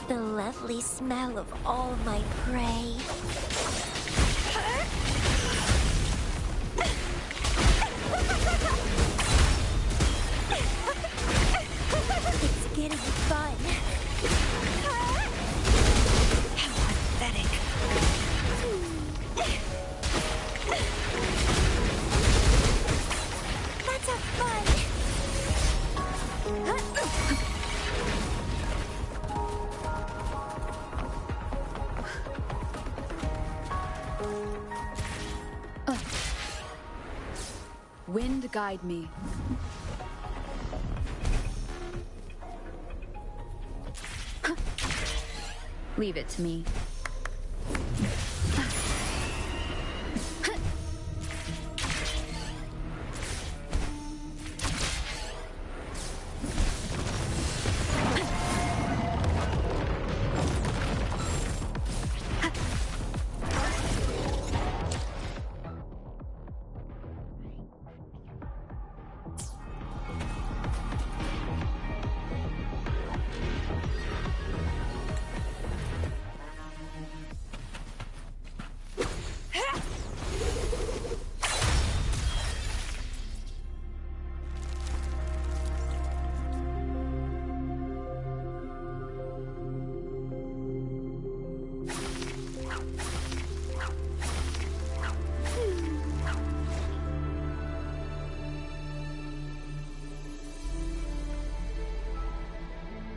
The lovely smell of all my prey. It's getting fun. How pathetic. Let's have fun. Wind guide me. Leave it to me.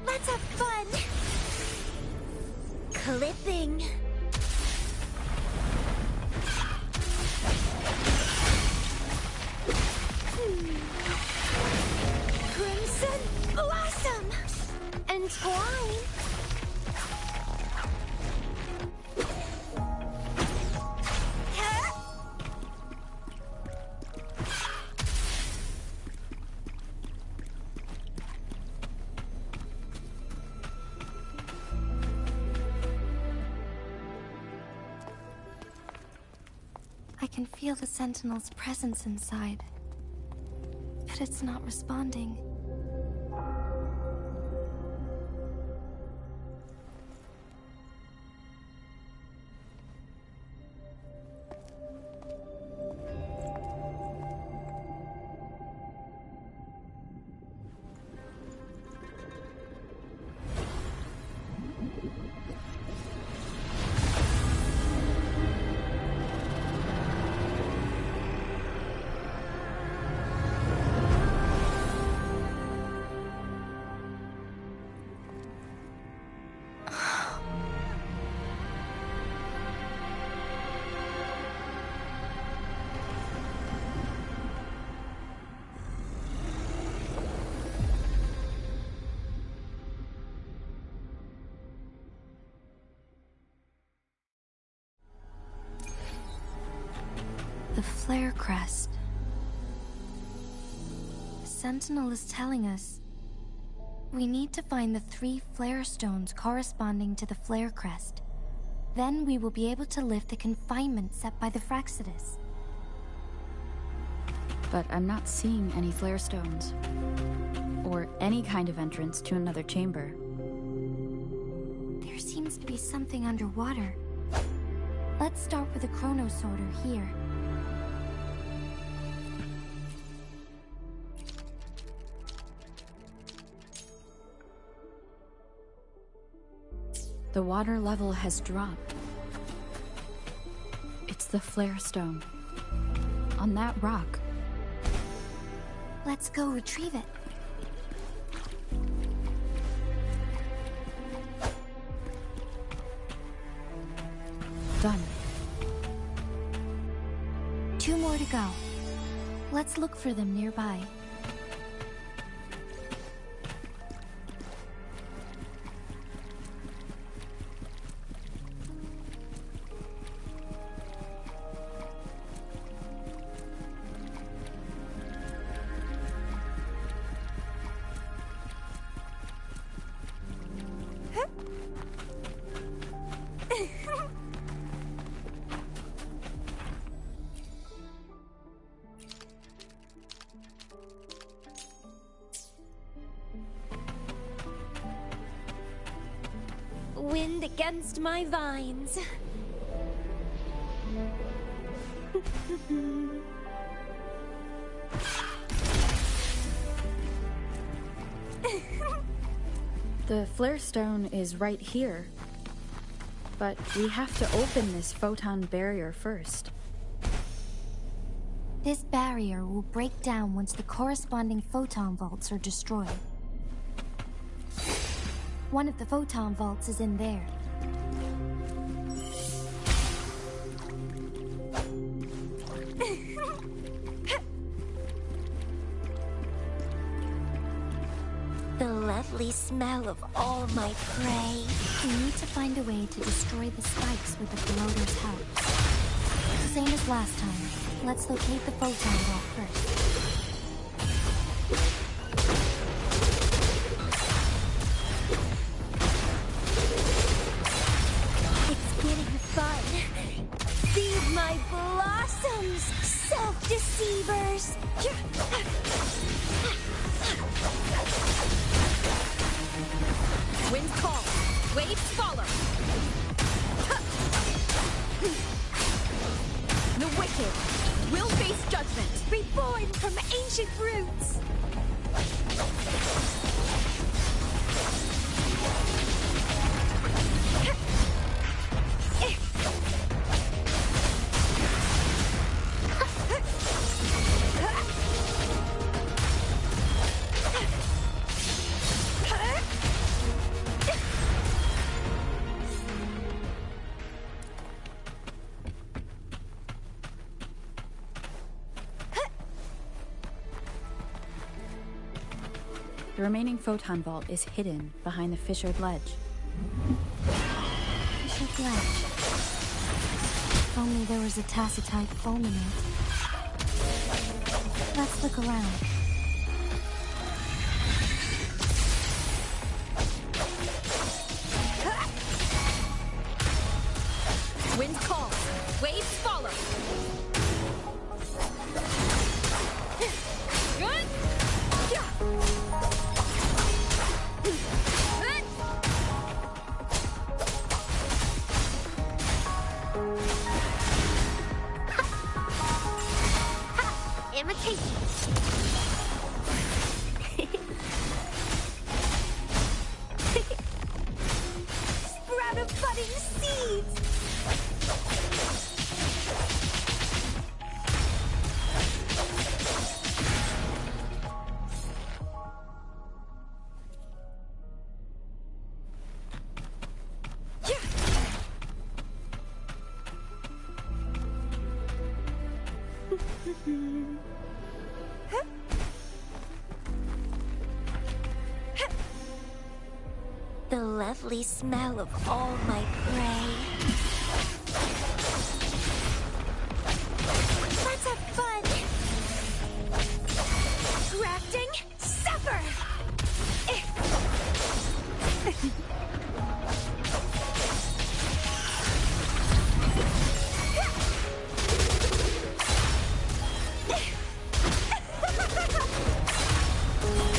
Let's have fun! Clipping. Crimson Blossom! And twine. I can feel the Sentinel's presence inside, but it's not responding. The flare crest. Sentinel is telling us we need to find the 3 flare stones corresponding to the flare crest. Then we will be able to lift the confinement set by the Fraxidus. But I'm not seeing any flare stones, or any kind of entrance to another chamber. There seems to be something underwater. Let's start with the chronosorter here. The water level has dropped. It's the flare stone. On that rock. Let's go retrieve it. Done. 2 more to go. Let's look for them nearby. leaned against my vines. The flare stone is right here. But we have to open this photon barrier first. This barrier will break down once the corresponding photon vaults are destroyed. One of the photon vaults is in there. The lovely smell of all my prey. We need to find a way to destroy the spikes with the floater's help. Same as last time. Let's locate the photon vault first. It's getting fun. Feed my blossoms, self-deceivers. Wind call. Waves follow. The wicked will face judgment. Reborn from ancient roots. The remaining photon vault is hidden behind the fissured ledge. Fissured ledge. If only there was a tacitite fulminate. Let's look around. Wind call. Waves follow. Good. Imitation. Sprout of budding seeds. The lovely smell of all my prey. Let's have fun! Grafting, suffer!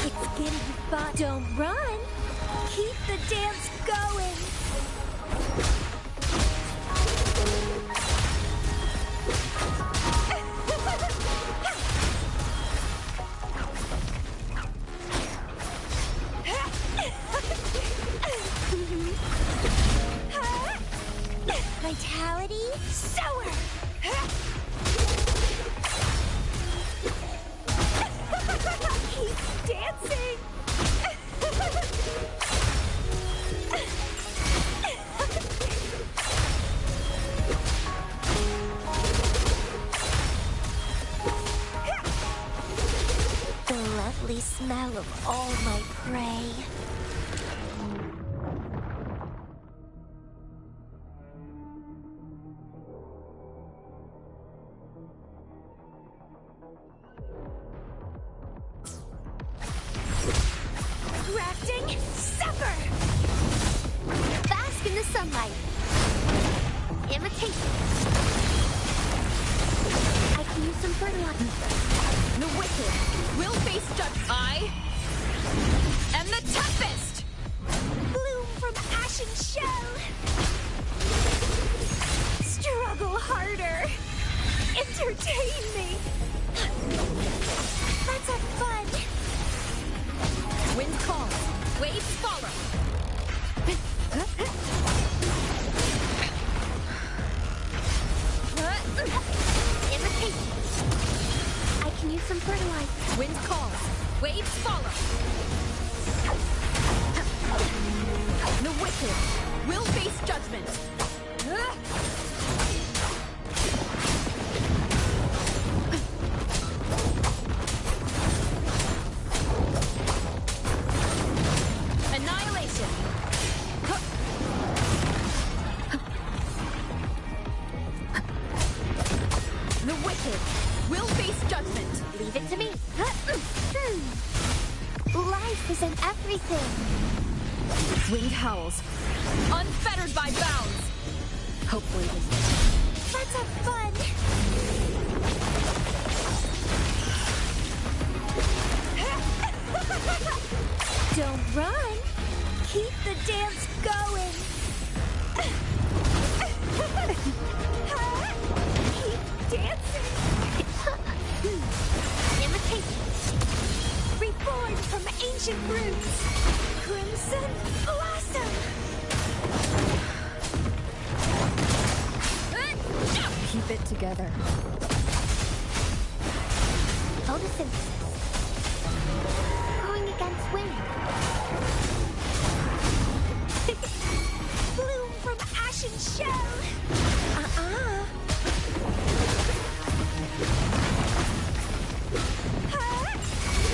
It's getting fun. Don't run! Keep the dance going! Vitality, sour! Keep dancing! The lovely smell of all my prey. Grafting, suffer! Bask in the sunlight. Imitation. I can use some fertilizer. The wicked will face judgment. I am the toughest. Bloom from ashen shell. harder. Entertain me. Let's have fun. Wind calls. Waves follow. Imitate. I can use some fertilizer. Wind calls. Waves follow. The wicked will face judgment. Annihilation. The wicked will face judgment. Leave it to me. Life is in everything. Wind howls. Unfettered by bounds. Hopefully this... Let's have fun. Don't run. Keep the dance going. Keep dancing. Imitate. Reborn from ancient roots. Crimson blossom. Keep it together. Photosynthesis. Going against wind. Bloom from ashen shell.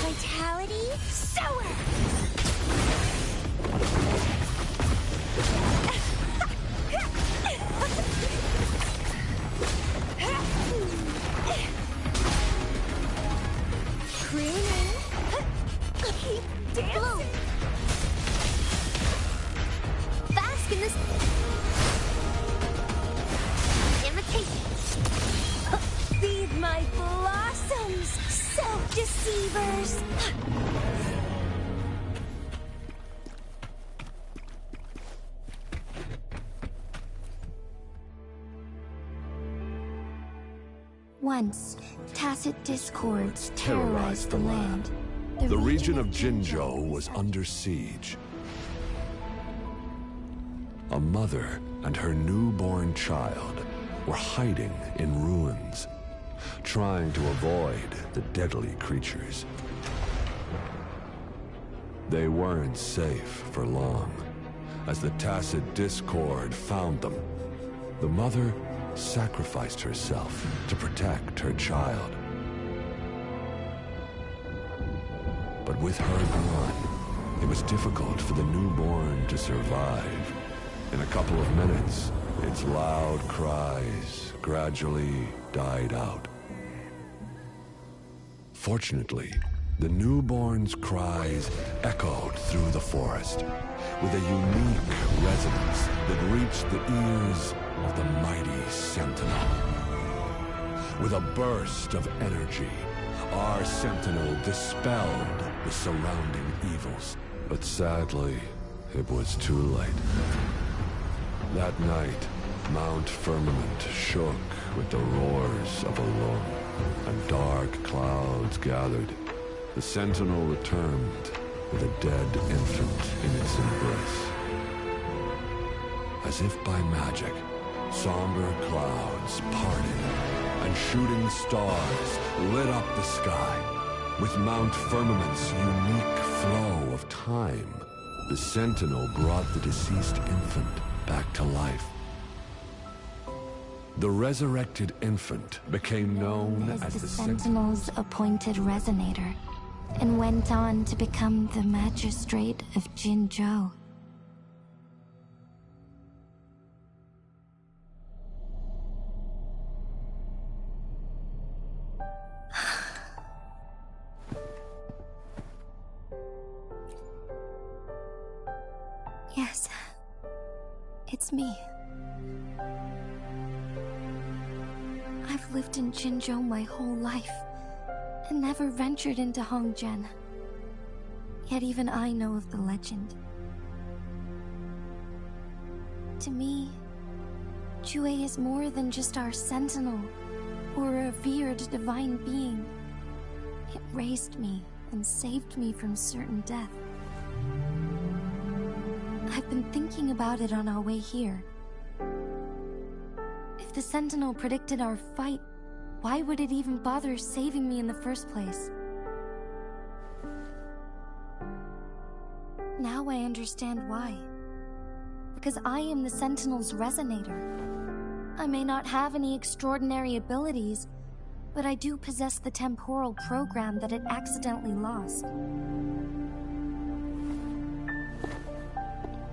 Vitality sower. Crooning. Keep dancing. Bask in this. Imitate. Feed my blossoms, self-deceivers. Once, tacit discords terrorized the land. The region of Jinzhou was under siege. A mother and her newborn child were hiding in ruins, trying to avoid the deadly creatures. They weren't safe for long, as the tacit discord found them. The mother sacrificed herself to protect her child. But with her gone, it was difficult for the newborn to survive. In a couple of minutes, its loud cries gradually died out. Fortunately, the newborn's cries echoed through the forest with a unique resonance that reached the ears of the mighty Sentinel. With a burst of energy, our Sentinel dispelled the surrounding evils. But sadly, it was too late. That night, Mount Firmament shook with the roars of a lung, and dark clouds gathered. The Sentinel returned with a dead infant in its embrace. As if by magic, somber clouds parted, and shooting stars lit up the sky. With Mount Firmament's unique flow of time, the Sentinel brought the deceased infant back to life. The resurrected infant became known As as the the Sentinel's appointed resonator, and went on to become the magistrate of Jinzhou. Yes, it's me. I've lived in Jinzhou my whole life, and never ventured into Hongjian. Yet even I know of the legend. To me, Jue is more than just our sentinel, or a revered divine being. It raised me and saved me from certain death. I've been thinking about it on our way here. If the sentinel predicted our fight, why would it even bother saving me in the first place? Now I understand why. Because I am the Sentinel's resonator. I may not have any extraordinary abilities, but I do possess the temporal program that it accidentally lost.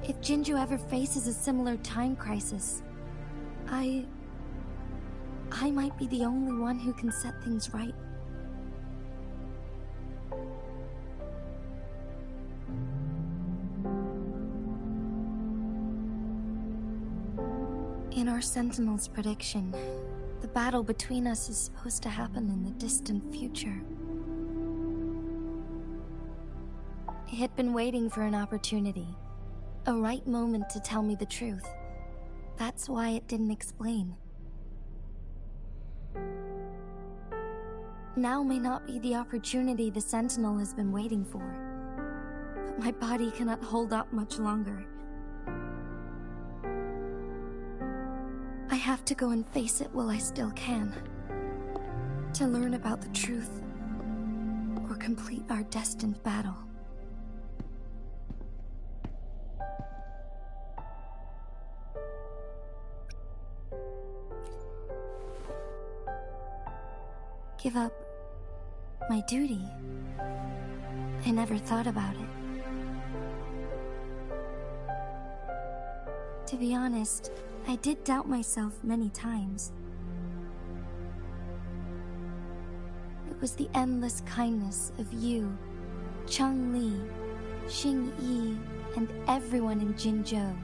If Jinju ever faces a similar time crisis, I might be the only one who can set things right. In our Sentinel's prediction, the battle between us is supposed to happen in the distant future. It had been waiting for an opportunity, a right moment to tell me the truth. That's why it didn't explain. Now may not be the opportunity the Sentinel has been waiting for, but my body cannot hold up much longer. I have to go and face it while I still can, to learn about the truth, or complete our destined battle. Give up my duty? I never thought about it. To be honest, I did doubt myself many times. It was the endless kindness of you, Chang-Li, Xing-Yi, and everyone in Jinzhou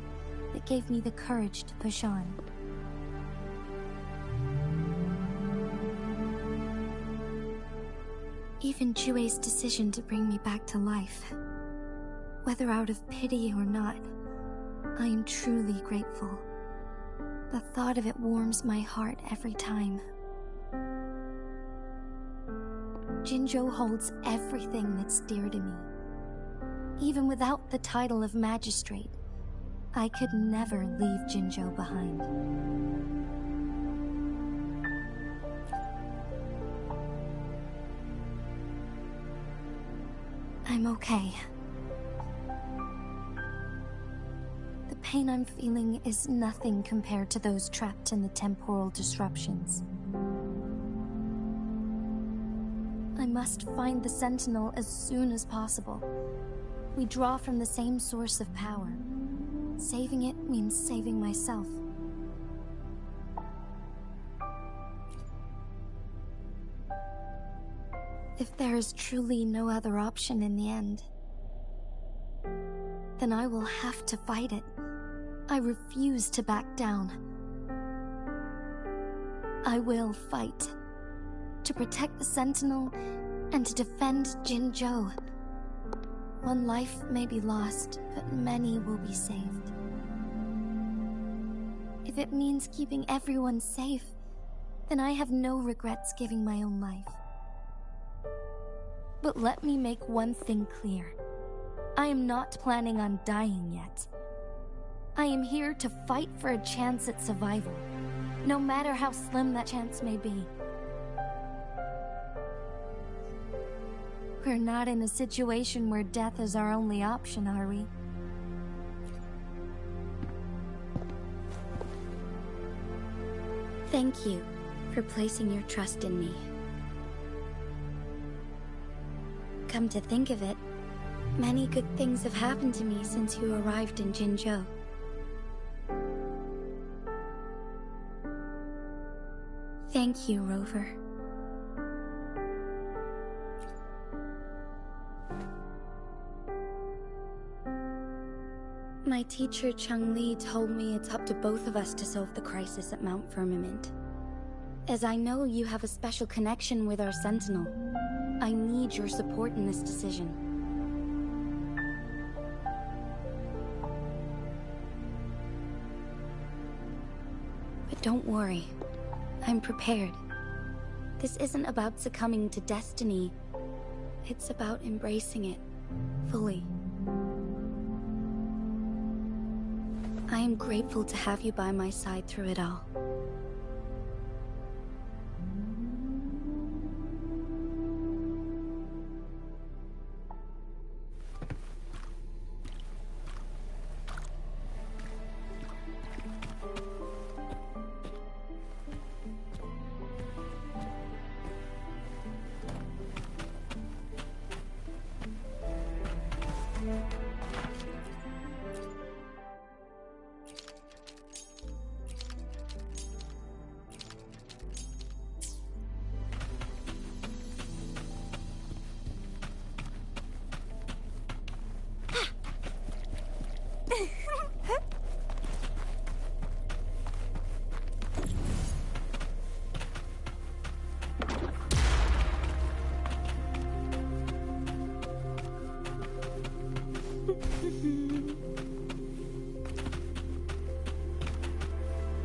that gave me the courage to push on. Even Jue's decision to bring me back to life, whether out of pity or not, I am truly grateful. The thought of it warms my heart every time. Jinzhou holds everything that's dear to me. Even without the title of magistrate, I could never leave Jinzhou behind. I'm okay. The pain I'm feeling is nothing compared to those trapped in the temporal disruptions. I must find the Sentinel as soon as possible. We draw from the same source of power. Saving it means saving myself. If there is truly no other option in the end, then I will have to fight it. I refuse to back down. I will fight. To protect the Sentinel and to defend Jinzhou. One life may be lost, but many will be saved. If it means keeping everyone safe, then I have no regrets giving my own life. But let me make one thing clear. I am not planning on dying yet. I am here to fight for a chance at survival, no matter how slim that chance may be. We're not in a situation where death is our only option, are we? Thank you for placing your trust in me. Come to think of it, many good things have happened to me since you arrived in Jinzhou. Thank you, Rover. My teacher, Chang-Li, told me it's up to both of us to solve the crisis at Mount Firmament. As I know you have a special connection with our Sentinel, I need your support in this decision. But don't worry. I'm prepared. This isn't about succumbing to destiny. It's about embracing it fully. I am grateful to have you by my side through it all.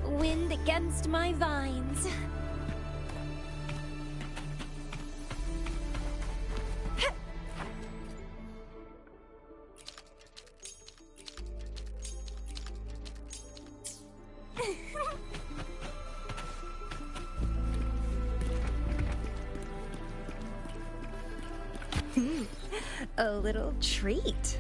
Wind against my vines. A little treat.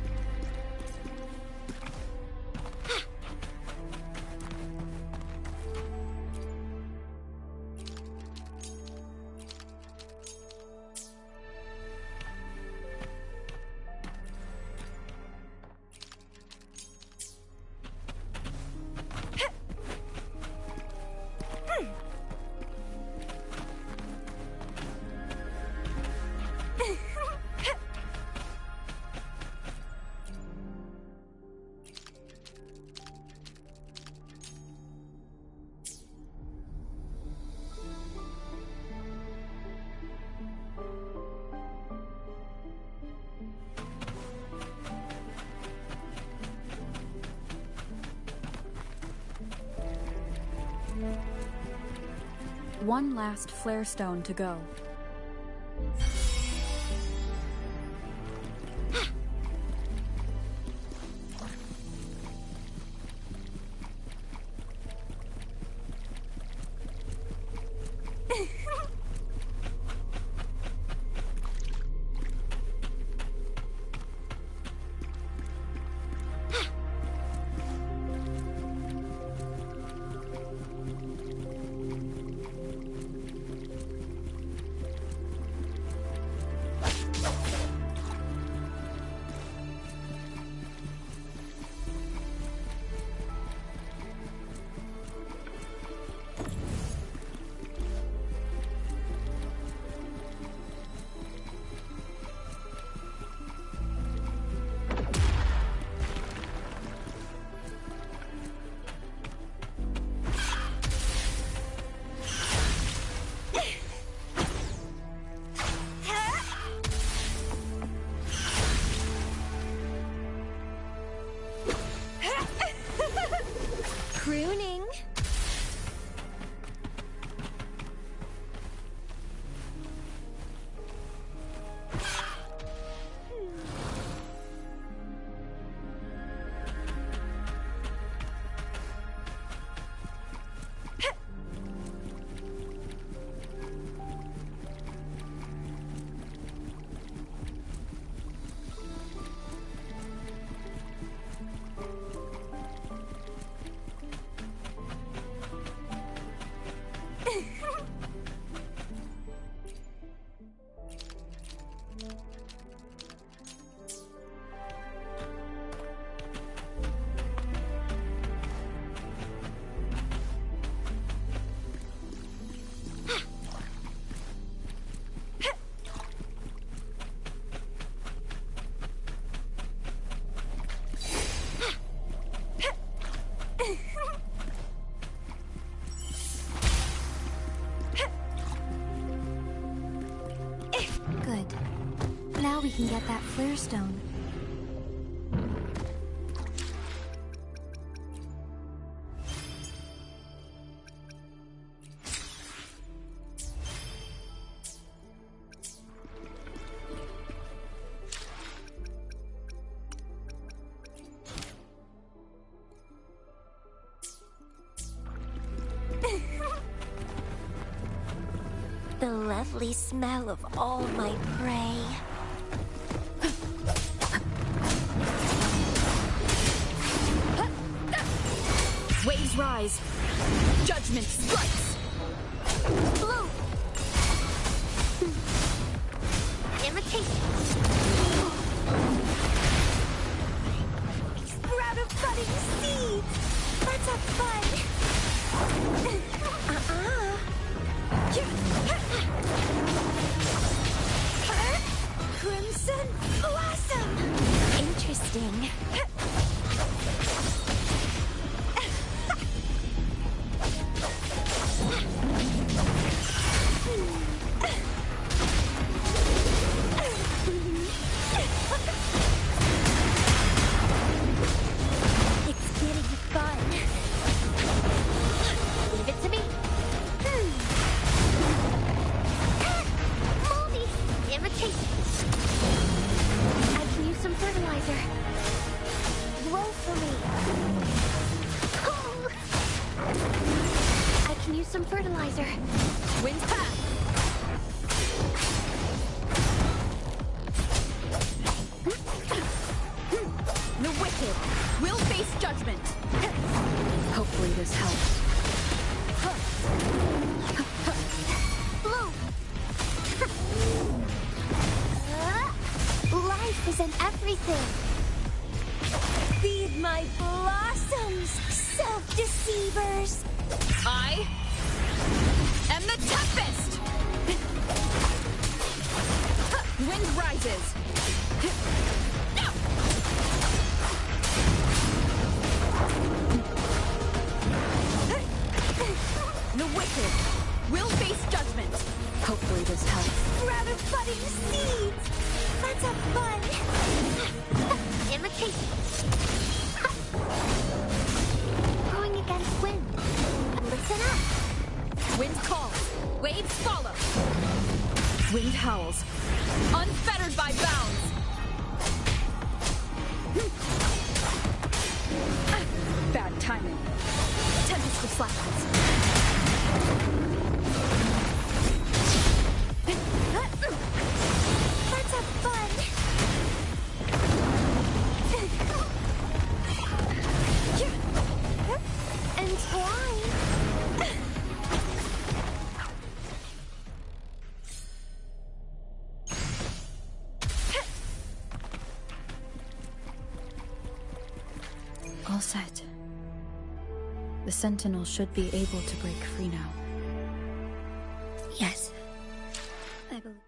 One last flare stone to go. Pruning. Now we can get that flare stone. lovely smell of all my prey. Waves rise. Judgment strikes. Blue! Imitation! Sprout of budding seeds! Let's have fun! Crimson Blossom! Interesting. It's getting fun. Leave it to me. Moldy! Imitation. I can use some fertilizer. Roll for me. Oh. I can use some fertilizer. Wind path. The wicked will face judgment. Hopefully this helps. Blue. Life is in everything. Feed my blossoms, self-deceivers. I am the Tempest! Wind rises. The wicked will face judgment. Hopefully this helps. Sprout of budding seeds. Let's have fun. Imitation. Going against wind. Listen up. Wind calls. Waves follow. Wind howls. Unfettered by bounds. Bad timing. Tempest reflections. Let's have fun. Entwine. All set. The Sentinel should be able to break free now. Yes. I believe.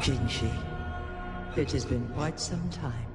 Jinshi, it has been quite some time.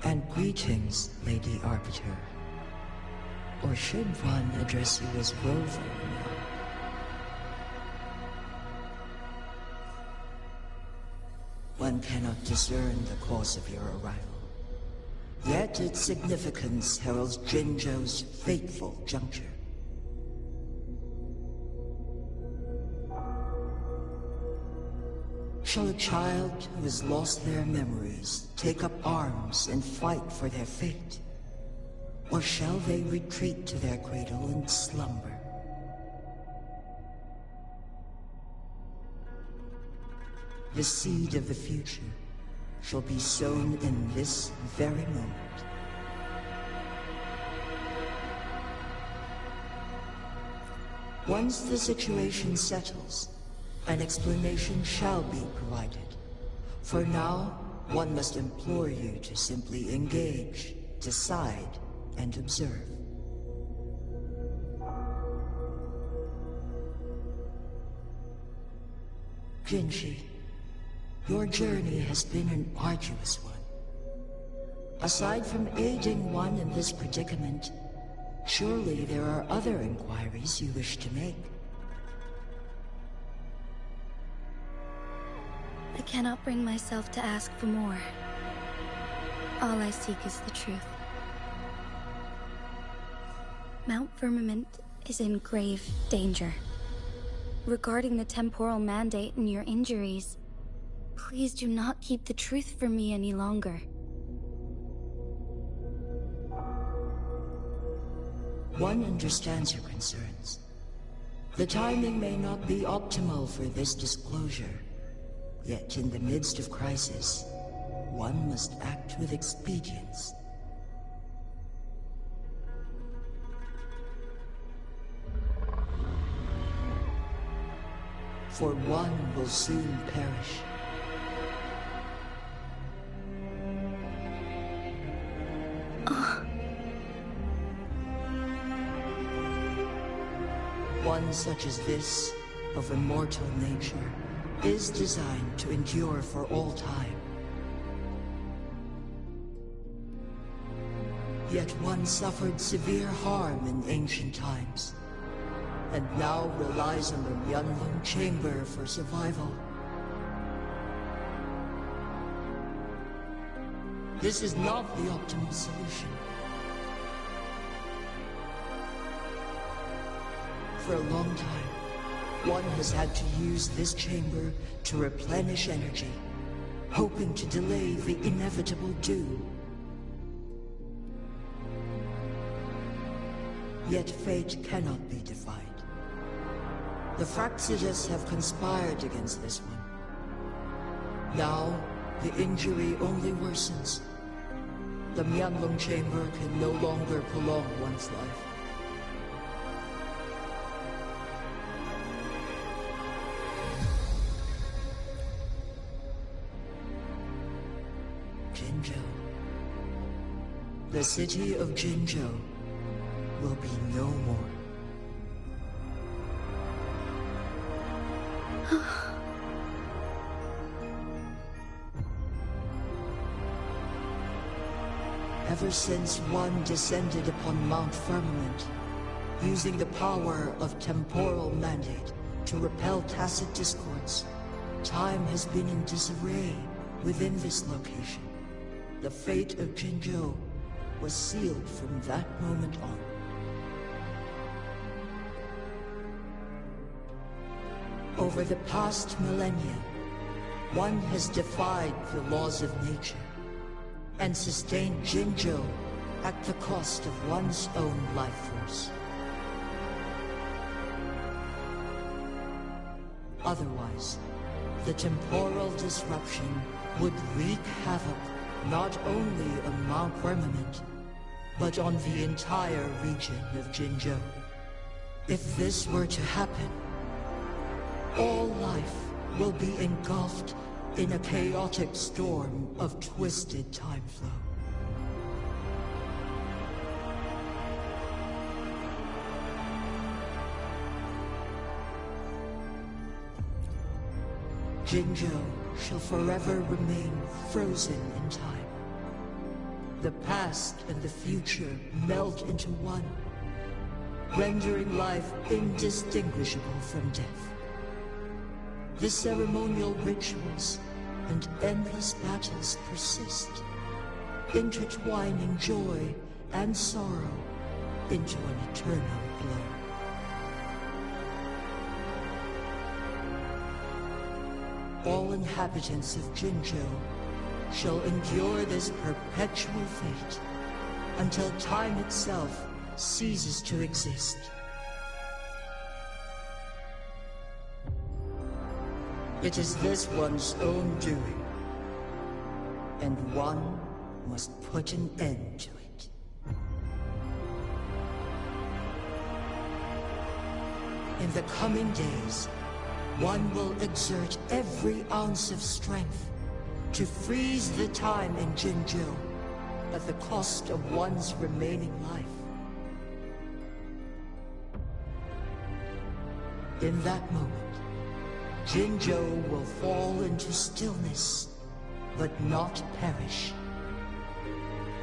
And greetings, Lady Arbiter. Or should one address you as Rover now? One cannot discern the cause of your arrival. Yet its significance heralds Jinzhou's fateful juncture. Shall a child who has lost their memories take up arms and fight for their fate? Or shall they retreat to their cradle and slumber? The seed of the future shall be sown in this very moment. Once the situation settles, an explanation shall be provided. For now, one must implore you to simply engage, decide, and observe. Jinshi, your journey has been an arduous one. Aside from aiding one in this predicament, surely there are other inquiries you wish to make. I cannot bring myself to ask for more. All I seek is the truth. Mount Firmament is in grave danger. Regarding the temporal mandate and your injuries, please do not keep the truth from me any longer. One understands your concerns. The timing may not be optimal for this disclosure, yet in the midst of crisis, one must act with expedience. For one will soon perish. One such as this, of immortal nature, is designed to endure for all time. Yet one suffered severe harm in ancient times, and now relies on the Wuthering chamber for survival. This is not the optimal solution. For a long time, one has had to use this chamber to replenish energy, hoping to delay the inevitable doom. Yet fate cannot be defied. The Fraxidus have conspired against this one. Now, the injury only worsens. The Wuthering chamber can no longer prolong one's life. Jinzhou. The city of Jinzhou will be no more. Ever since one descended upon Mount Firmament, using the power of temporal mandate to repel tacit discords, time has been in disarray within this location. The fate of Jinzhou was sealed from that moment on. Over the past millennia, one has defied the laws of nature and sustained Jinzhou at the cost of one's own life force. Otherwise, the temporal disruption would wreak havoc not only on Mount Firmament, but on the entire region of Jinzhou. If this were to happen, all life will be engulfed in a chaotic storm of twisted time flow. Jinzhou shall forever remain frozen in time. The past and the future melt into one, rendering life indistinguishable from death. The ceremonial rituals and endless battles persist, intertwining joy and sorrow into an eternal blur. All inhabitants of Jinzhou shall endure this perpetual fate until time itself ceases to exist. It is this one's own doing, and one must put an end to it. In the coming days, one will exert every ounce of strength to freeze the time in Jinzhou at the cost of one's remaining life. In that moment, Jinzhou will fall into stillness, but not perish.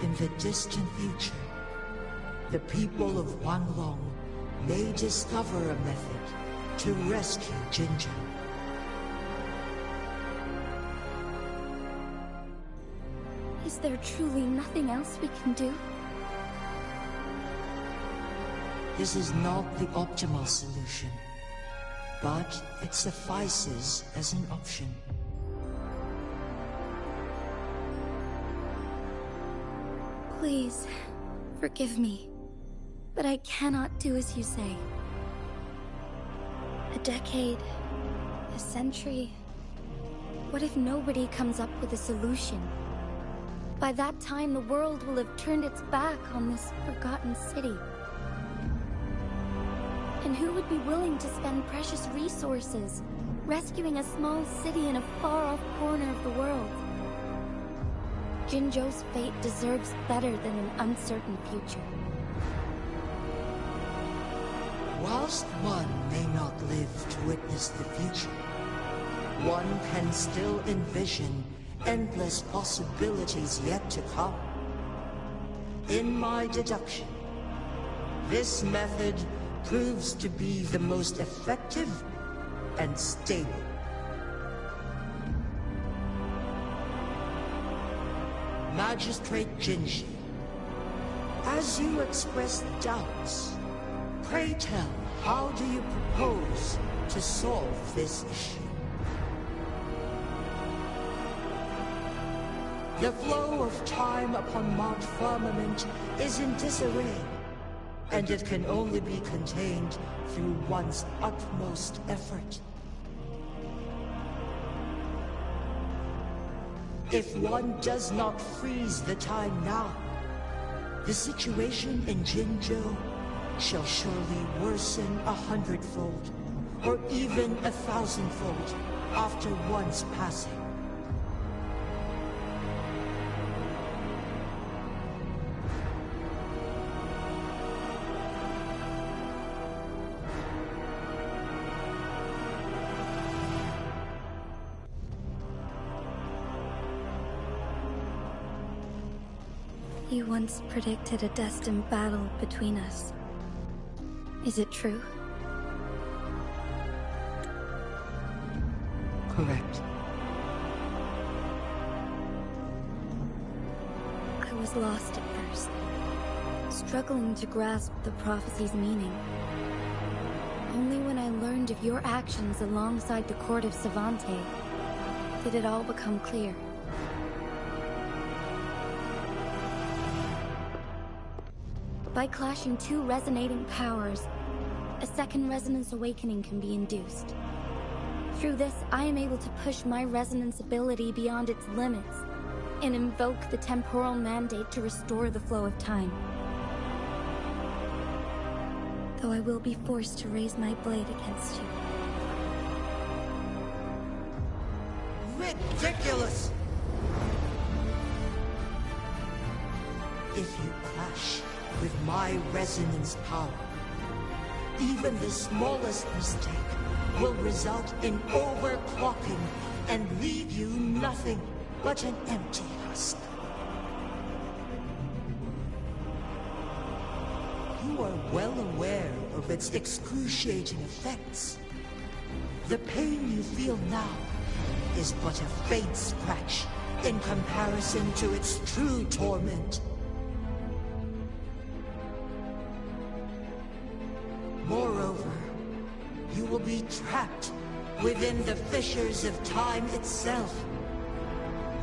In the distant future, the people of Wuthering may discover a method to rescue Jinzhou. Is there truly nothing else we can do? This is not the optimal solution, but it suffices as an option. Please, forgive me, but I cannot do as you say. A decade, a century. What if nobody comes up with a solution? By that time, the world will have turned its back on this forgotten city. And who would be willing to spend precious resources rescuing a small city in a far-off corner of the world? Jinzhou's fate deserves better than an uncertain future. Whilst one may not live to witness the future, one can still envision endless possibilities yet to come. In my deduction, this method proves to be the most effective and stable. Magistrate Jinji, as you express doubts, pray tell, how do you propose to solve this issue? The flow of time upon Mount Firmament is in disarray, and it can only be contained through one's utmost effort. If one does not freeze the time now, the situation in Jinzhou shall surely worsen 100-fold, or even 1,000-fold, after one's passing. You once predicted a destined battle between us. Is it true? Correct. I was lost at first, struggling to grasp the prophecy's meaning. Only when I learned of your actions alongside the court of Savante did it all become clear. By clashing two resonating powers, a second resonance awakening can be induced. Through this, I am able to push my resonance ability beyond its limits and invoke the temporal mandate to restore the flow of time. Though I will be forced to raise my blade against you. Ridiculous! If you clash with my resonance power, even the smallest mistake will result in overclocking and leave you nothing but an empty husk. You are well aware of its excruciating effects. The pain you feel now is but a faint scratch in comparison to its true torment. Moreover, you will be trapped within the fissures of time itself.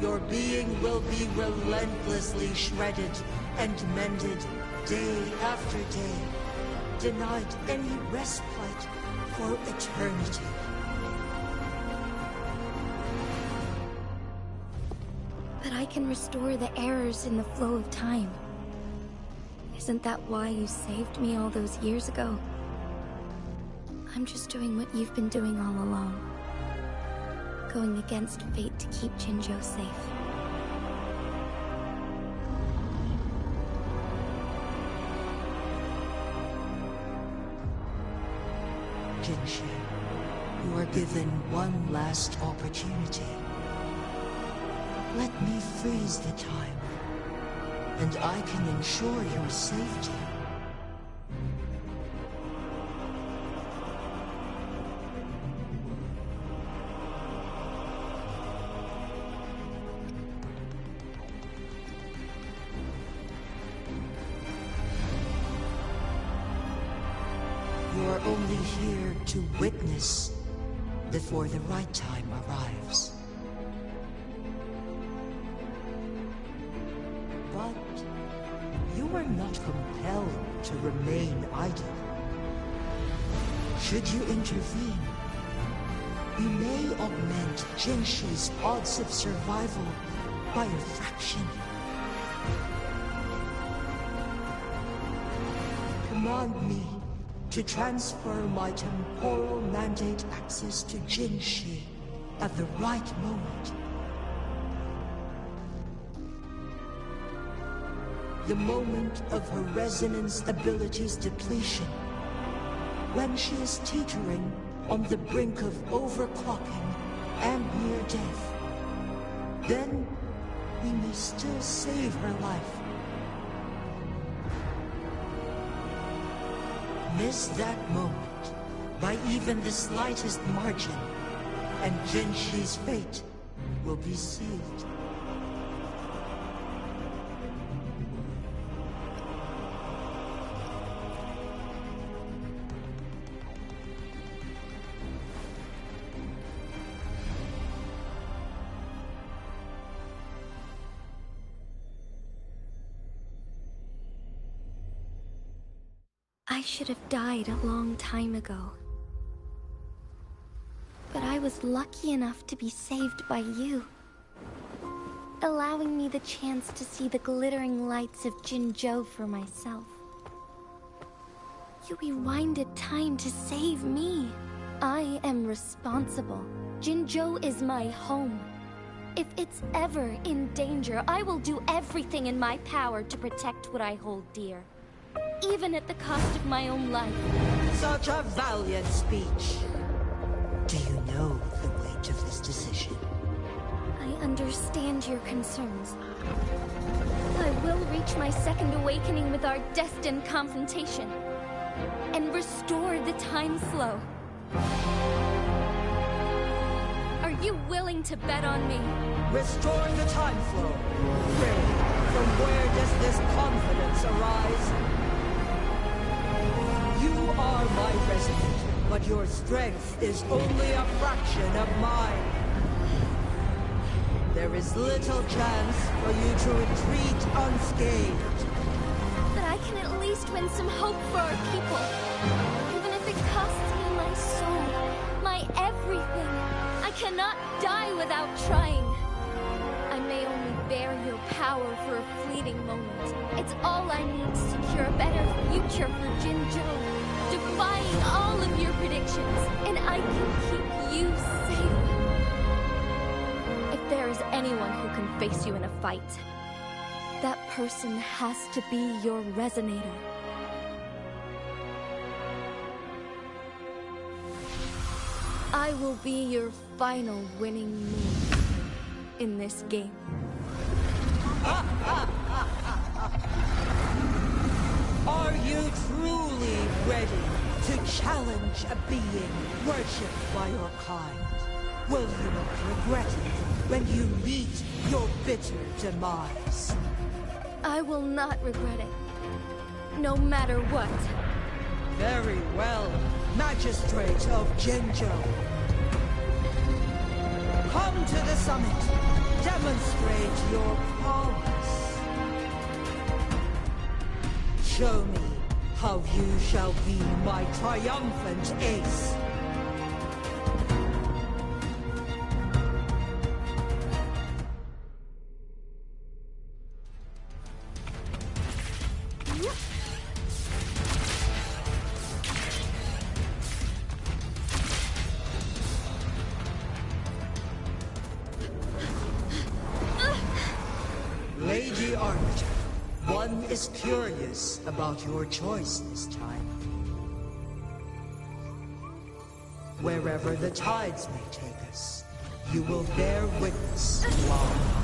Your being will be relentlessly shredded and mended day after day, denied any respite for eternity. But I can restore the errors in the flow of time. Isn't that why you saved me all those years ago? I'm just doing what you've been doing all along. Going against fate to keep Jinzhou safe. Jinshi, you are given one last opportunity. Let me freeze the time, and I can ensure your safety. You're only here to witness before the right time arrives. But you are not compelled to remain idle. Should you intervene, you may augment Jinshi's odds of survival by a fraction. Command me to transfer my temporal mandate access to Jinshi at the right moment. The moment of her resonance ability's depletion, when she is teetering on the brink of overclocking and near death. Then we may still save her life. Miss that moment by even the slightest margin, and Jinshi's fate will be sealed. I should have died a long time ago. But I was lucky enough to be saved by you, allowing me the chance to see the glittering lights of Jinzhou for myself. You rewinded time to save me. I am responsible. Jinzhou is my home. If it's ever in danger, I will do everything in my power to protect what I hold dear. Even at the cost of my own life. Such a valiant speech. Do you know the weight of this decision? I understand your concerns. I will reach my second awakening with our destined confrontation, and restore the time flow. Are you willing to bet on me? Restore the time flow. Really? From where does this confidence arise? You are my resident, but your strength is only a fraction of mine. There is little chance for you to retreat unscathed. But I can at least win some hope for our people. Even if it costs me my soul, my everything. I cannot die without trying. I may only bear your power for a fleeting moment. It's all I need to secure a better future for Jinzhou. Defying all of your predictions, and I can keep you safe. If there is anyone who can face you in a fight, that person has to be your resonator. I will be your final winning move in this game. Are you truly ready to challenge a being worshipped by your kind? Will you not regret it when you meet your bitter demise? I will not regret it, no matter what. Very well, Magistrate of Jinzhou. Come to the summit. Demonstrate your prowess. Show me how you shall be my triumphant ace. Lady Arbiter, one is curious about your choice this time. Wherever the tides may take us, you will bear witness while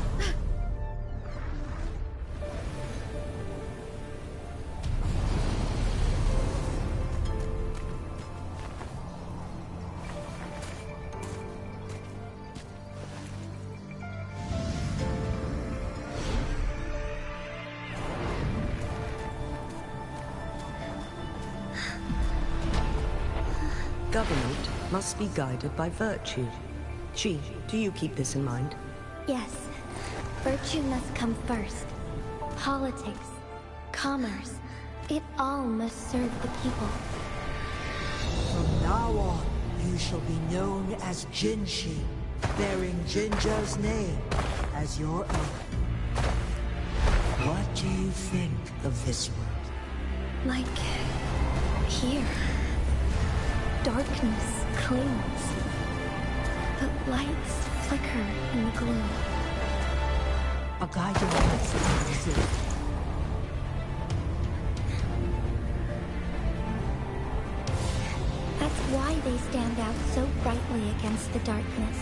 Government must be guided by virtue. Chi, do you keep this in mind? Yes, virtue must come first. Politics, commerce, it all must serve the people. From now on, you shall be known as Jinshi, bearing Jinjo's name as your own. What do you think of this world? Like... here. Darkness clings. The lights flicker in the gloom. A guiding light is it? That's why they stand out so brightly against the darkness.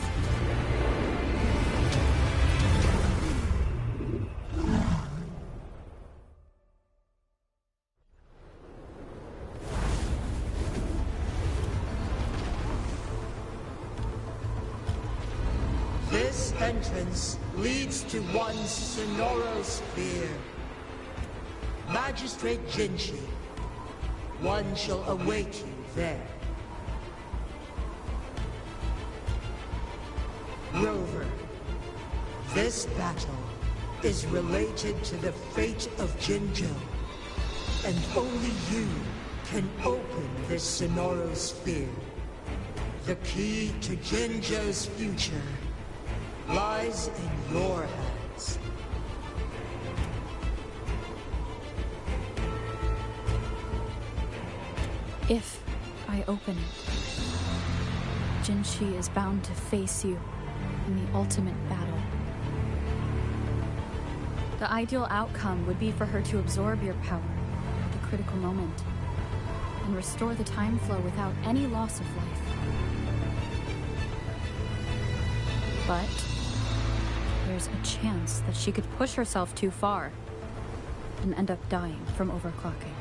This entrance leads to one Sonoro Sphere. Magistrate Jinshi, one shall await you there. Rover, this battle is related to the fate of Jinjo, and only you can open this Sonoro Sphere. The key to Jinjo's future lies in your hands. If I open it, Jinshi is bound to face you in the ultimate battle. The ideal outcome would be for her to absorb your power at the critical moment and restore the time flow without any loss of life. But there's a chance that she could push herself too far and end up dying from overclocking.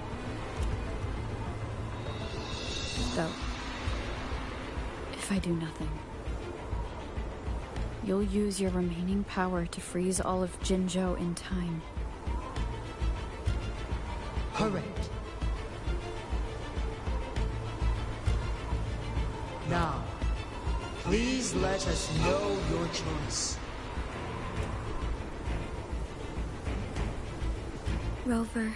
Though, if I do nothing, you'll use your remaining power to freeze all of Jinjo in time. Correct. Now, please let us know your choice. Rover.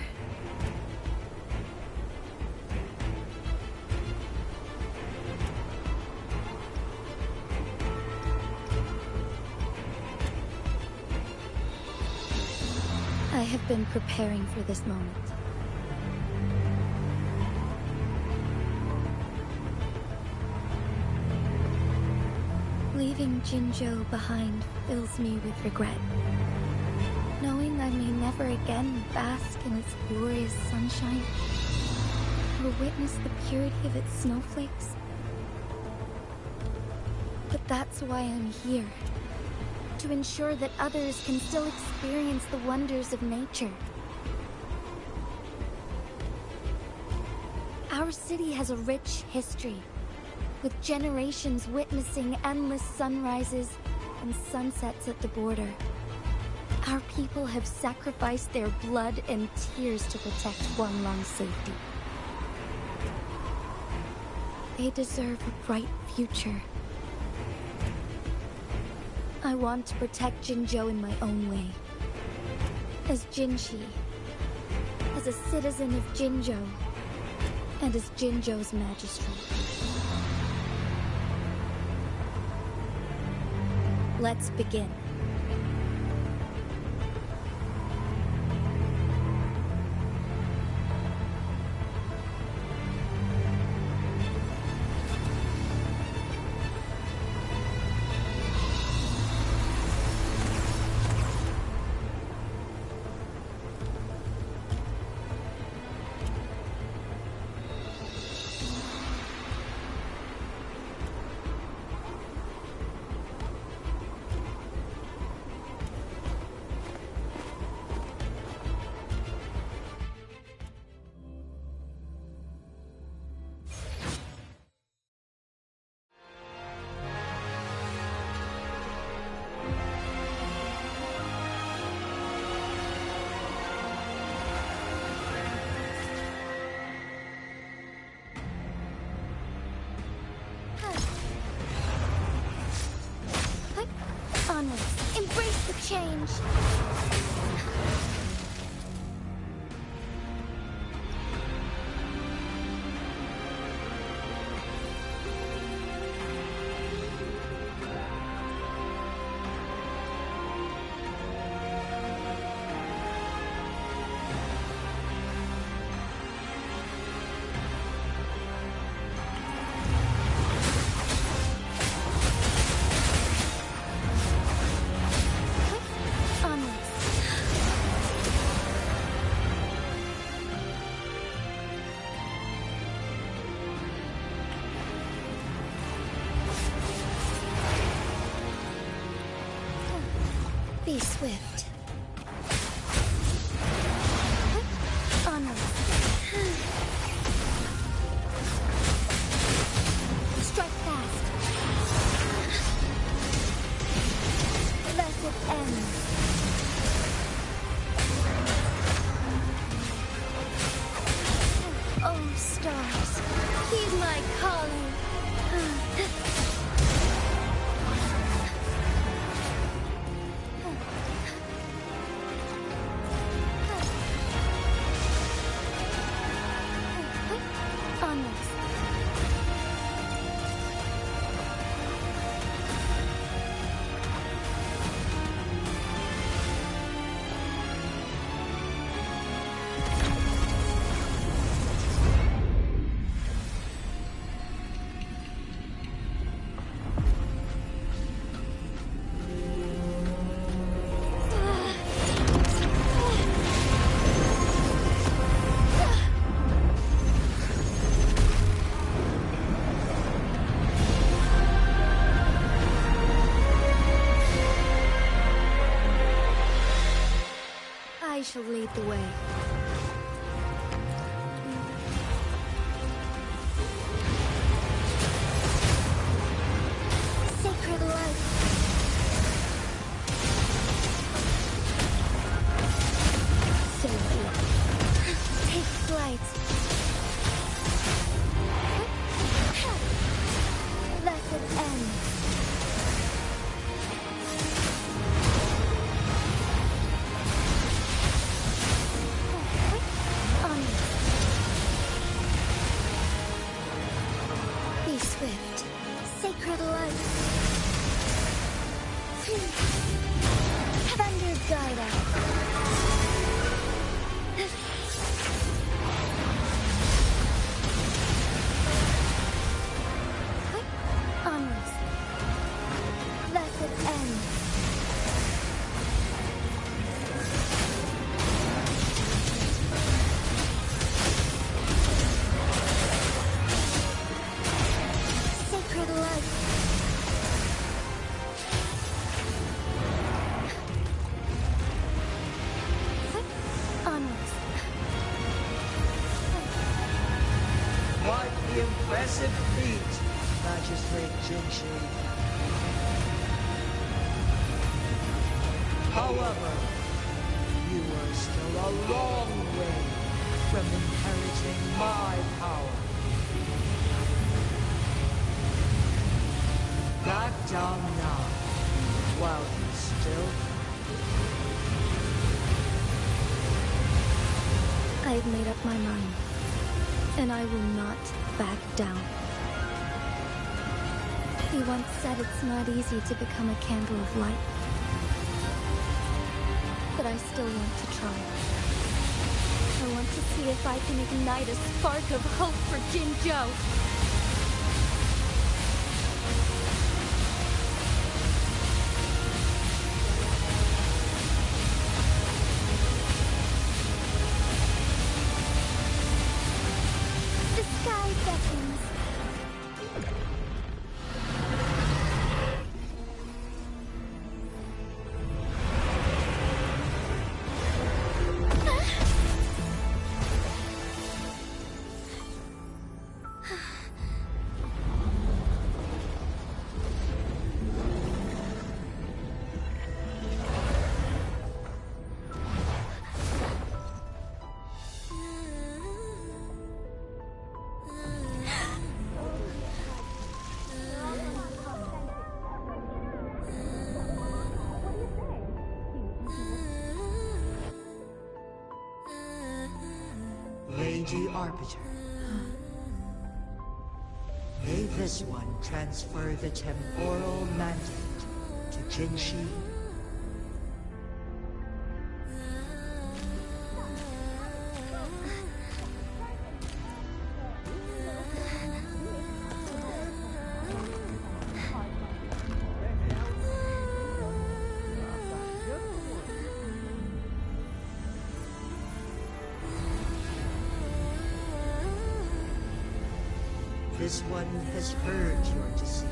I have been preparing for this moment. Leaving Jinjo behind fills me with regret. Knowing I may never again bask in its glorious sunshine, or witness the purity of its snowflakes. But that's why I'm here. To ensure that others can still experience the wonders of nature. Our city has a rich history, with generations witnessing endless sunrises and sunsets at the border. Our people have sacrificed their blood and tears to protect Guanlong's safety. They deserve a bright future. I want to protect Jinjo in my own way. As Jinshi. As a citizen of Jinjo. And as Jinjo's magistrate. Let's begin. Onwards. Embrace the change. Be swift. Onward. Strike fast. Let it end. Oh, stars, heed my calling. Onwards. I shall lead the way. Sacred light. Safety. Take flight. Let it end. Be swift. Sacred light. Thunder guide us. Onwards. Let it end. Sacred light. Onwards. Quite the impressive feat, Magistrate Jinshi. However, you are still a long way from inheriting my power. Back down now, while you still I've made up my mind, and I will not back down. He once said it's not easy to become a candle of light. But I still want to try. I want to see if I can ignite a spark of hope for Jinzhou. The sky beckons. Lady Arbiter. May this one transfer the temporal mandate to Jinshi. This one has heard your decision.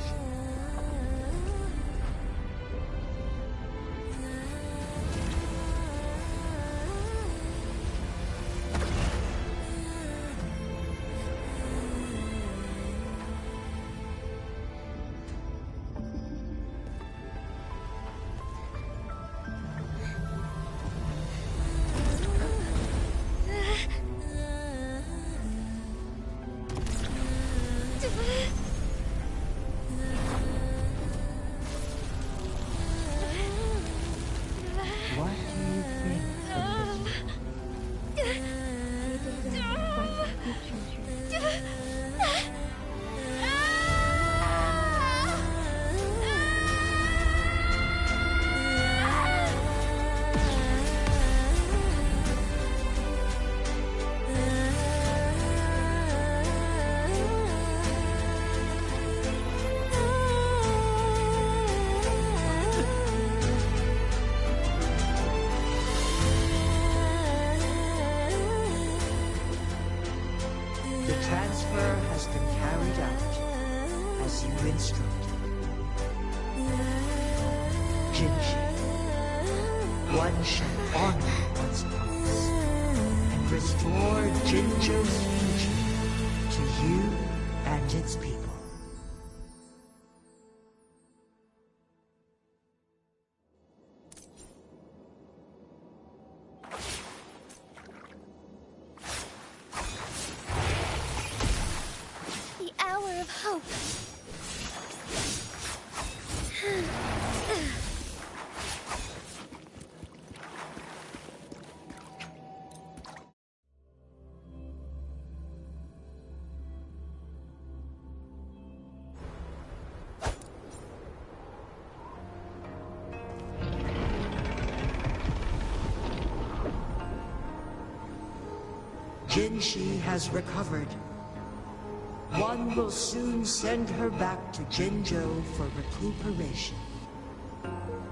Jinshi. One shall honor one's promise and restore Jinzhou's future to you and its people. The hour of hope. Jinshi has recovered. One will soon send her back to Jinzhou for recuperation.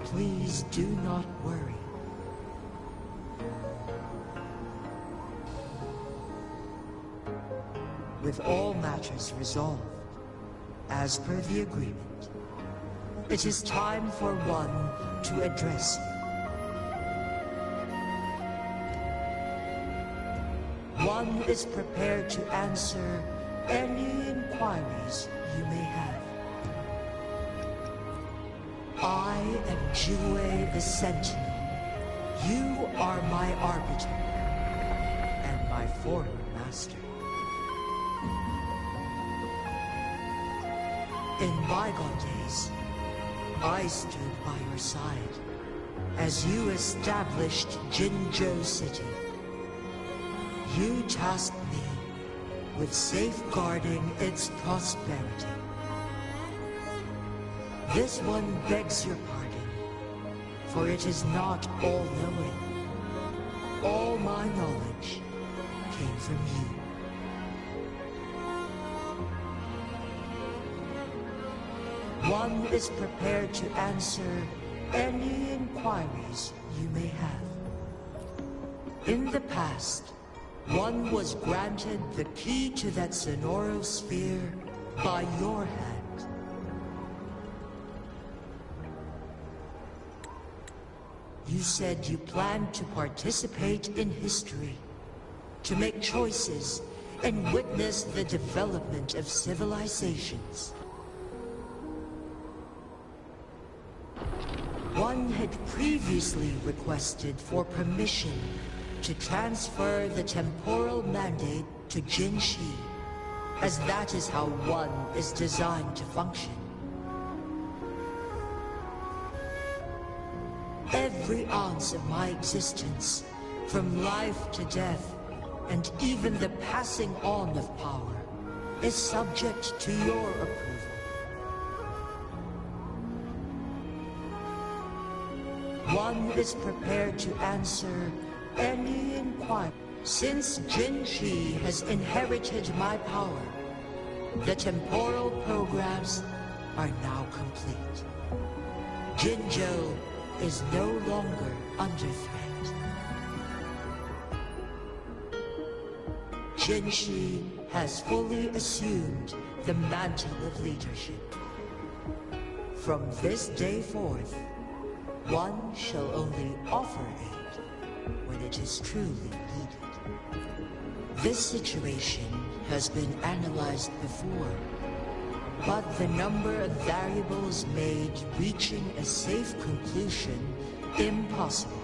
Please do not worry. With all matters resolved, as per the agreement, it is time for one to address you. One is prepared to answer any inquiries you may have. I am Jue the Sentinel. You are my arbiter and my former master. In bygone days, I stood by your side as you established Jinzhou City. You tasked me with safeguarding its prosperity. This one begs your pardon, for it is not all-knowing. All my knowledge came from you. One is prepared to answer any inquiries you may have. In the past, one was granted the key to that Sonoro sphere by your hand. You said you planned to participate in history, to make choices and witness the development of civilizations. One had previously requested for permission to transfer the temporal mandate to Jinshi, as that is how one is designed to function. Every ounce of my existence, from life to death, and even the passing on of power, is subject to your approval. One is prepared to answer any inquiry. Since Jinshi has inherited my power, the temporal programs are now complete. Jinzhou is no longer under threat. Jinshi has fully assumed the mantle of leadership. From this day forth, one shall only offer aid when it is truly needed. This situation has been analyzed before, but the number of variables made reaching a safe conclusion impossible.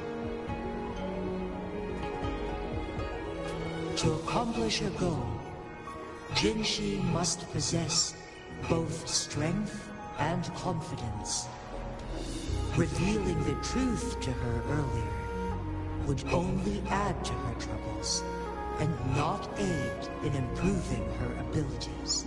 To accomplish a goal, Jinshi must possess both strength and confidence. Revealing the truth to her earlier would only add to her troubles and not aid in improving her abilities.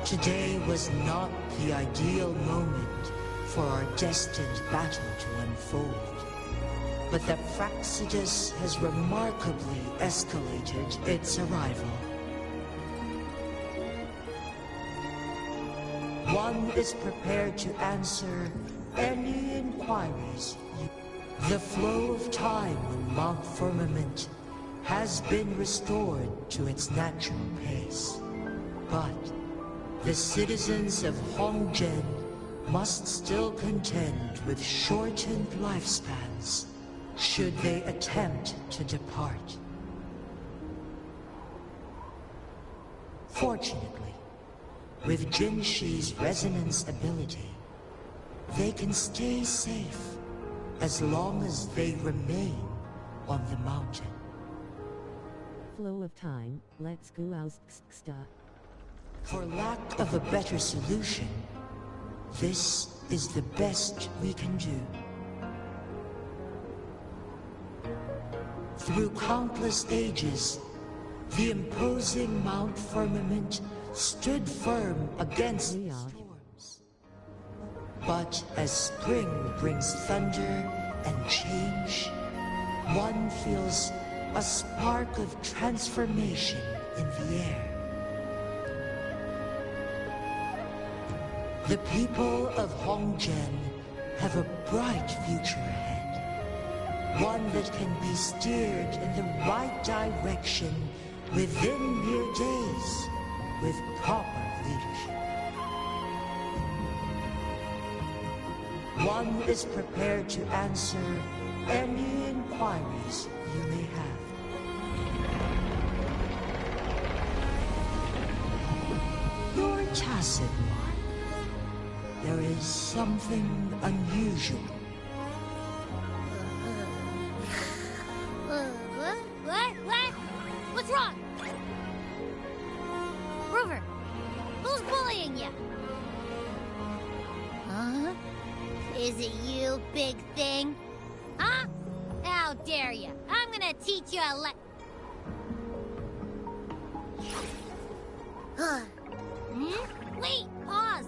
Today was not the ideal moment for our destined battle to unfold, but the Fractsidus has remarkably escalated its arrival. One is prepared to answer any inquiries. The flow of time on Mount Firmament has been restored to its natural pace, but the citizens of Hongzhen must still contend with shortened lifespans should they attempt to depart. Fortunately, with Jinshi's resonance ability, they can stay safe as long as they remain on the mountain. Flow of time, let's go out. For lack of a better solution, this is the best we can do. Through countless ages, the imposing Mount Firmament stood firm against storms. But as spring brings thunder and change, one feels a spark of transformation in the air. The people of Hongzhen have a bright future ahead. One that can be steered in the right direction within mere days with proper leadership. One is prepared to answer any inquiries you may have. Your tacit mark. There is something unusual. What? What's wrong? Rover, who's bullying you? Huh? Is it you, big thing? Huh? How dare you? I'm gonna teach you a Wait, pause.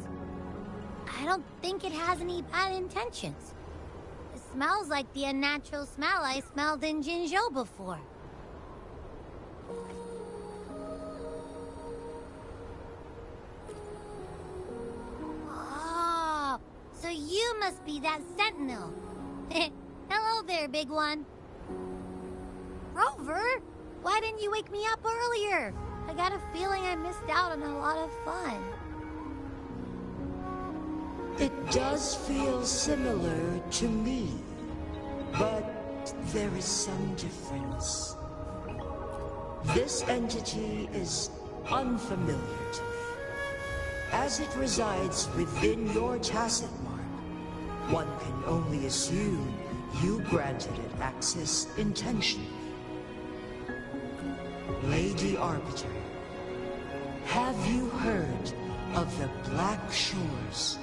I don't think it has any bad intentions. It smells like the unnatural smell I smelled in Jinzhou before. Oh, so you must be that sentinel. Hello there, big one. Rover, why didn't you wake me up earlier? I got a feeling I missed out on a lot of fun. It does feel similar to me, but there is some difference. This entity is unfamiliar to me. As it resides within your tacit mark, one can only assume you granted it access intentionally. Lady Arbiter, have you heard of the Black Shores?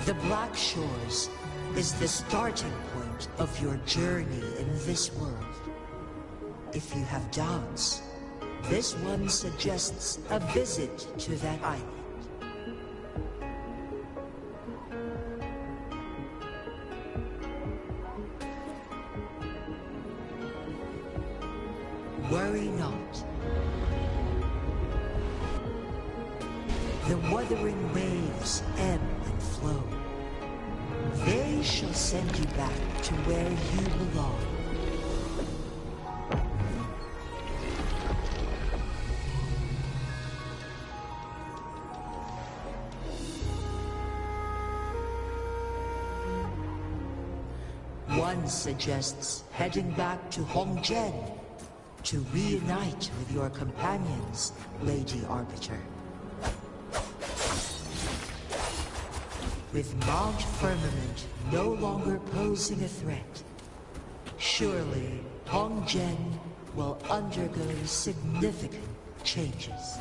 The Black Shores is the starting point of your journey in this world. If you have doubts, this one suggests a visit to that island. Worry not. The Wuthering waves ebb and flow. They shall send you back to where you belong. One suggests heading back to Hongzhen to reunite with your companions, Lady Arbiter. With Mount Firmament no longer posing a threat, surely Hongzhen will undergo significant changes.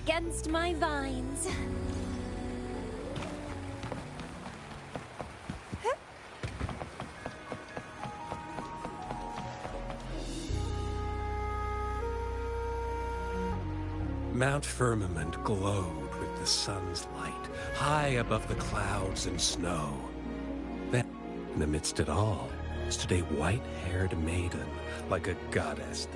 against my vines. Mount Firmament glowed with the sun's light, high above the clouds and snow. Then, in the midst of it all, stood a white-haired maiden, like a goddess.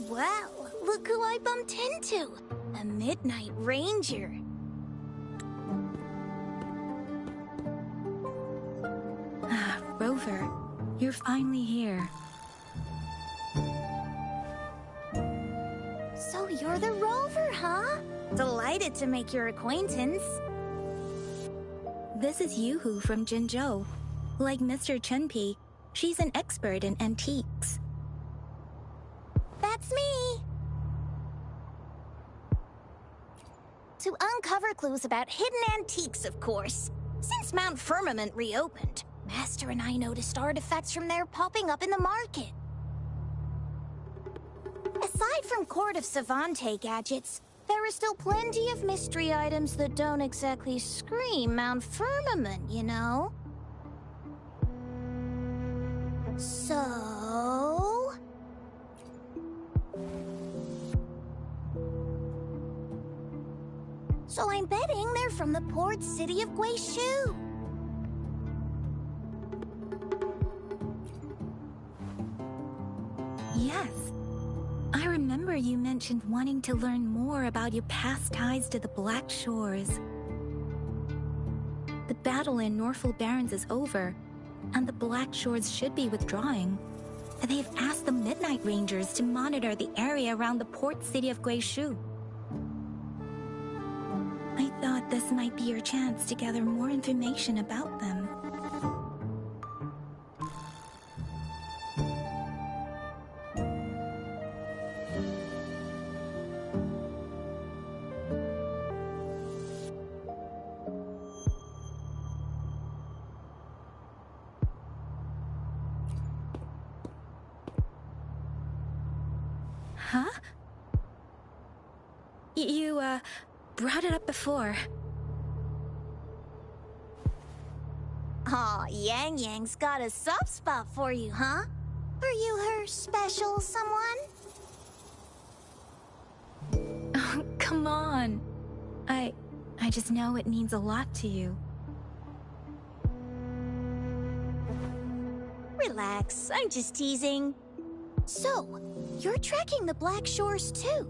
Well, look who I bumped into. A Midnight Ranger. Rover, you're finally here. So you're the Rover, huh? Delighted to make your acquaintance. This is Yoo-hoo from Jinzhou. Like Mr. Chunpei, she's an expert in antiques. That's me! To uncover clues about hidden antiques, of course. Since Mount Firmament reopened, Master and I noticed artifacts from there popping up in the market. Aside from Court of Savante gadgets, there are still plenty of mystery items that don't exactly scream Mount Firmament, you know? So I'm betting they're from the port city of Guishu. Yes. I remember you mentioned wanting to learn more about your past ties to the Black Shores. The battle in Norfolk Barrens is over, and the Black Shores should be withdrawing. They've asked the Midnight Rangers to monitor the area around the port city of Guishu. I thought this might be your chance to gather more information about them. Huh? You, brought it up before. Aw, Yang Yang's got a soft spot for you, huh? Are you her special someone? Oh, come on. I just know it means a lot to you. Relax, I'm just teasing. So, you're tracking the Black Shores too?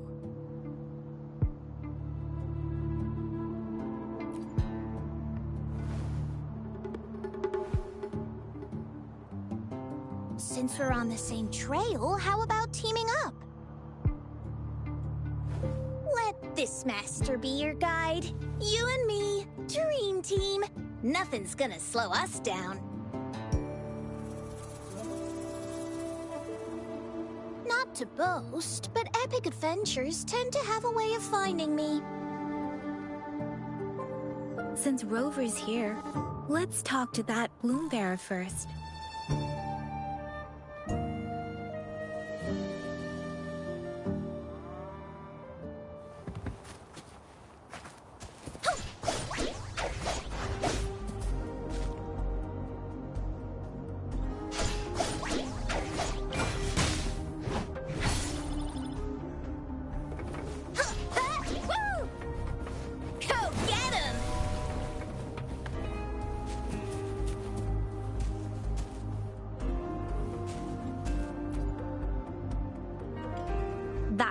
Since we're on the same trail, how about teaming up? Let this master be your guide. You and me, dream team. Nothing's gonna slow us down. Not to boast, but epic adventures tend to have a way of finding me. Since Rover's here, let's talk to that Bloombearer first.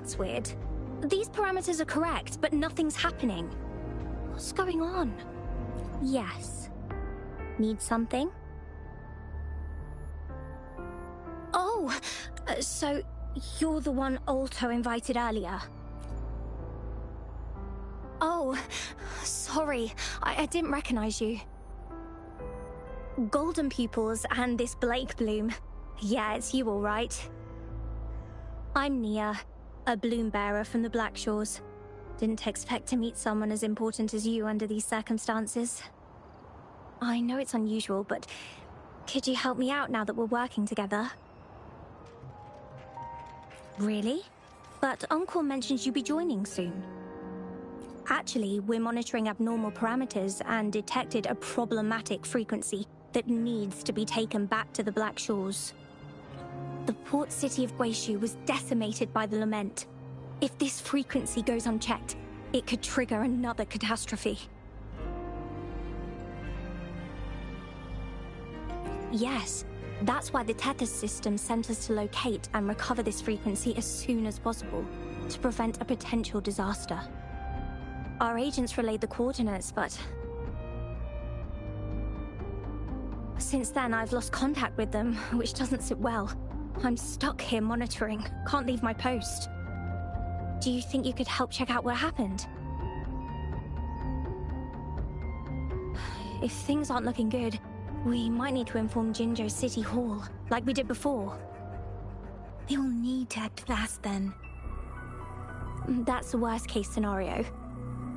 That's weird. These parameters are correct, but nothing's happening. What's going on? Yes. Need something? Oh, so you're the one Alto invited earlier. Oh, sorry, I didn't recognize you. Golden pupils and this Blake bloom. Yeah, it's you all right. I'm Nia, a bloom bearer from the Black Shores. Didn't expect to meet someone as important as you under these circumstances. I know it's unusual, but could you help me out now that we're working together? Really? But Uncle mentions you'll be joining soon. Actually, we're monitoring abnormal parameters and detected a problematic frequency that needs to be taken back to the Black Shores. The port city of Guishu was decimated by the lament. If this frequency goes unchecked, it could trigger another catastrophe. Yes, that's why the Tethys system sent us to locate and recover this frequency as soon as possible, to prevent a potential disaster. Our agents relayed the coordinates, but since then I've lost contact with them, which doesn't sit well. I'm stuck here monitoring, can't leave my post. Do you think you could help check out what happened? If things aren't looking good, we might need to inform Jinzhou City Hall, like we did before. We'll need to act fast then. That's the worst case scenario.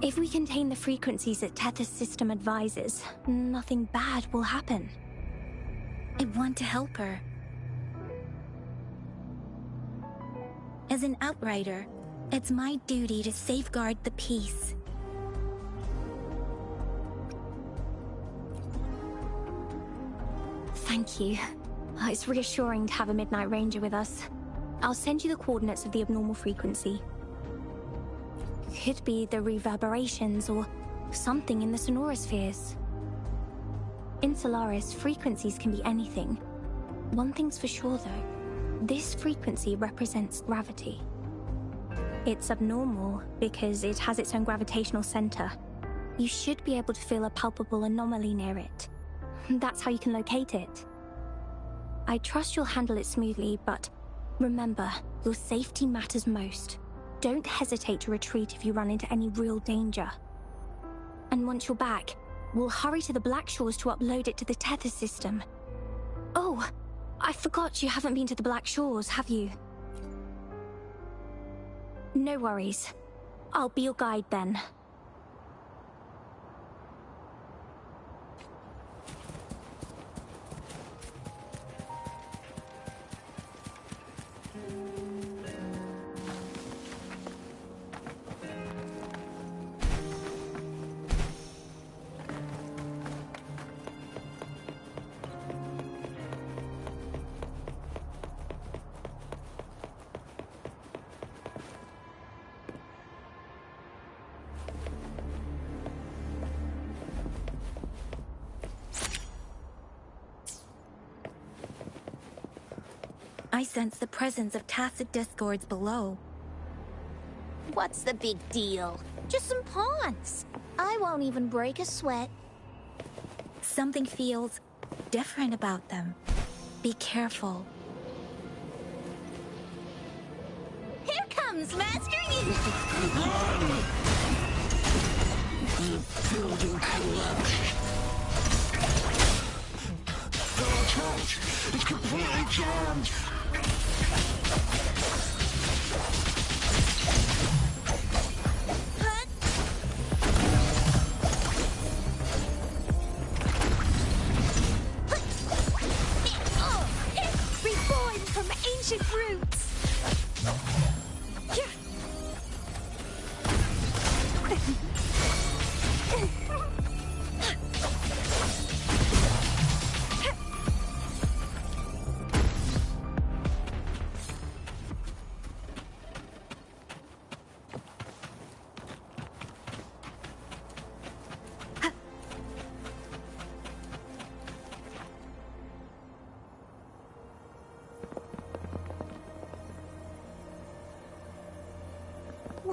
If we contain the frequencies that Tethys system advises, nothing bad will happen. I want to help her. As an outrider, it's my duty to safeguard the peace. Thank you. It's reassuring to have a Midnight Ranger with us. I'll send you the coordinates of the abnormal frequency. Could be the reverberations or something in the sonorospheres. In Solaris, frequencies can be anything. One thing's for sure though, this frequency represents gravity. It's abnormal because it has its own gravitational center. You should be able to feel a palpable anomaly near it. That's how you can locate it. I trust you'll handle it smoothly, but remember, your safety matters most. Don't hesitate to retreat if you run into any real danger. And once you're back, we'll hurry to the Black Shores to upload it to the Tethys system. Oh, I forgot you haven't been to the Black Shores, have you? No worries. I'll be your guide then. I sense the presence of tacit discords below. What's the big deal? Just some pawns. I won't even break a sweat. Something feels different about them. Be careful. Here comes Master Yi! Building collapse. The approach is completely jammed. Reborn from ancient roots!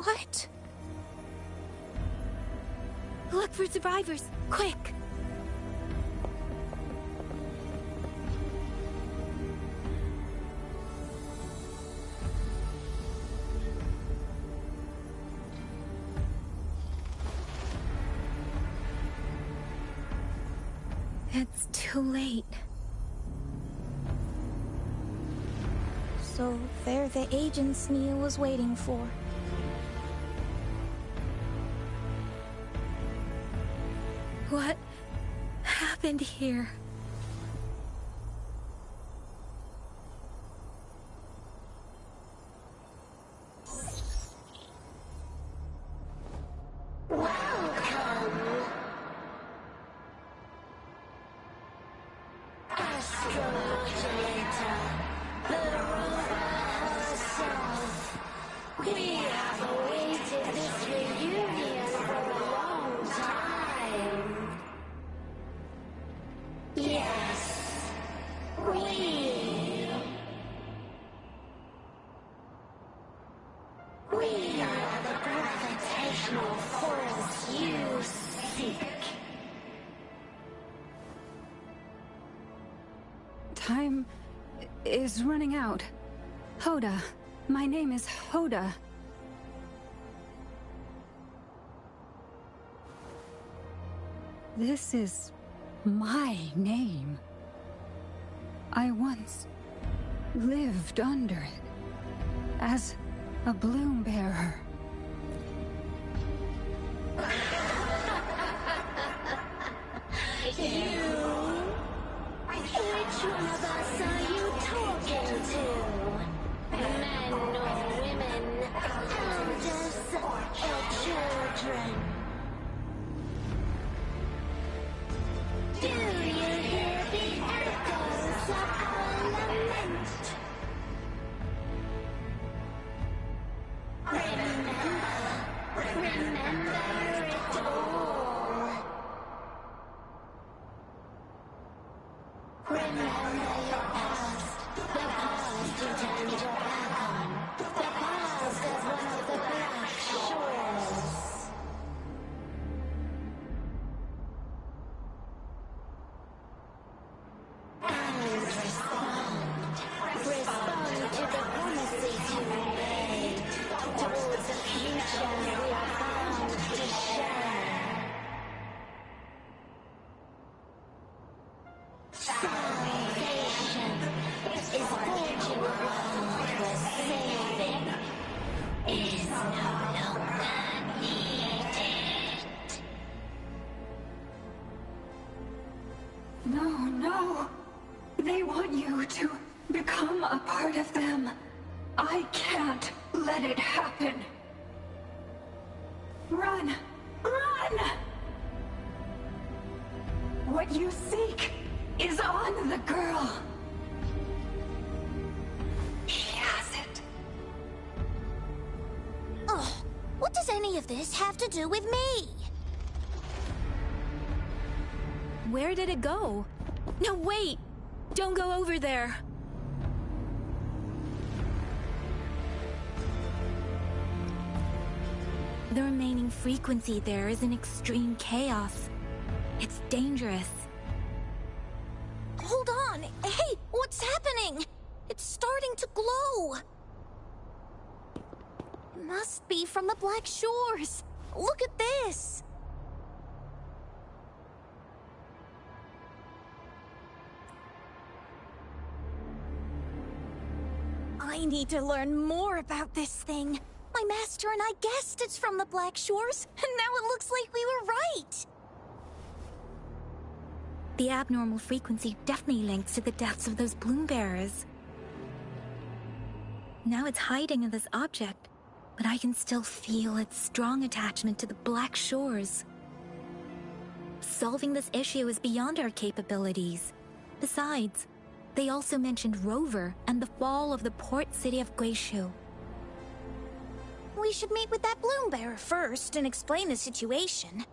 What? Look for survivors, quick! It's too late. So they're the agents Neil was waiting for. What happened here? Time is running out. Hoda. My name is Hoda. This is my name. I once lived under it as a bloom bearer. Which one of us are you talking to? Men or women? Elders or children? Do you hear the echoes of our lament? Remember it all. Remember your past, the past you turned your back on, the past as one of the Black Shores. And respond to the promises you made, towards the future we are bound to share. Salvation is forging a world where saving is no longer needed. No, no. They want you to become a part of them. I can't let it happen. Run! Run! What you seek is on the girl. She has it. Oh, what does any of this have to do with me? Where did it go? No, wait! Don't go over there! The remaining frequency there is in extreme chaos. It's dangerous. Hold on! Hey, what's happening? It's starting to glow! Must be from the Black Shores. Look at this! I need to learn more about this thing. My master and I guessed it's from the Black Shores, and now it looks like we were right. The abnormal frequency definitely links to the deaths of those bloom bearers. Now it's hiding in this object, but I can still feel its strong attachment to the Black Shores. Solving this issue is beyond our capabilities. Besides, they also mentioned Rover and the fall of the port city of Guishu. We should meet with that bloom bearer first and explain the situation.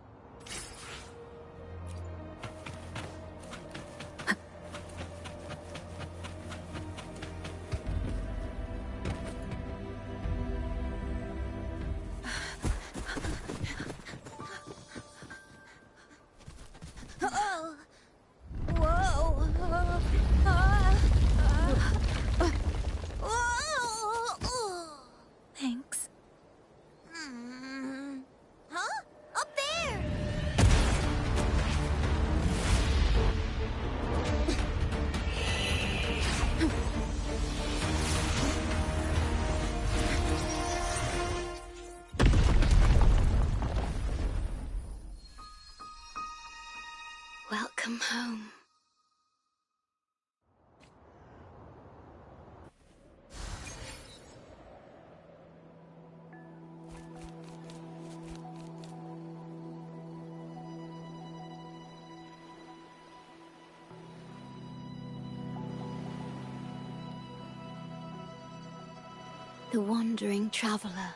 the wandering traveler.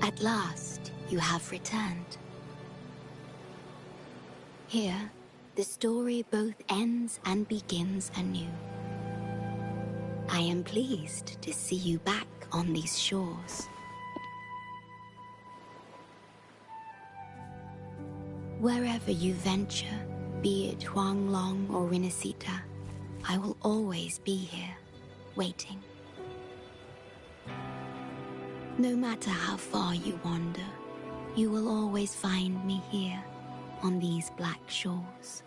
At last, you have returned. Here, the story both ends and begins anew. I am pleased to see you back on these shores. Wherever you venture, be it Huanglong or Rinasita, I will always be here, waiting. No matter how far you wander, you will always find me here, on these black shores.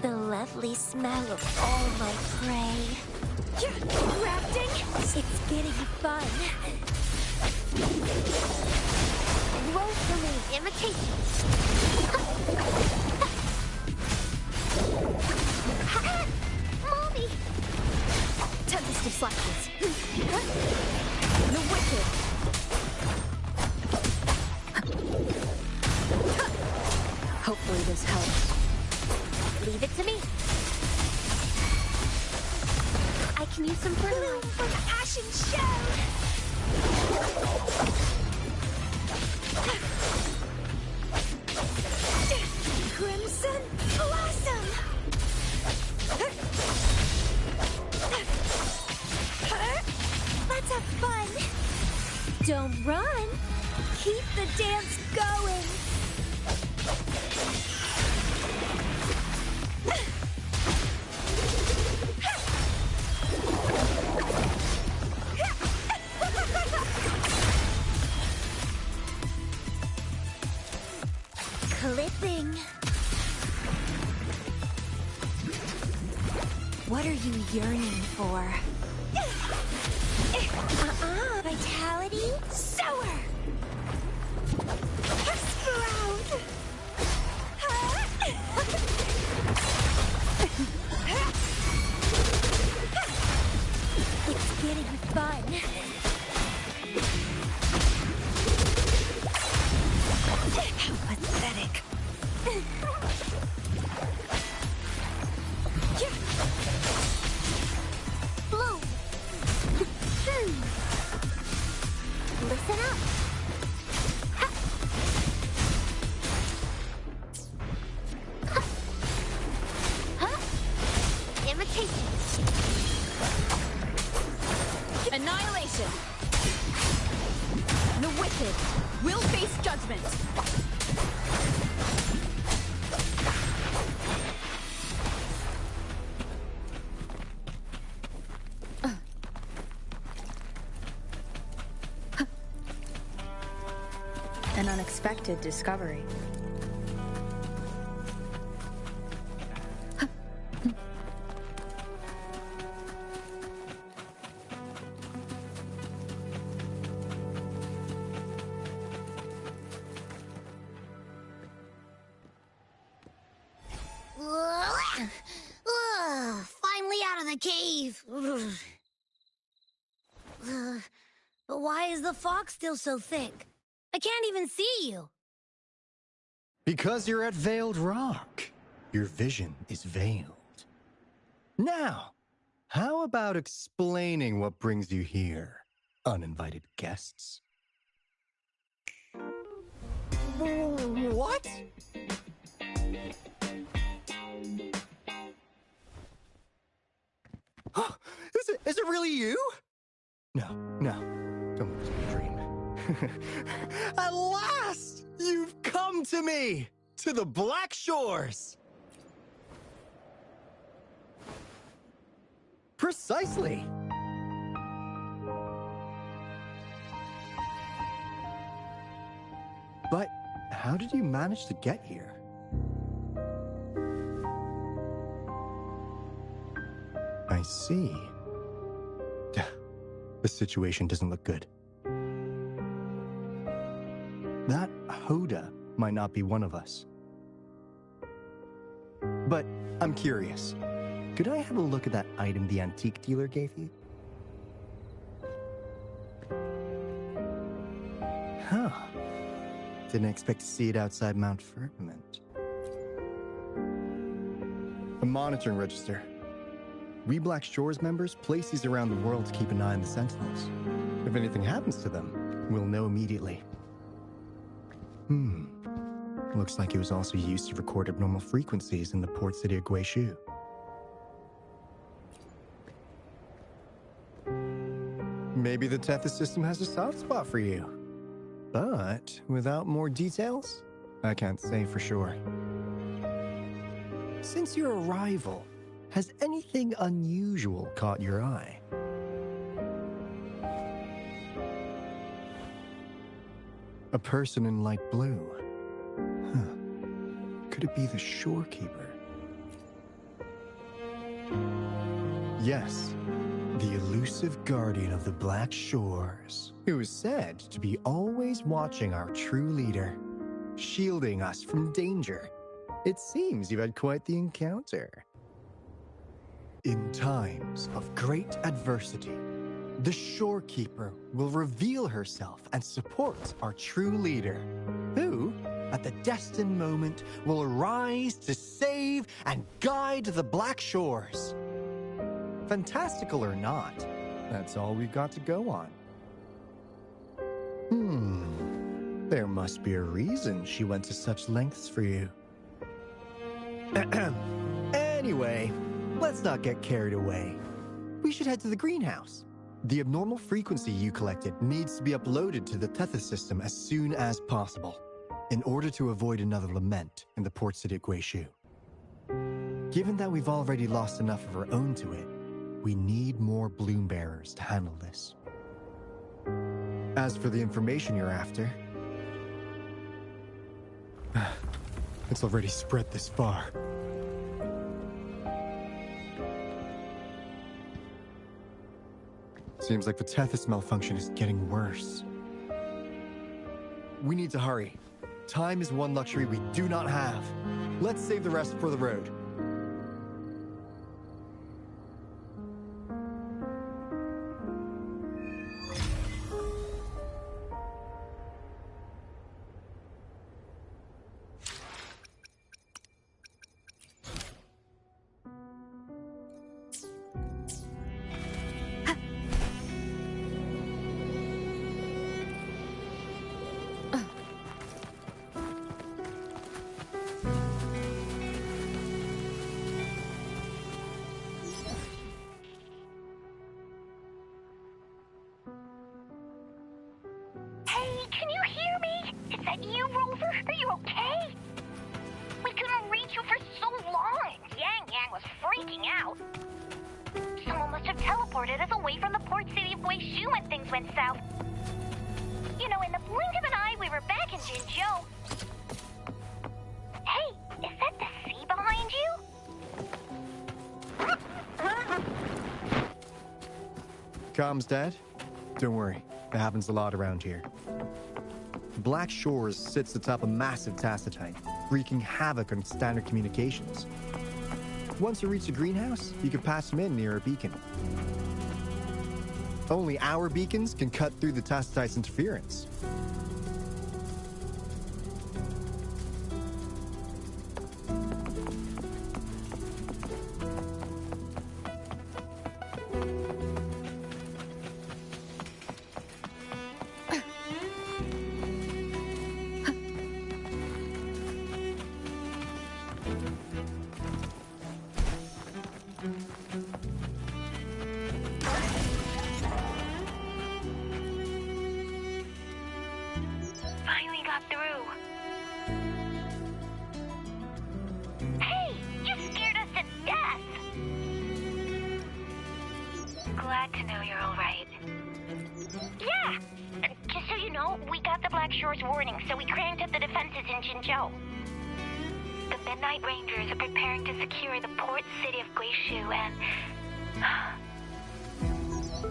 The lovely smell of all my prey. Rafting? It's getting fun. Roll for me, imitation. Mommy! Tempest of Slackness. The Wicked. Hopefully this helps. Leave it to me. I can use some fertilizer from Ashen Shell. Crimson Blossom. Let's have fun. Don't run. Keep the dance going. Clipping. What are you yearning for? Vitality? Sour! Sprout! It's getting fun. How pathetic. Bloom. Listen up. Ha. Ha. Ha. Imitation. Annihilation. The wicked will face judgment. An unexpected discovery. the cave. But why is the fog still so thick? I can't even see you. Because you're at Veiled Rock. Your vision is veiled. Now, how about explaining what brings you here, uninvited guests? What? Is it really you? No, don't let me dream. At last, you've come to me, to the Black Shores. Precisely. But how did you manage to get here? I see. The situation doesn't look good. That Hoda might not be one of us. But I'm curious. Could I have a look at that item the antique dealer gave you? Huh. Didn't expect to see it outside Mount Firmament. A monitoring register. We Black Shores members place these around the world to keep an eye on the Sentinels. If anything happens to them, we'll know immediately. Looks like it was also used to record abnormal frequencies in the port city of Guishu. Maybe the Tethys system has a soft spot for you. But without more details, I can't say for sure. Since your arrival, has anything unusual caught your eye? A person in light blue. Could it be the shorekeeper? Yes, the elusive guardian of the Black Shores, who is said to be always watching our true leader, shielding us from danger. It seems you've had quite the encounter. In times of great adversity, the shorekeeper will reveal herself and support our true leader, who, at the destined moment, will arise to save and guide the Black Shores. Fantastical or not, that's all we've got to go on. There must be a reason she went to such lengths for you. Anyway, let's not get carried away. We should head to the greenhouse. The abnormal frequency you collected needs to be uploaded to the Tethys system as soon as possible, in order to avoid another lament in the port city of Guishu. Given that we've already lost enough of our own to it, we need more bloom bearers to handle this. As for the information you're after, it's already spread this far. Seems like the Tethys malfunction is getting worse. We need to hurry. Time is one luxury we do not have. Let's save the rest for the road. Comms dead? Don't worry, it happens a lot around here. Black Shores sits atop a massive tacitite, wreaking havoc on standard communications. Once you reach the greenhouse, you can pass them in near a beacon. Only our beacons can cut through the Tacitite's interference. Finally got through. Hey, you scared us to death. Glad to know you're all right. Yeah, just so you know, we got the Black Shore's warning, so we cranked up the defenses in Jinzhou. The Midnight Rangers are preparing to secure the port city of Guishu, and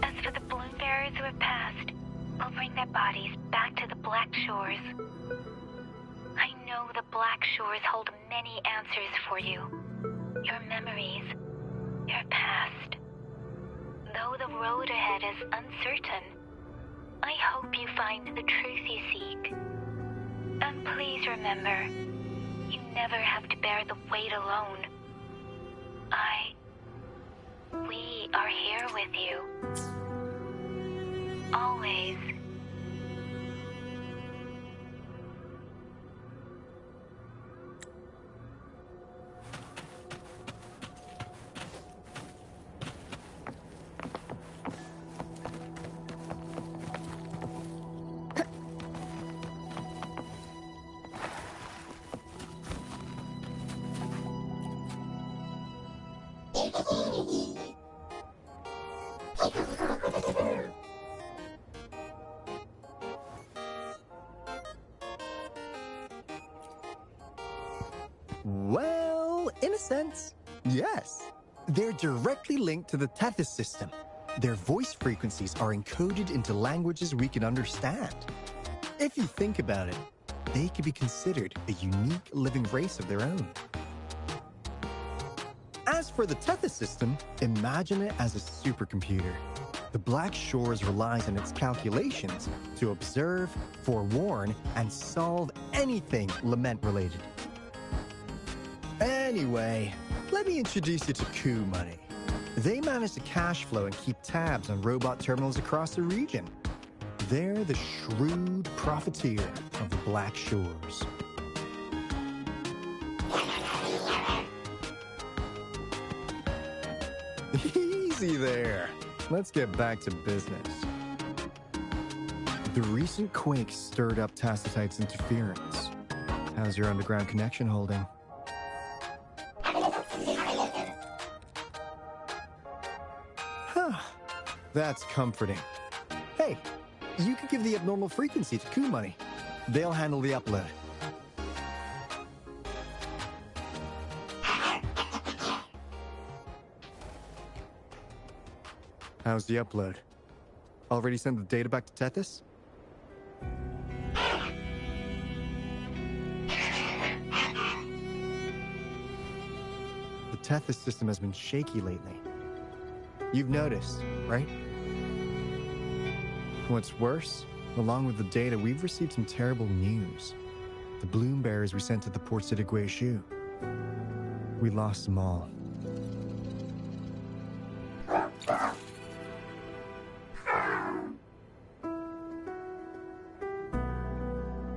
as for the balloon bearers who have passed, we'll bring their bodies back to the Black Shores. I know the Black Shores hold many answers for you. Your memories, your past. Though the road ahead is uncertain, I hope you find the truth you seek. And please remember, you never have to bear the weight alone. We are here with you. Always. Well, in a sense, yes. They're directly linked to the Tethys system. Their voice frequencies are encoded into languages we can understand. If you think about it, they could be considered a unique living race of their own. As for the Tethys system, imagine it as a supercomputer. The Black Shores relies on its calculations to observe, forewarn, and solve anything lament-related. Anyway, let me introduce you to Coup Money. They manage the cash flow and keep tabs on robot terminals across the region. They're the shrewd profiteer of the Black Shores. Easy there. Let's get back to business. The recent quake stirred up Tacitite's interference. How's your underground connection holding? Huh. That's comforting. Hey, you could give the abnormal frequency to Coup Money. They'll handle the upload. How's the upload? Already sent the data back to Tethys? The Tethys system has been shaky lately. You've noticed, right? What's worse, along with the data, we've received some terrible news. The bloom bearers we sent to the port city Guishu. We lost them all.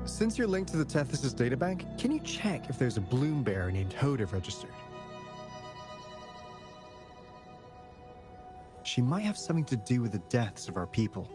Since you're linked to the Tethys' databank, can you check if there's a bloom bearer named Hoda registered? She might have something to do with the deaths of our people.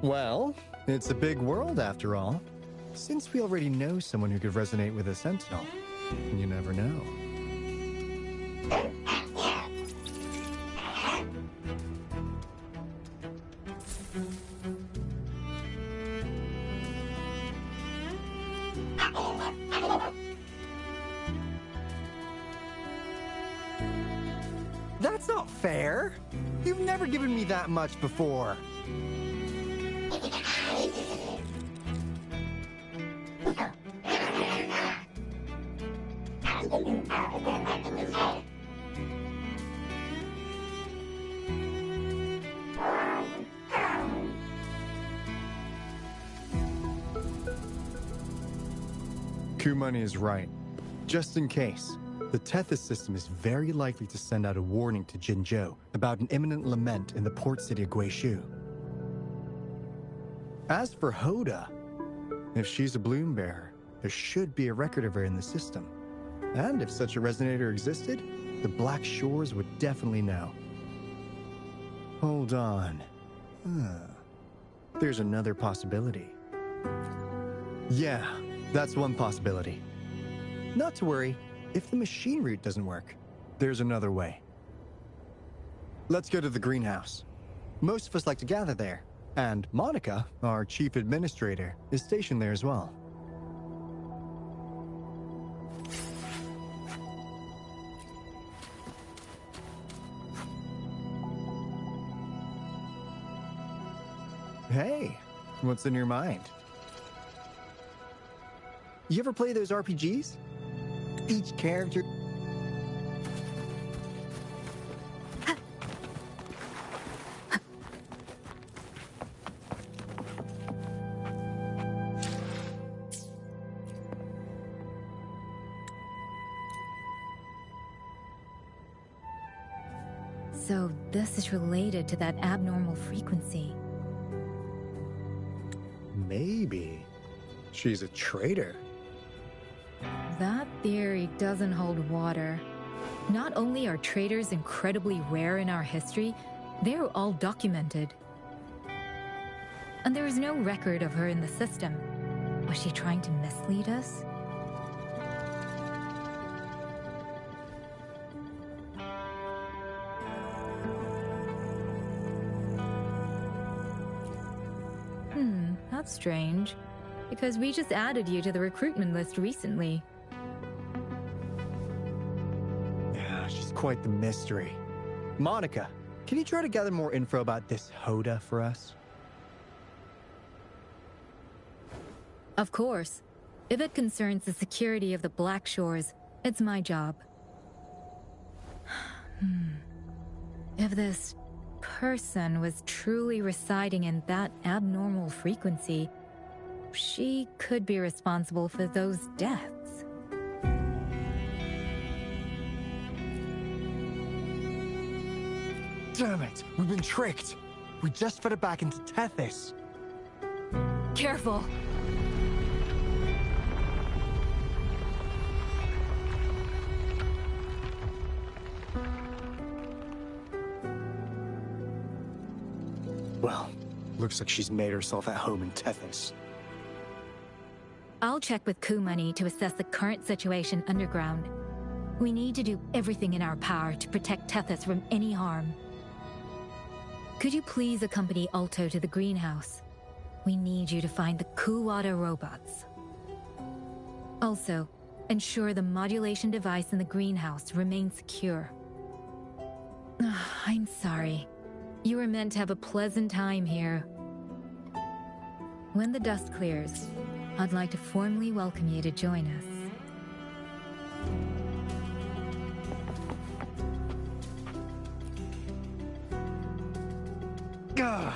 Well, it's a big world after all. Since we already know someone who could resonate with a Sentinel, you never know. That's not fair. You've never given me that much before. Kumani is right. Just in case, the Tethys system is very likely to send out a warning to Jinzhou about an imminent lament in the port city of Guishu. As for Hoda, if she's a bloom bearer, there should be a record of her in the system. And if such a resonator existed, the Black Shores would definitely know. Hold on. There's another possibility. Yeah, that's one possibility. Not to worry, if the machine route doesn't work, there's another way. Let's go to the greenhouse. Most of us like to gather there, and Monica, our chief administrator, is stationed there as well. Hey, what's in your mind? You ever play those RPGs? Each character... So this is related to that abnormal frequency. Maybe. She's a traitor. That theory doesn't hold water. Not only are traitors incredibly rare in our history, they're all documented. And there is no record of her in the system. Was she trying to mislead us? That's strange. Because we just added you to the recruitment list recently. Yeah, she's quite the mystery. Monica, can you try to gather more info about this Hoda for us? Of course. If it concerns the security of the Black Shores, it's my job. If this person was truly residing in that abnormal frequency, she could be responsible for those deaths. Damn it! We've been tricked! We just fed it back into Tethys. Careful! Well, looks like she's made herself at home in Tethys. I'll check with Kumani to assess the current situation underground. We need to do everything in our power to protect Tethys from any harm. Could you please accompany Alto to the greenhouse? We need you to find the Kuwata robots. Also, ensure the modulation device in the greenhouse remains secure. I'm sorry. You were meant to have a pleasant time here. When the dust clears, I'd like to formally welcome you to join us. Gah!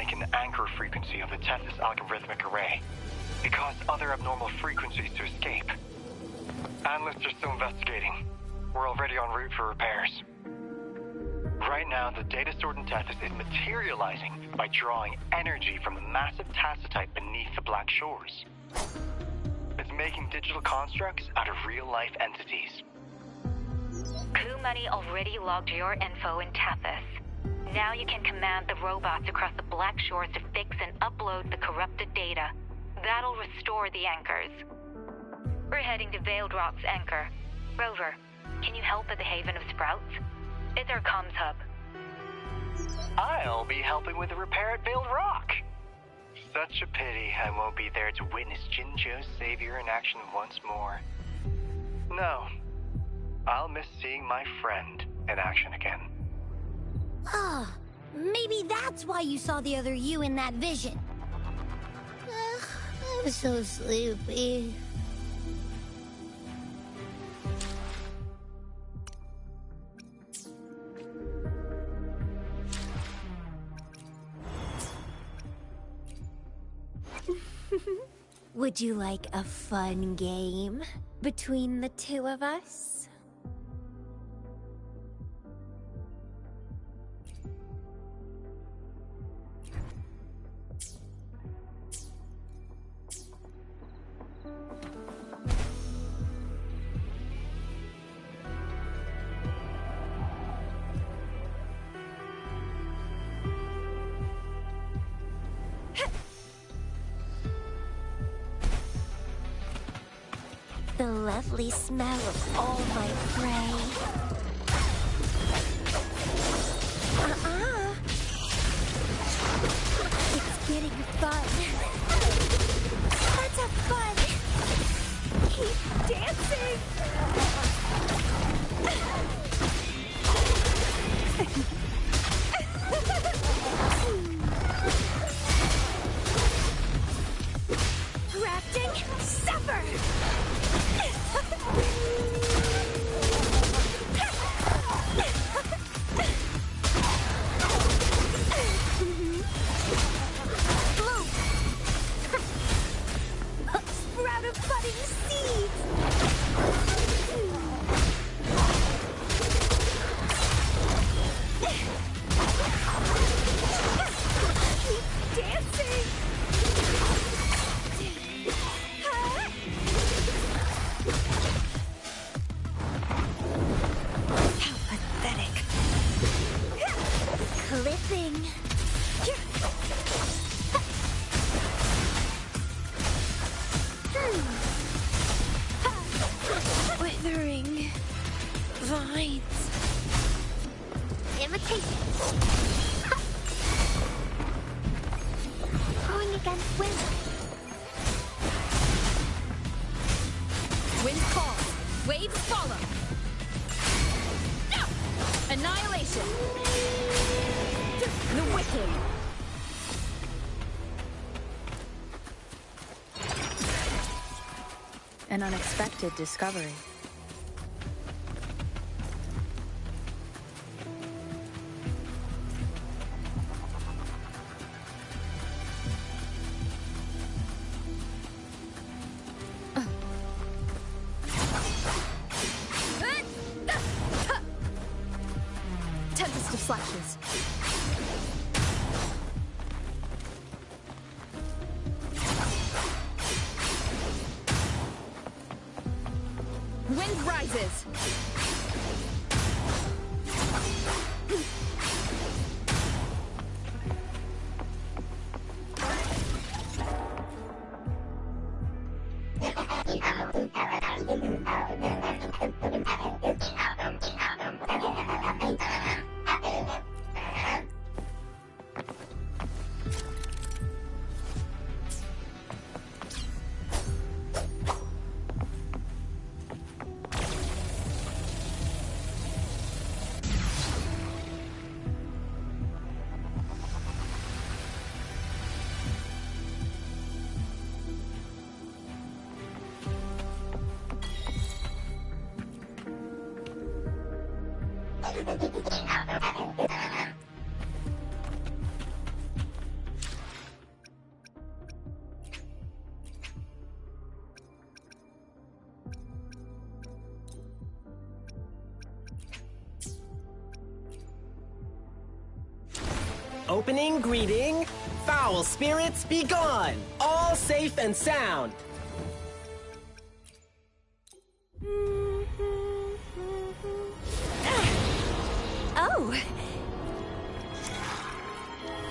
like an anchor frequency of the Tethys algorithmic array. It caused other abnormal frequencies to escape. Analysts are still investigating. We're already en route for repairs. Right now, the data stored in Tethys is materializing by drawing energy from a massive tacitite beneath the Black Shores. It's making digital constructs out of real-life entities. Coup Money already logged your info in Tethys. Now you can command the robots across the Black Shores to fix and upload the corrupted data. That'll restore the anchors. We're heading to Veiled Rock's anchor. Rover, can you help at the Haven of Sprouts? It's our comms hub. I'll be helping with the repair at Veiled Rock. Such a pity I won't be there to witness Jinzhou's savior in action once more. No, I'll miss seeing my friend in action again. Ah, maybe that's why you saw the other you in that vision. I'm so sleepy. Would you like a fun game between the two of us? The lovely smell of all my prey. It's getting fun. Let's have fun. Keep dancing. Rafting, suffer. Sprout of budding seeds! Keep dancing! How pathetic. Clipping. Withering vines. Imitation. Going against wind. Wind calls. Waves follow. Annihilation. The wicked. An unexpected discovery. Tempest of flashes. Wind rises. opening greeting. Foul spirits be gone. All safe and sound. Oh!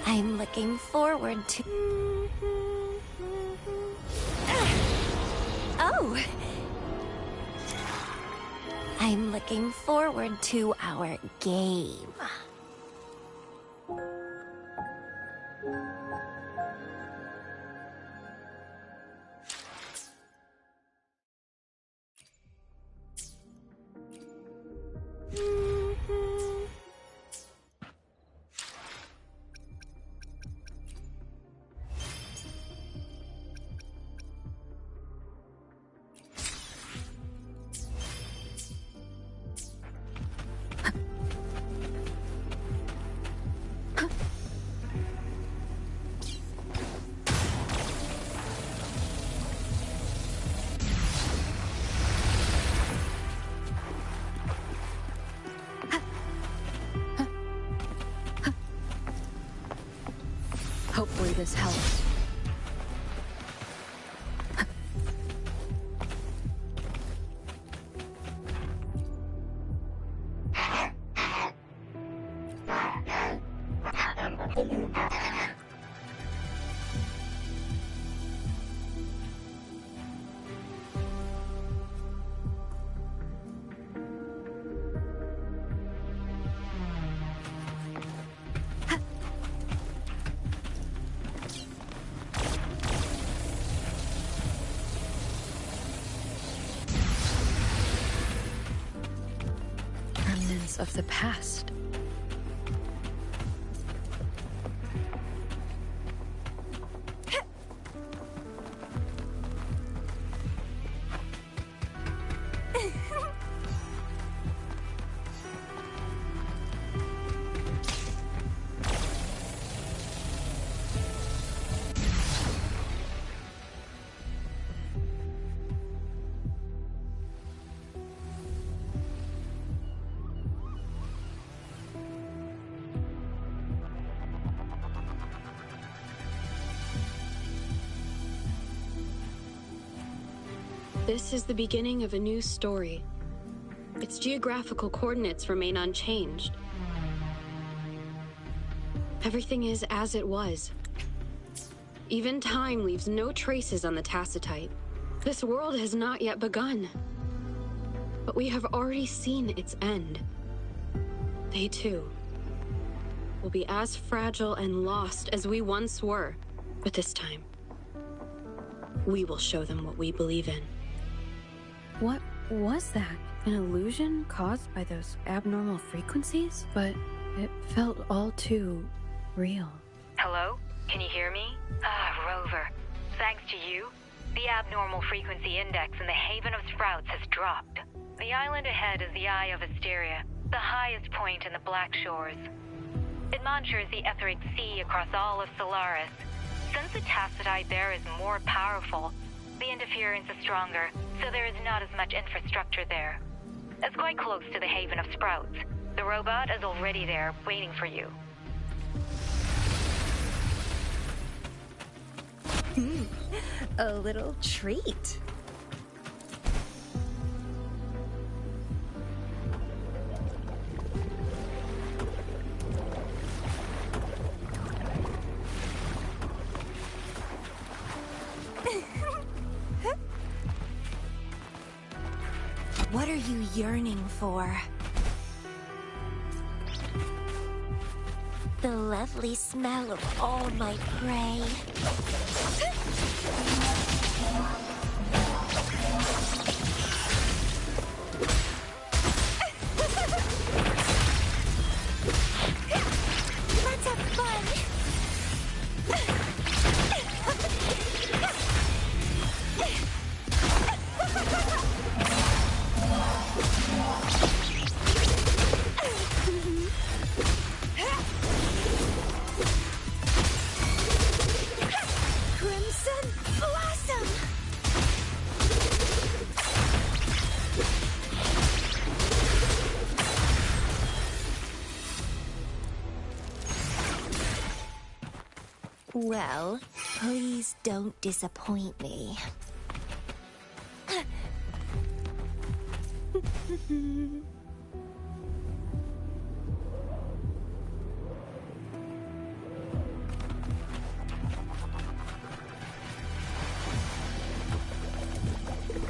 I'm looking forward to... Oh! I'm looking forward to our game. Hopefully this helps. Remnants of the past. This is the beginning of a new story. Its geographical coordinates remain unchanged. Everything is as it was. Even time leaves no traces on the Tacitite. This world has not yet begun. But we have already seen its end. They too will be as fragile and lost as we once were. But this time, we will show them what we believe in. What was that? An illusion caused by those abnormal frequencies? But it felt all too real. Hello? Can you hear me? Rover. Thanks to you, the abnormal frequency index in the Haven of Sprouts has dropped. The island ahead is the Eye of Asteria, the highest point in the Black Shores. It monitors the etheric sea across all of Solaris. Since the Tacitite there is more powerful, the interference is stronger, so there is not as much infrastructure there. It's quite close to the Haven of Sprouts. The robot is already there, waiting for you. A little treat. What are you yearning for? The lovely smell of all my prey. Let's have fun! Well, please don't disappoint me.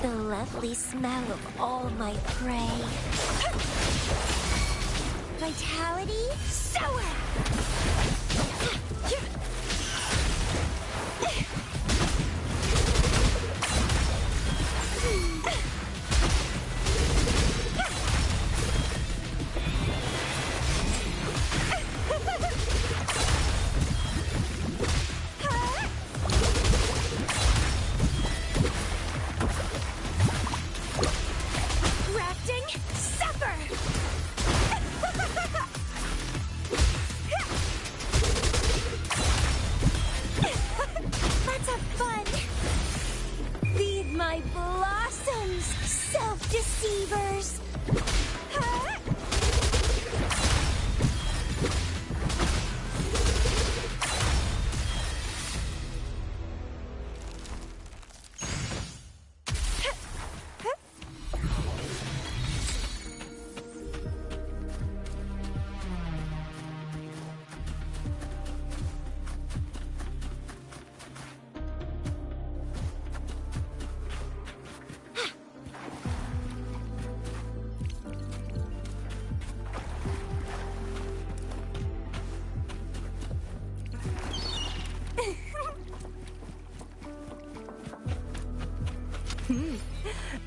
The lovely smell of all my prey. Vitality, sour! Self-deceivers!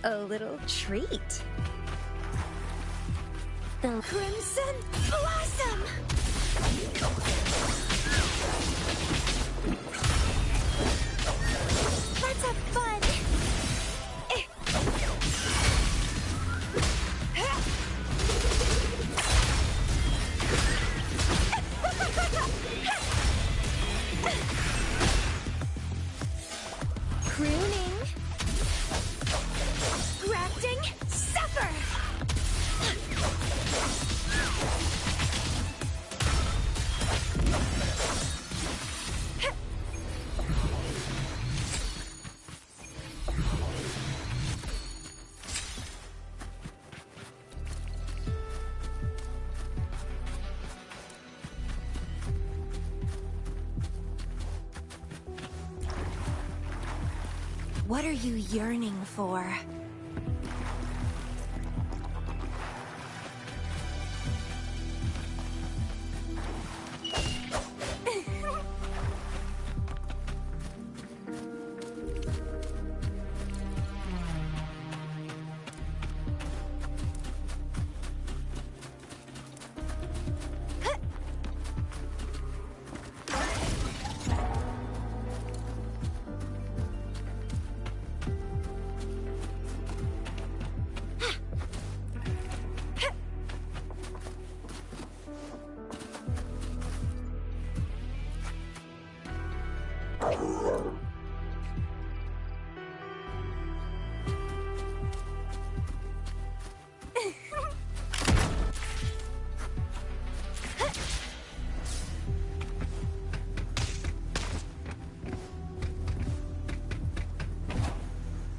A little treat. The Crimson Blossom! Let's have fun! Pruning. Grafting, suffer! What are you yearning for?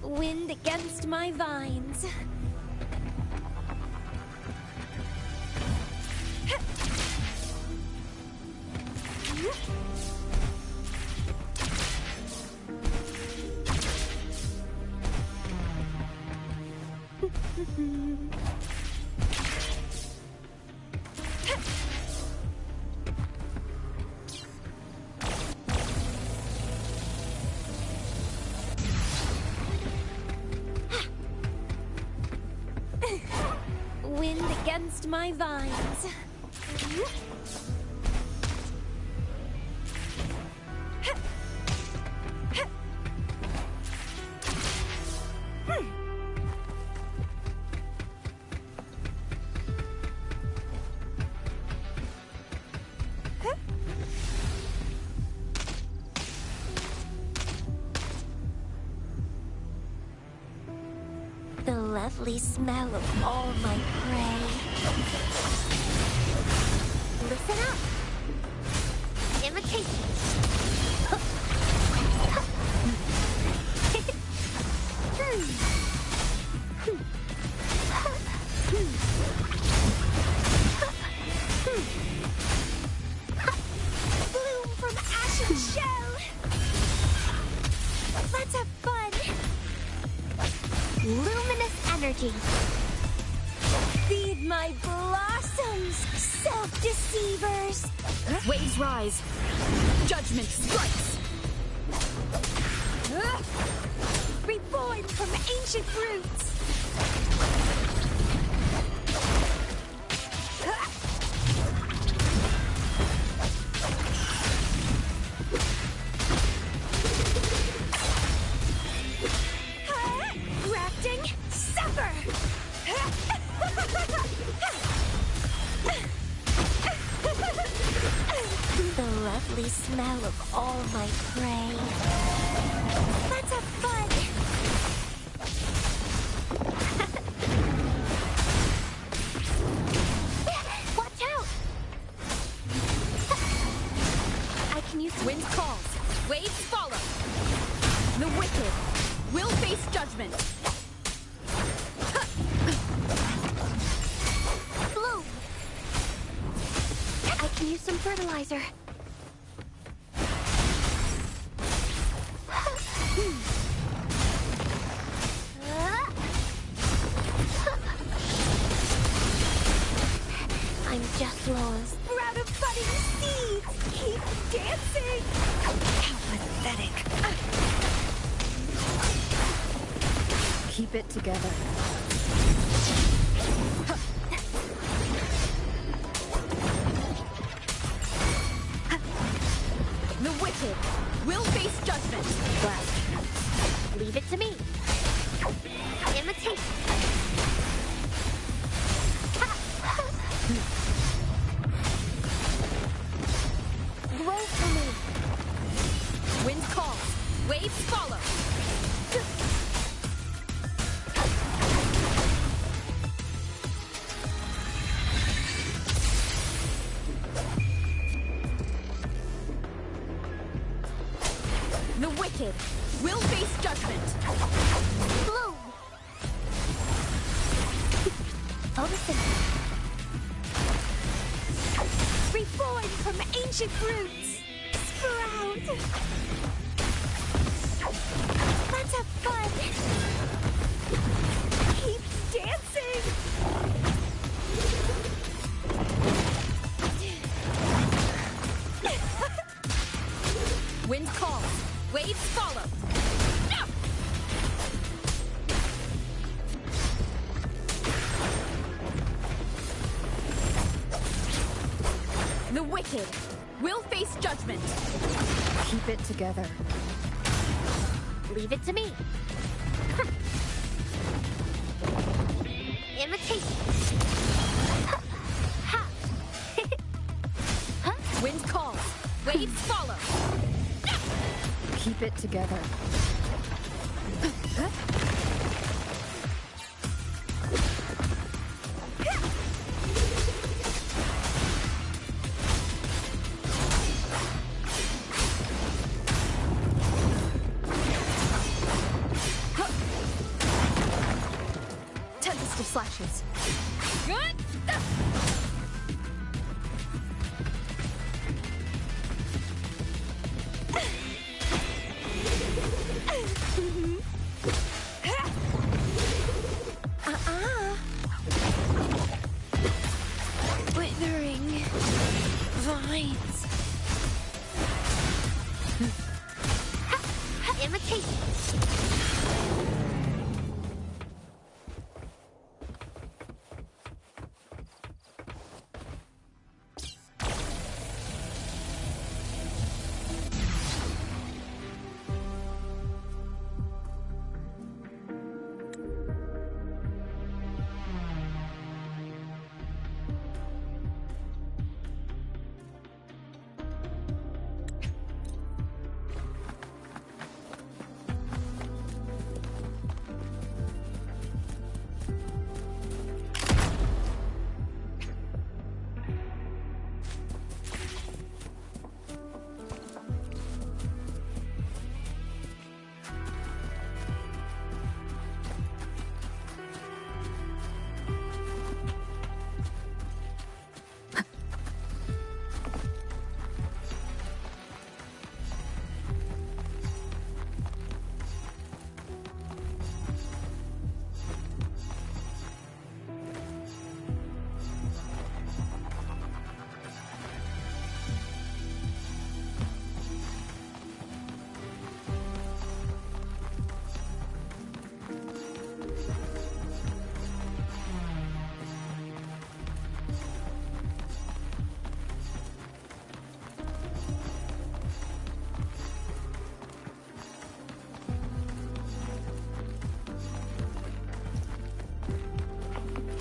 Wind against my vines. Wind against my vines. The lovely smell of all my prey. Listen up. Imitation. Bloom from ashen shell! Let's have fun! Luminous energy. Feed my blossoms, self-deceivers! Waves rise. Judgment strikes. Reborn from ancient roots! Grafting, suffer! The lovely smell of all my prey. Let's have fun! Watch out! I can use wind calls. Waves follow. The wicked will face judgment. Bloom! I can use some fertilizer. I'm just lost. Sprout of budding seeds! Keep dancing! How pathetic. Keep it together. The wicked will face judgment. Leave it to me. Imitation. Grow for me. Wind calls. Waves follow. The wicked will face judgment. Bloom. Listen. Reborn from ancient roots. Sprout. Let's have fun. Keep dancing. Wind calls. Waves follow. No! The wicked will face judgment. Keep it together. Leave it to me. Imitation. Wind calls. Waves follow. Keep it together. Tempest of slashes. Withering vines. Imitation.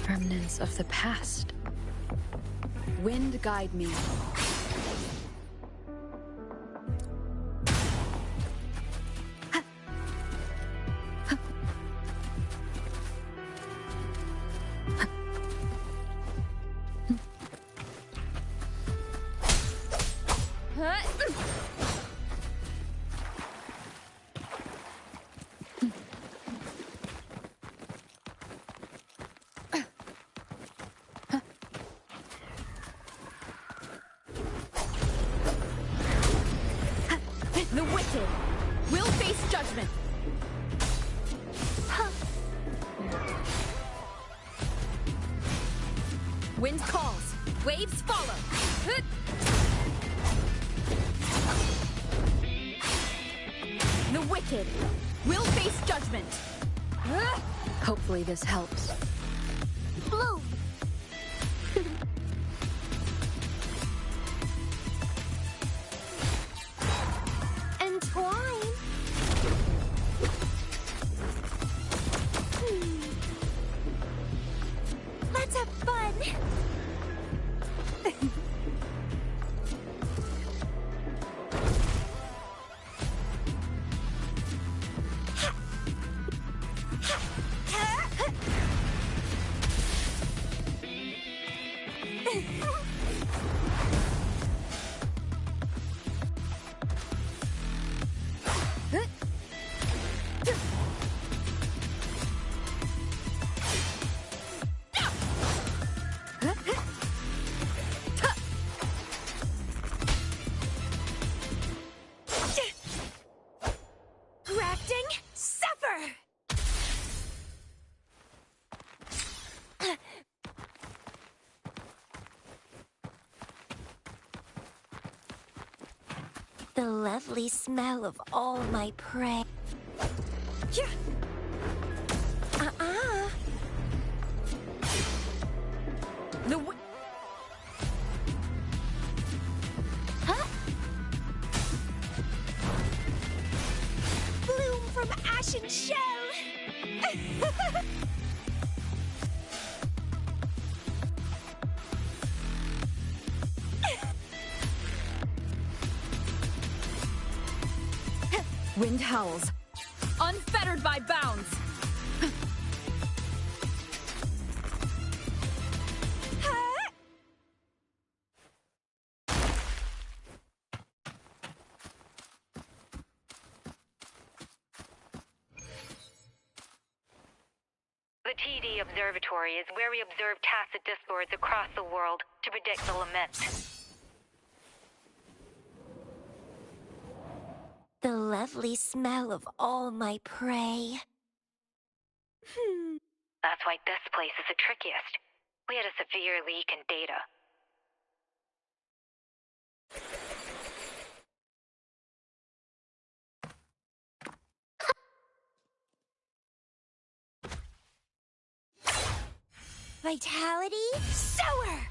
Remnants of the past. Wind guide me. The wicked will face judgment. Wind calls, waves follow. The wicked will face judgment. Hopefully this helps. Blue! Entwine! Let's have fun! Rafting, suffer! The lovely smell of all my prey. Yeah. The Bloom from ashen shell! wind howls, unfettered by bounds. The TD Observatory is where we observe tacit discords across the world to predict the lament. The lovely smell of all my prey. That's why this place is the trickiest. We had a severe leak in data. Vitality, sower!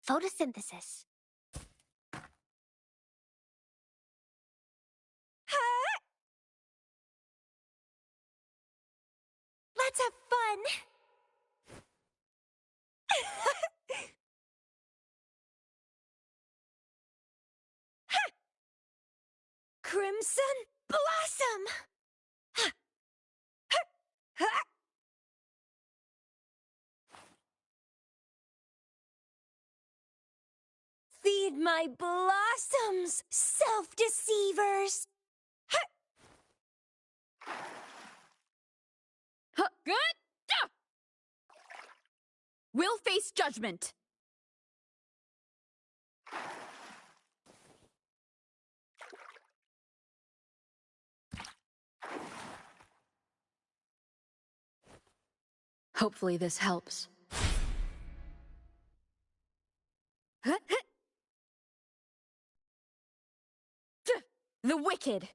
Photosynthesis. Let's have fun! Crimson Blossom! Feed my blossoms, self-deceivers! Good? We'll face judgment. Hopefully this helps. The wicked!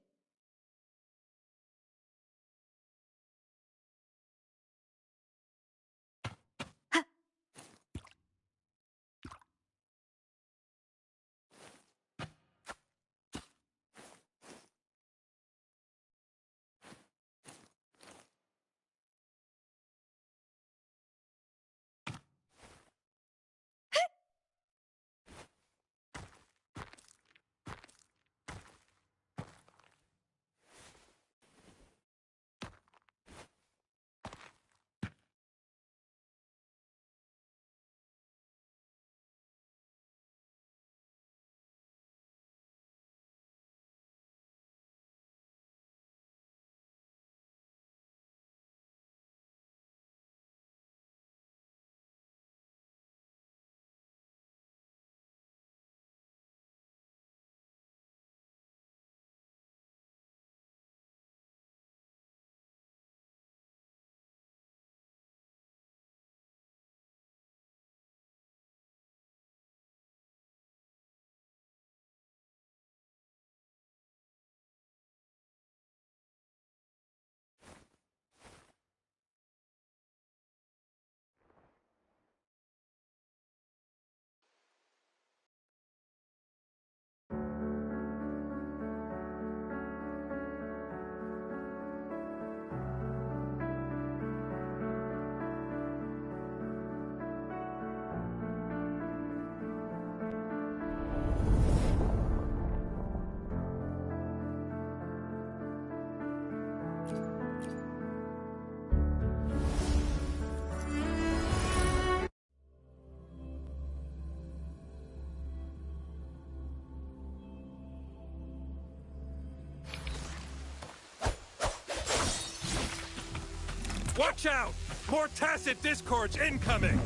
Watch out! More tacit discords incoming!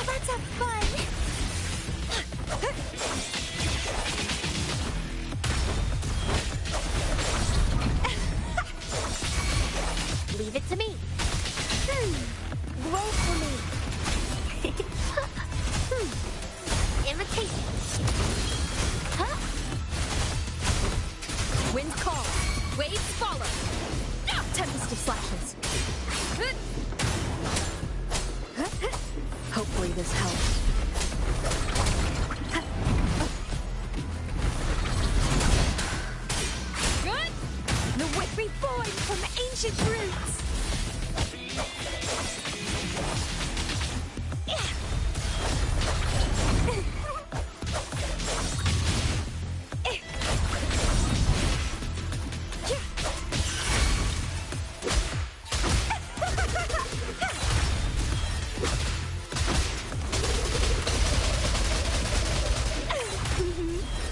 Let's have fun! Leave it to me. Roll for me! Invitation. Huh? Wind call. Waves follow. Tempest of slashes. Hopefully this helps. Good. The wick reborn from ancient roots.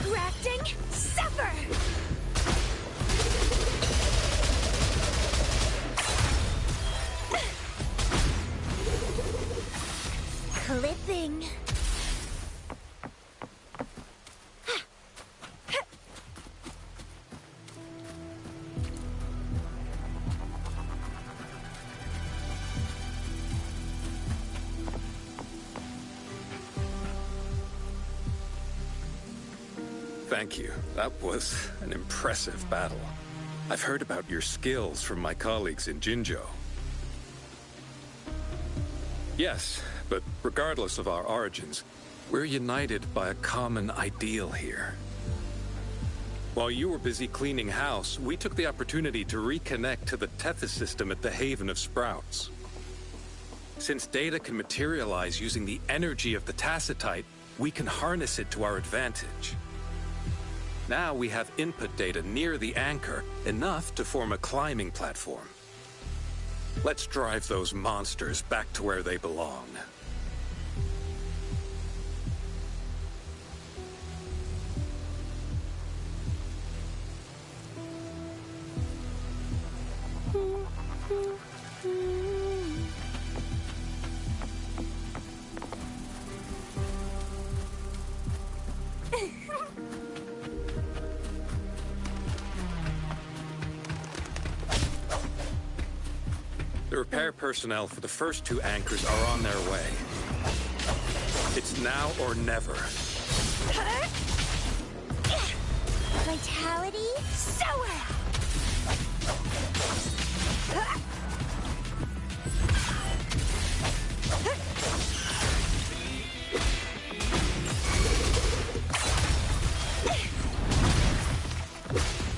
Grafting, suffer! Clipping. Thank you. That was an impressive battle. I've heard about your skills from my colleagues in Jinzhou. Yes, but regardless of our origins, we're united by a common ideal here. While you were busy cleaning house, we took the opportunity to reconnect to the Tethys system at the Haven of Sprouts. Since data can materialize using the energy of the Tacitite, we can harness it to our advantage. Now we have input data near the anchor, enough to form a climbing platform. Let's drive those monsters back to where they belong. Repair personnel for the first 2 anchors are on their way. It's now or never. Vitality, sour!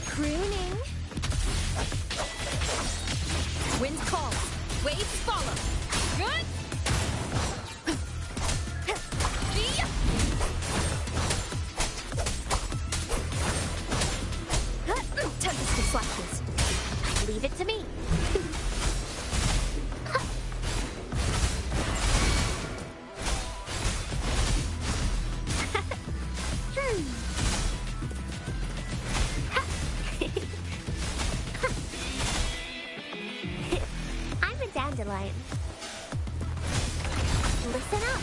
Crooning. Wind calls. Waves follow. Good. Tempest of flashes. Leave it to me. I'm a dandelion. Listen up.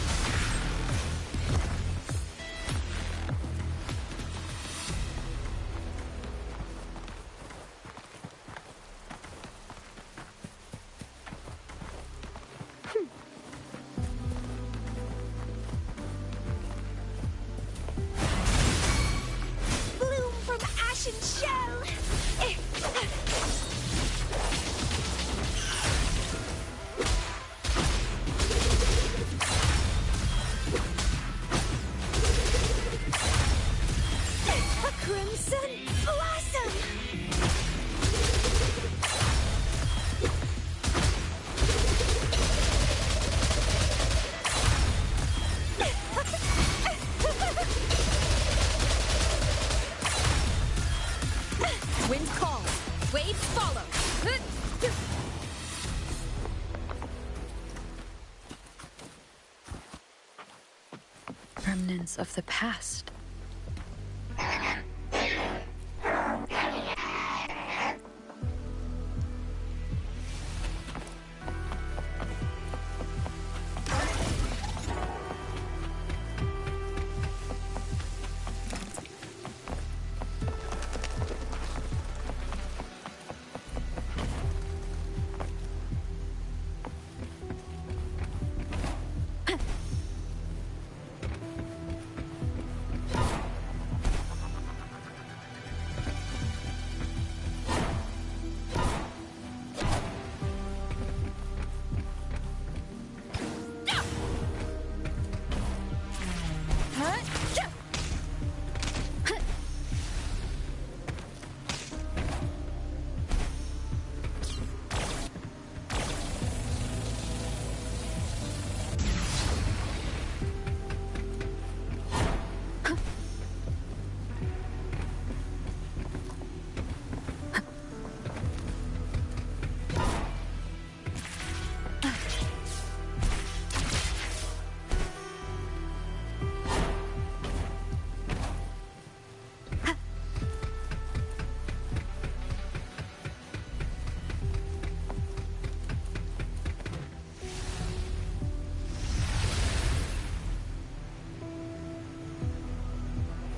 Bloom from ashen shell. A crimson blossom. Wind calls. Waves follow. Remnants of the past.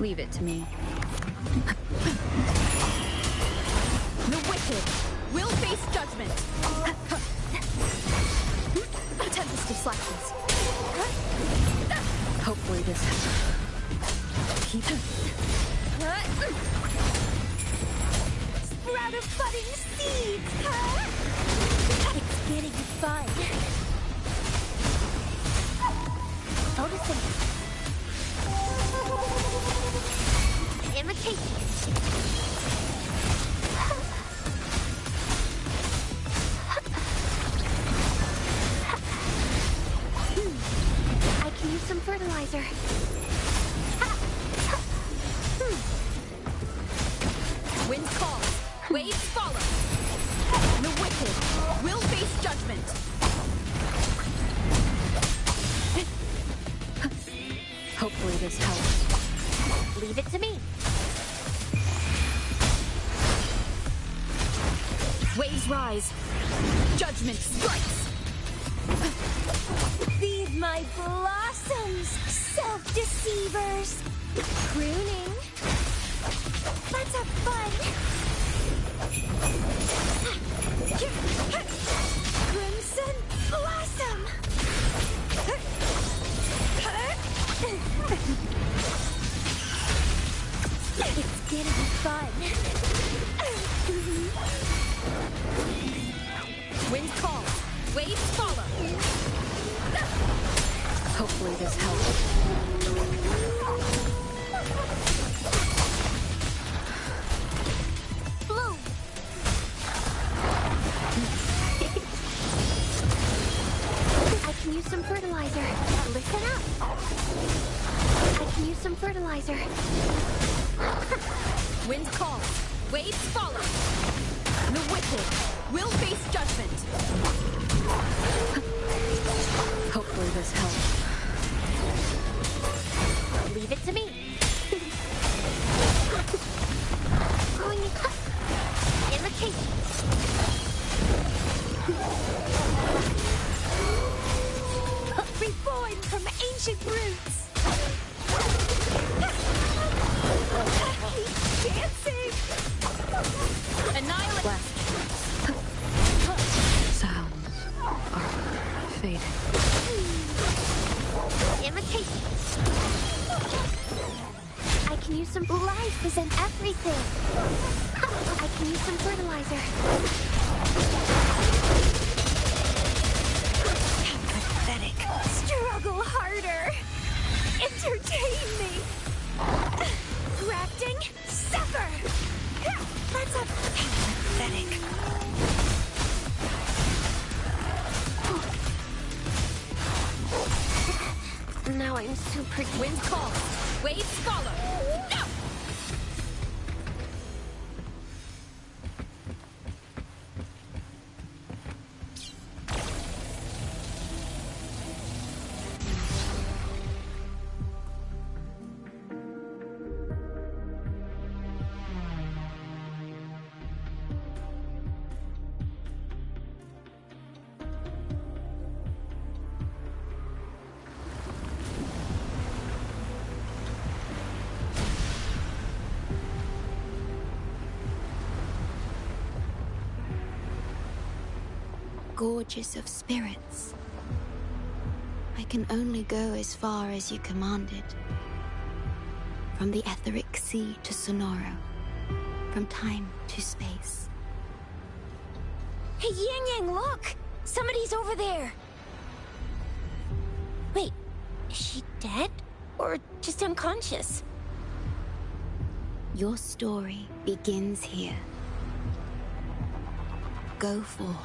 Leave it to me. The wicked will face judgment. A tempest of flashes. Hopefully this keep Sprout of budding seeds, huh? It's getting fun. Photosynthesis. Imitation. I can use some fertilizer. Wind calls. Waves follow. The wicked will face judgment. Hopefully this helps. Leave it to me. Waves rise. Judgment strikes. Feed my blossoms, self-deceivers. Pruning. Let's have fun. Crimson Hopefully this helps. Bloom! I can use some fertilizer. Listen up. I can use some fertilizer. Wind calls. Waves follow. The wicked will face judgment. Hopefully this helps. Leave it to me. Invitation. Reborn from ancient roots. Keep dancing. Annihilate. Sounds are fading. Imitation. I can use some life is in everything. I can use some fertilizer. Pathetic. Struggle harder. Entertain me. Grafting, suffer. That's a Pathetic. Now I'm super. Wind calls. Waves follow. No! Gorgeous of spirits. I can only go as far as you commanded. From the etheric sea to Sonoro. From time to space. Hey, Yang Yang, look! Somebody's over there! Wait, is she dead? Or just unconscious? Your story begins here. Go forth.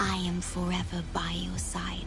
I am forever by your side.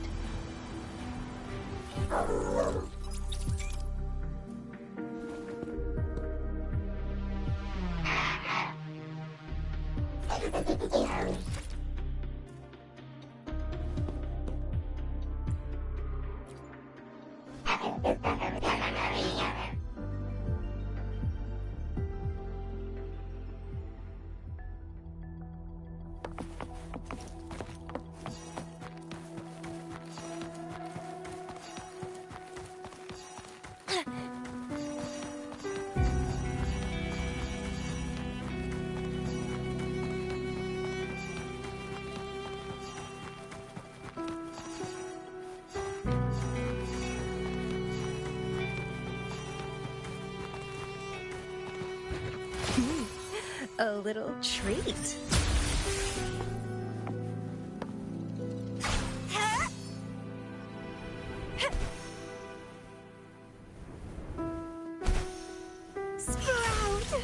A little treat. Sprout!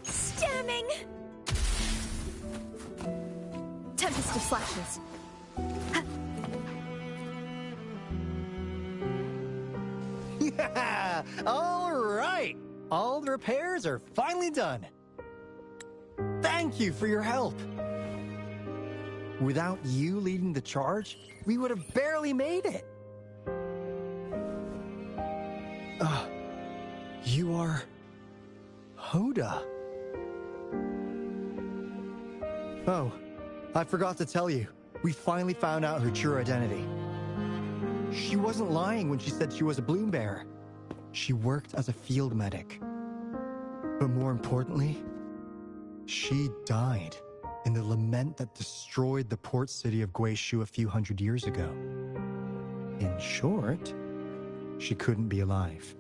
Stemming! Tempest of flashes. Yeah! All right! All the repairs are finally done. Thank you for your help. Without you leading the charge, we would have barely made it. You are... Hoda. Oh, I forgot to tell you. We finally found out her true identity. She wasn't lying when she said she was a bloom bearer. She worked as a field medic. But more importantly, she died in the lament that destroyed the port city of Guishu a few hundred years ago. In short, she couldn't be alive.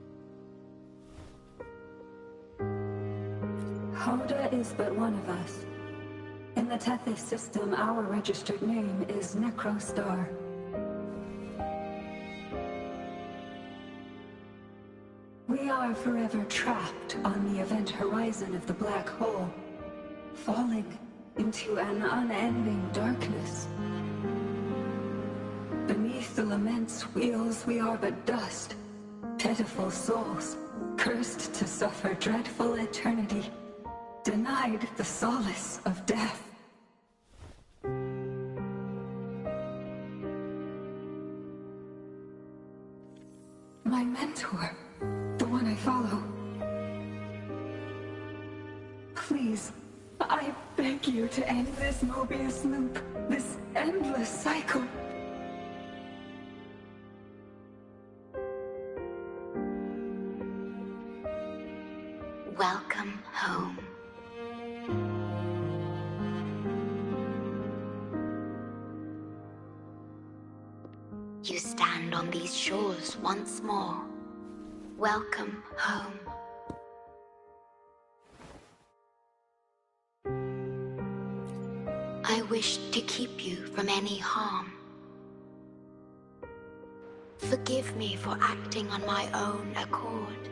Hoda is but one of us. In the Tethys system, our registered name is Necrostar. We are forever trapped on the event horizon of the black hole, falling into an unending darkness. Beneath the lament's wheels, we are but dust, pitiful souls, cursed to suffer dreadful eternity, denied the solace of death. My mentor, the one I follow. Please, I beg you to end this Mobius loop, this endless cycle. Welcome home. You stand on these shores once more. Welcome home. I wish to keep you from any harm. Forgive me for acting on my own accord.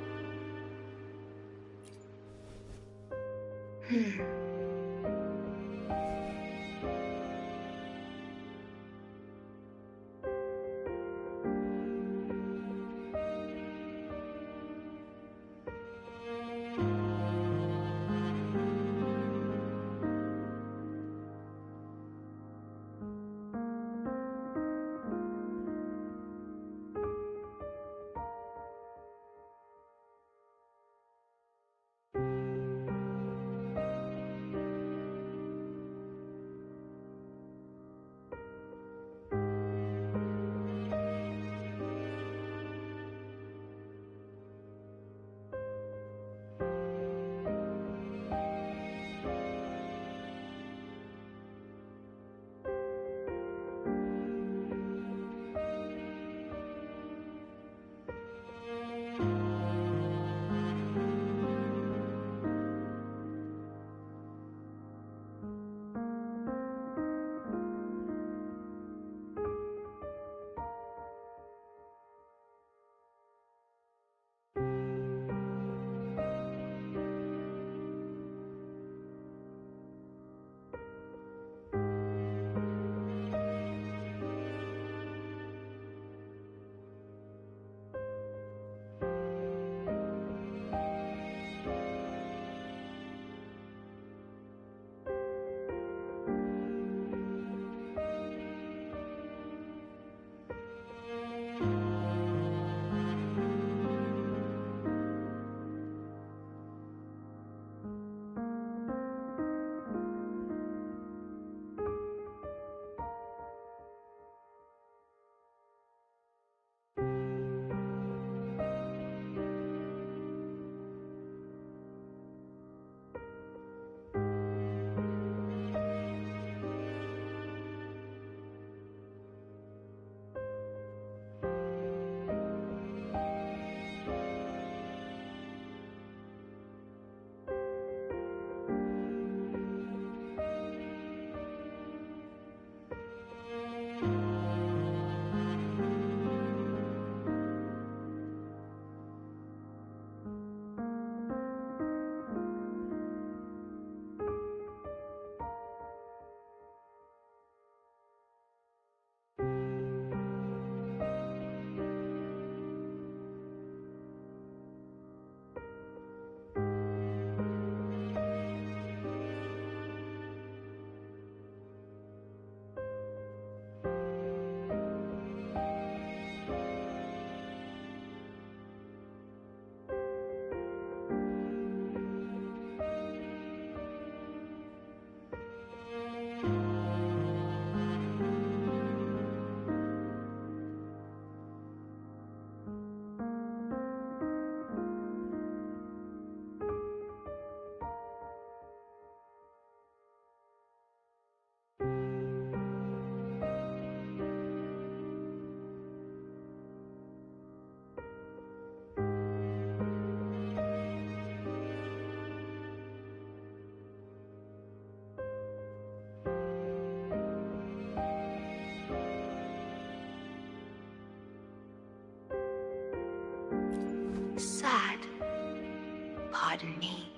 pardon me.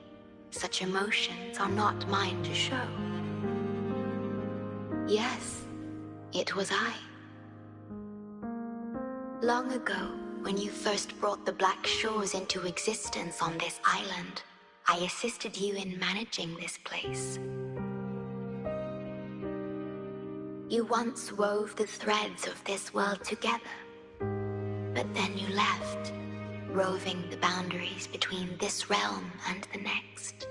Such emotions are not mine to show. Yes, it was I. Long ago, when you first brought the Black Shores into existence on this island, I assisted you in managing this place. You once wove the threads of this world together, but then you left, roving the boundaries between this realm and the next.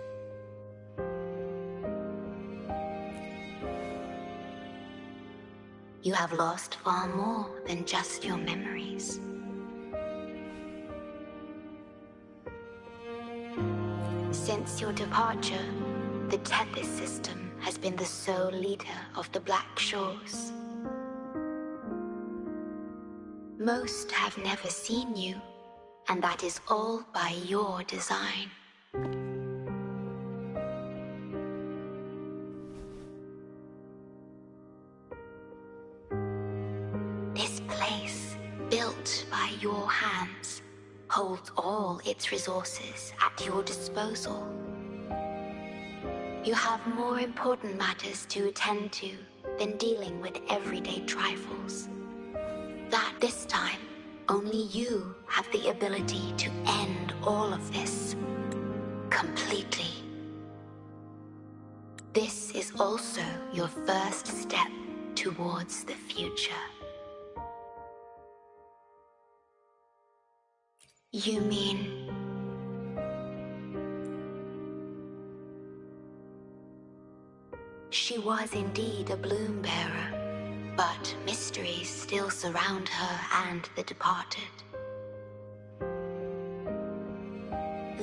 You have lost far more than just your memories. Since your departure, the Tethys system has been the sole leader of the Black Shores. Most have never seen you, and that is all by your design. This place, built by your hands, holds all its resources at your disposal. You have more important matters to attend to than dealing with everyday trifles. That this time, only you have the ability to end all of this. Completely. This is also your first step towards the future. You mean... She was indeed a bloom bearer, but mysteries still surround her and the departed.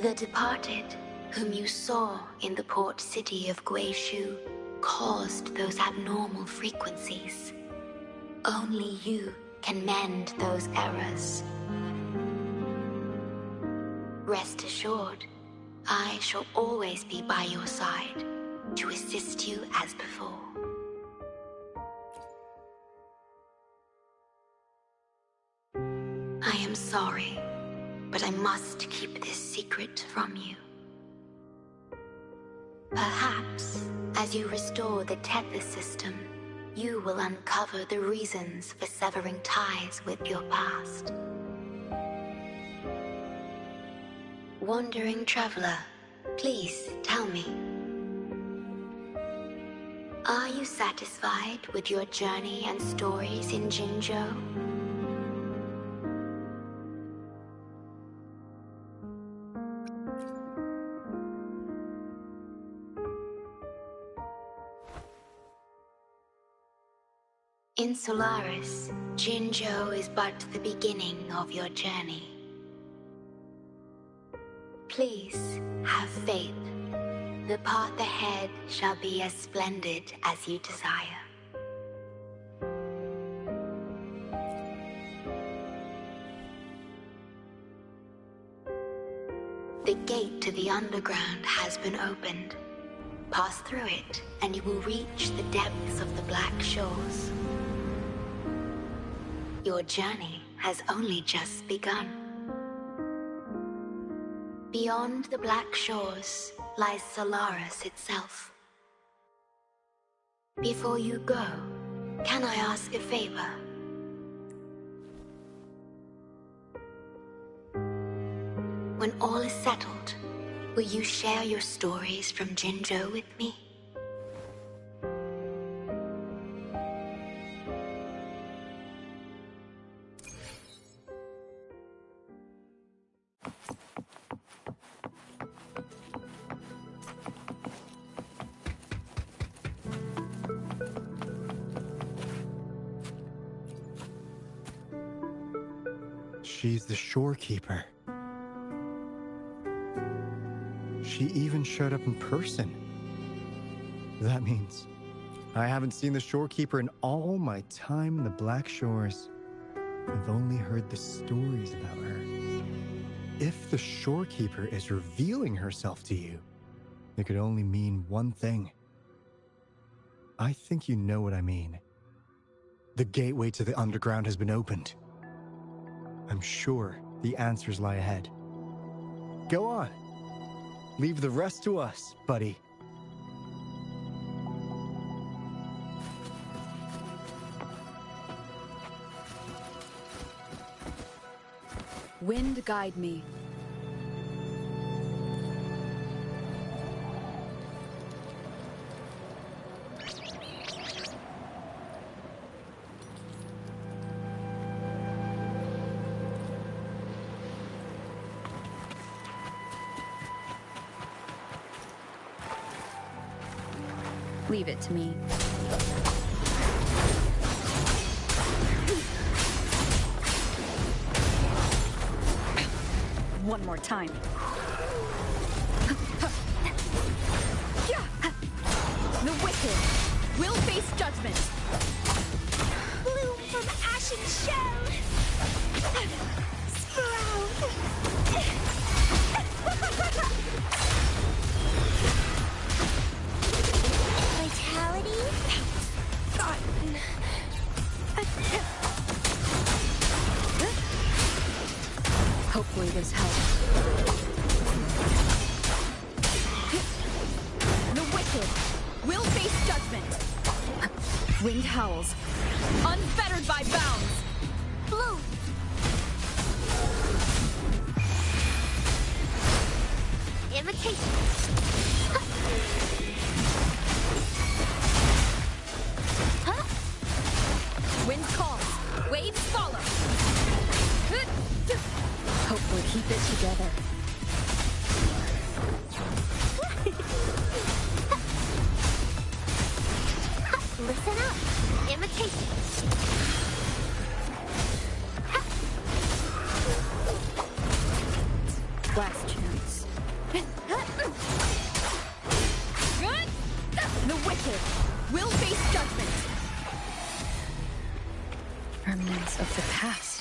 The departed, whom you saw in the port city of Guishu, caused those abnormal frequencies. Only you can mend those errors. Rest assured, I shall always be by your side to assist you as before. I am sorry, but I must keep this secret from you. Perhaps, as you restore the Tethys system, you will uncover the reasons for severing ties with your past. Wandering traveler, please tell me. Are you satisfied with your journey and stories in Jinzhou? In Solaris, Jinzhou is but the beginning of your journey. Please have faith. The path ahead shall be as splendid as you desire. The gate to the underground has been opened. Pass through it, and you will reach the depths of the Black Shores. Your journey has only just begun. Beyond the Black Shores lies Solaris itself. Before you go, can I ask a favor? When all is settled, will you share your stories from Jinzhou with me? She's the shorekeeper. She even showed up in person. That means I haven't seen the shorekeeper in all my time in the Black Shores. I've only heard the stories about her. If the shorekeeper is revealing herself to you, it could only mean one thing. I think you know what I mean. The gateway to the underground has been opened. I'm sure the answers lie ahead. Go on. Leave the rest to us, buddy. Wind guide me. Leave it to me. One more time. The wicked will face judgment. Bloom from ashen shell. Sprout. Vitality. Forgotten. Hopefully this helps. The wicked will face judgment. Wind howls. Unfettered by bounds. Bloom. Invitation. Wind calls. Waves follow. Hopefully keep it together. Listen up. Invitation. Last chance. The wicked will face judgment. Remnants of the past.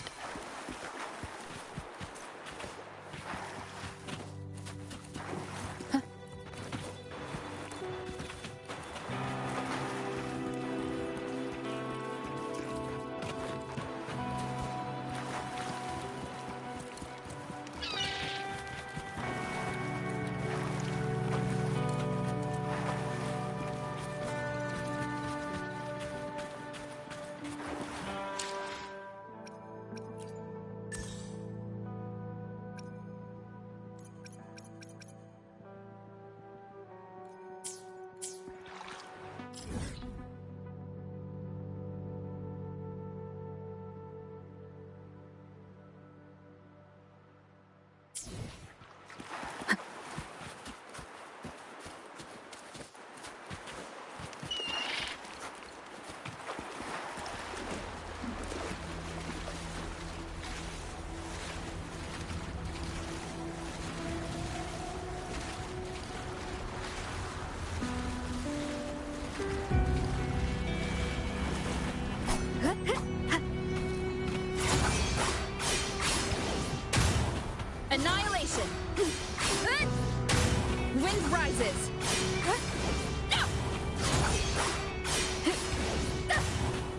Annihilation. Wind rises.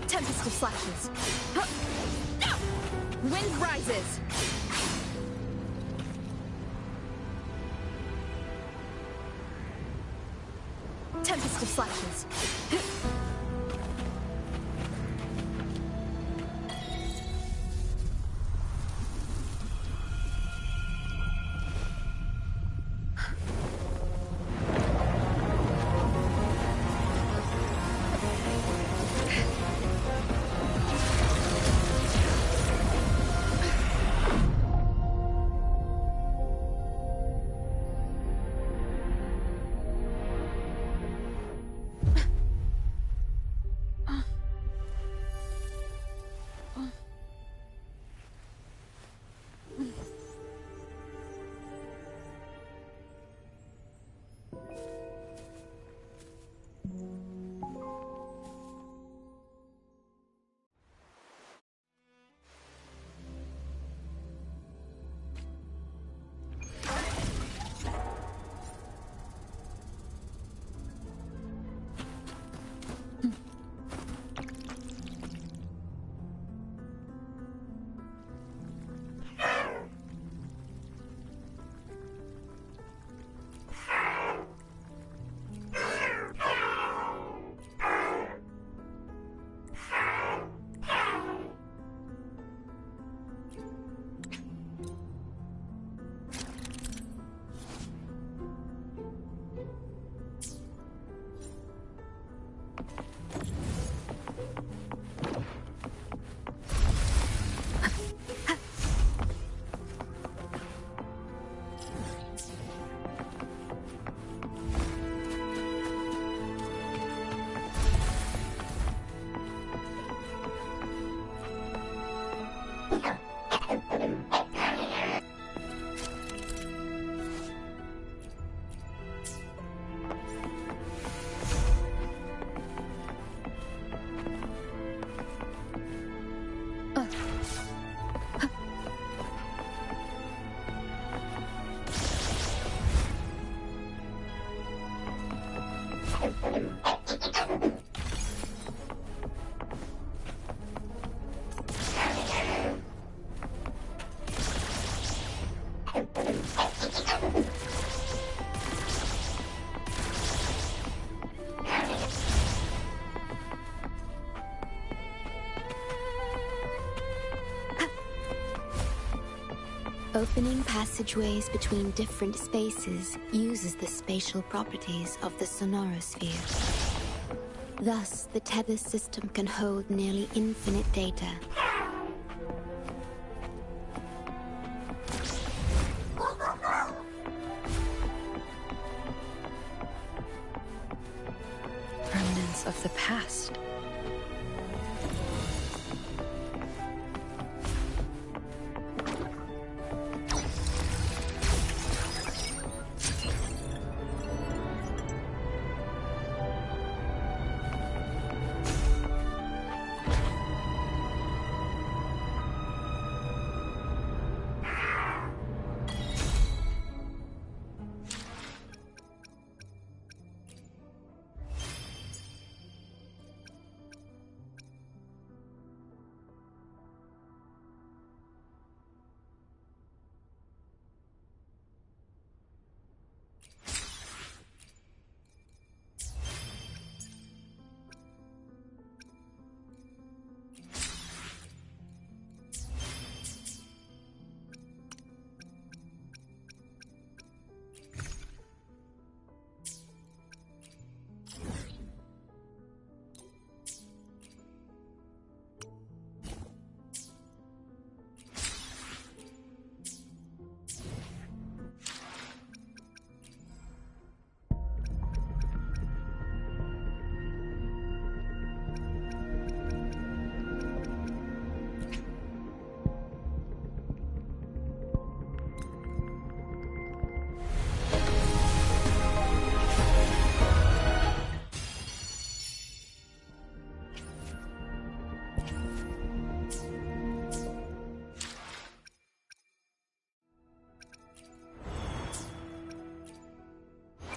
Tempest of slashes. Wind rises. Tempest of slashes. Opening passageways between different spaces uses the spatial properties of the sonorosphere. Thus, the tether system can hold nearly infinite data. Remnants of the past.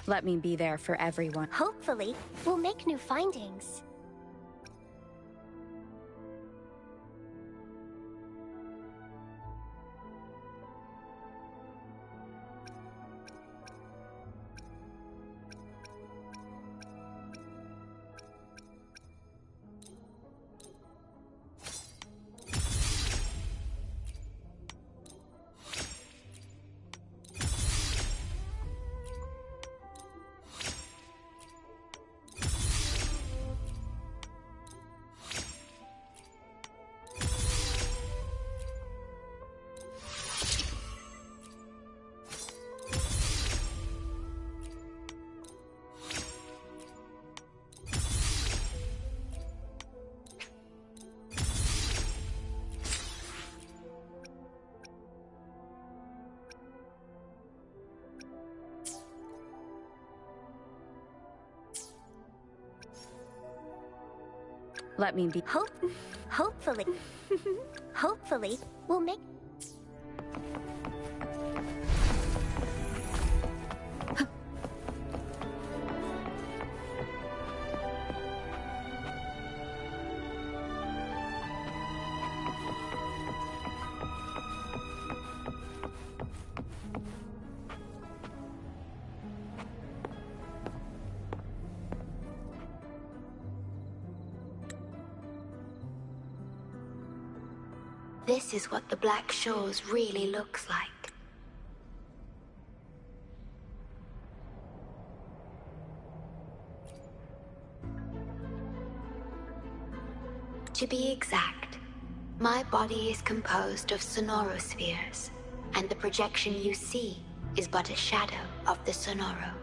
Let me be there for everyone. Hopefully, we'll make new findings. Let me be. Hopefully, hopefully, we'll make. This is what the Black Shores really looks like. To be exact, my body is composed of sonorospheres, and the projection you see is but a shadow of the sonoro.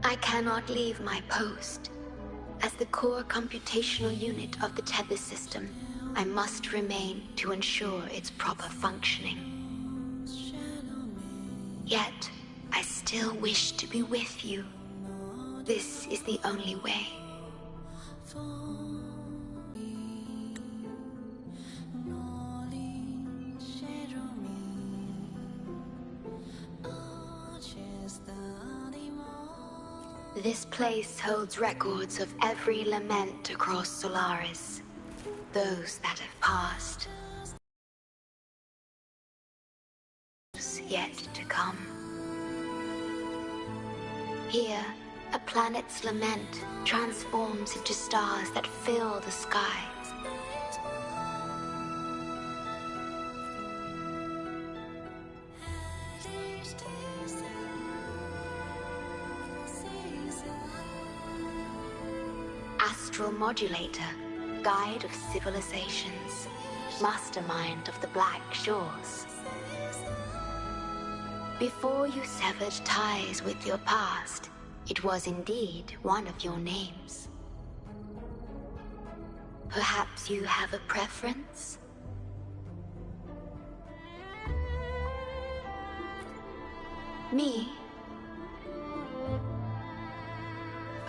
I cannot leave my post. As the core computational unit of the tether system, I must remain to ensure its proper functioning. Yet, I still wish to be with you. This is the only way. This place holds records of every lament across Solaris. Those that have passed. Yet to come. Here, a planet's lament transforms into stars that fill the sky. Modulator, guide of civilizations, mastermind of the Black Shores. Before you severed ties with your past, it was indeed one of your names. Perhaps you have a preference? Me?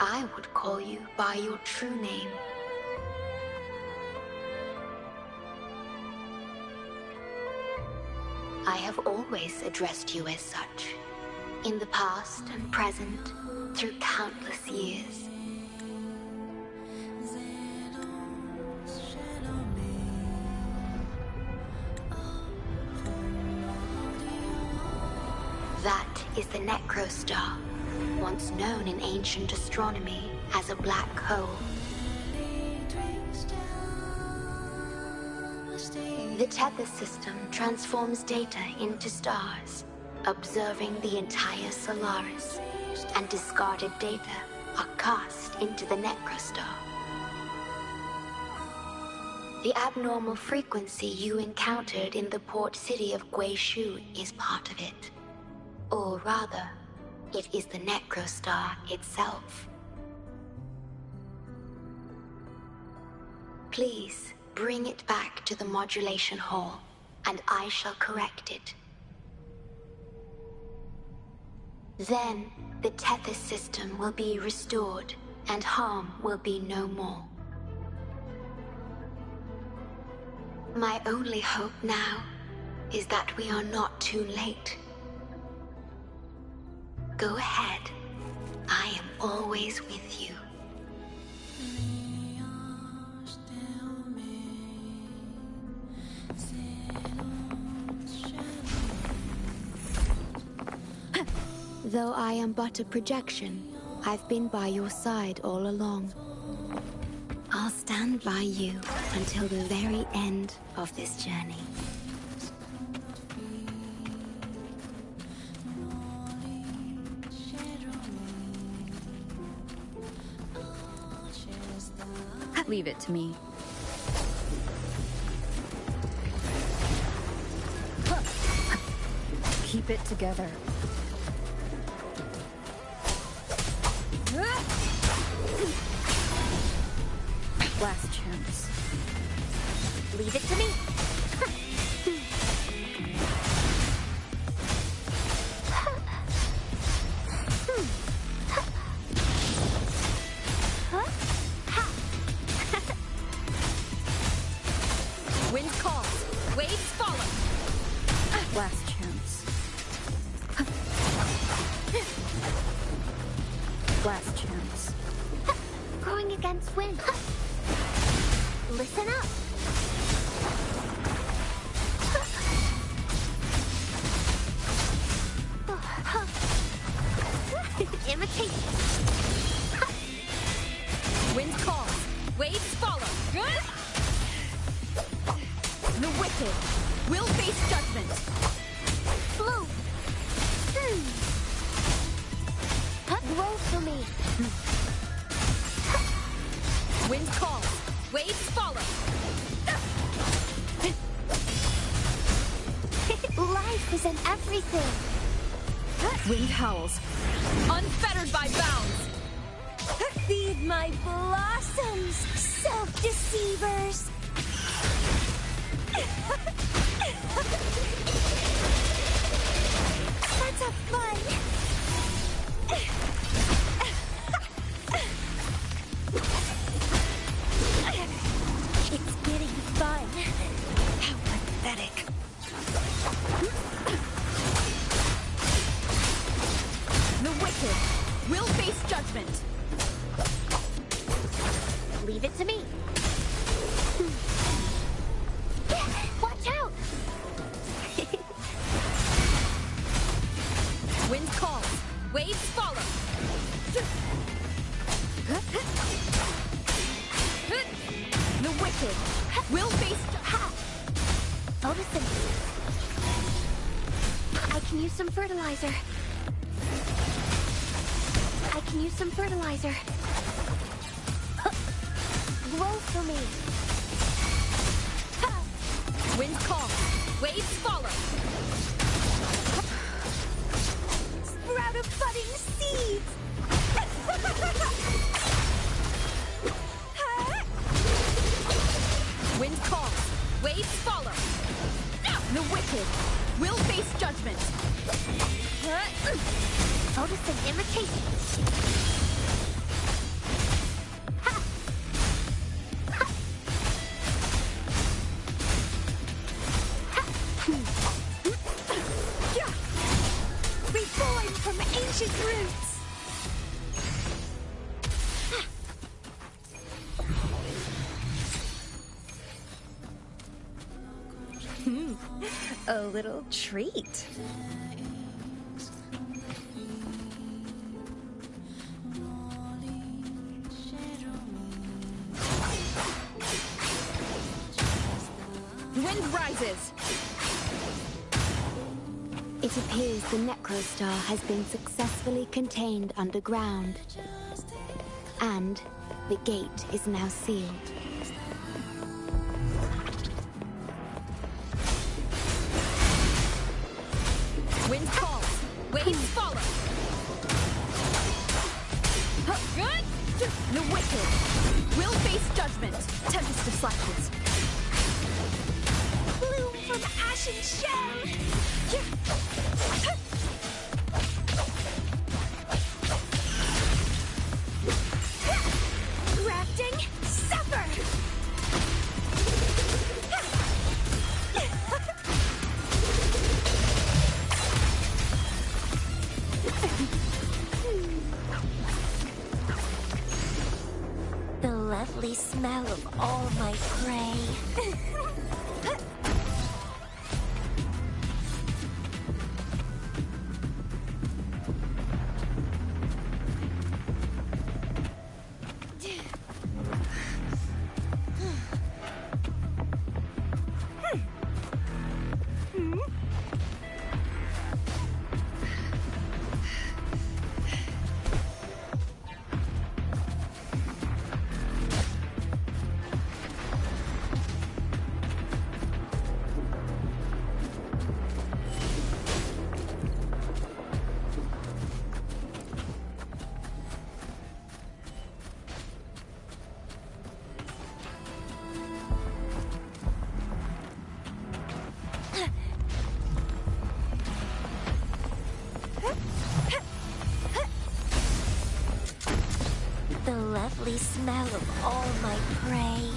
I would call you by your true name. I have always addressed you as such, in the past and present, through countless years. That is the Necrostar, once known in ancient astronomy as a black hole. The tether system transforms data into stars, observing the entire Solaris, and discarded data are cast into the Necrostar. The abnormal frequency you encountered in the port city of Guishu is part of it. Or rather, it is the Necrostar itself. Please, bring it back to the modulation hall, and I shall correct it. Then, the Tethys system will be restored, and harm will be no more. My only hope now is that we are not too late. Go ahead. I am always with you. Though I am but a projection, I've been by your side all along. I'll stand by you until the very end of this journey. Leave it to me. Keep it together. Last chance. Leave it to me. Wind calls. Waves follow. Last chance. Last chance. Going against wind. Listen up. Imitate. Wind calls. Waves follow. The wicked will face judgment. Blue. Roll for me. Wind calls. Waves follow. Life is in everything. Wind howls. Unfettered by bounds. Feed my blossoms, self-deceivers! Let's have fun! It's getting fun. How pathetic. The wicked will face judgment. Leave it to me. Watch out! Wind calls. Waves follow. The wicked will face photosynthesis. I can use some fertilizer. grow for me. Wind calls. Waves follow. Sprout of budding seeds. Wind calls. Waves follow. The wicked will face judgment. Notice an imitation. Reborn from ancient roots. A little treat. Wind rises. It appears the Necrostar has been successfully contained underground. And the gate is now sealed. Wind calls. Waves follow. Good. The wicked will face judgment. Tempest of Slashes. Bloom from ashen shell. Grafting, suffer. The lovely smell of all my prey. The lovely smell of all my prey.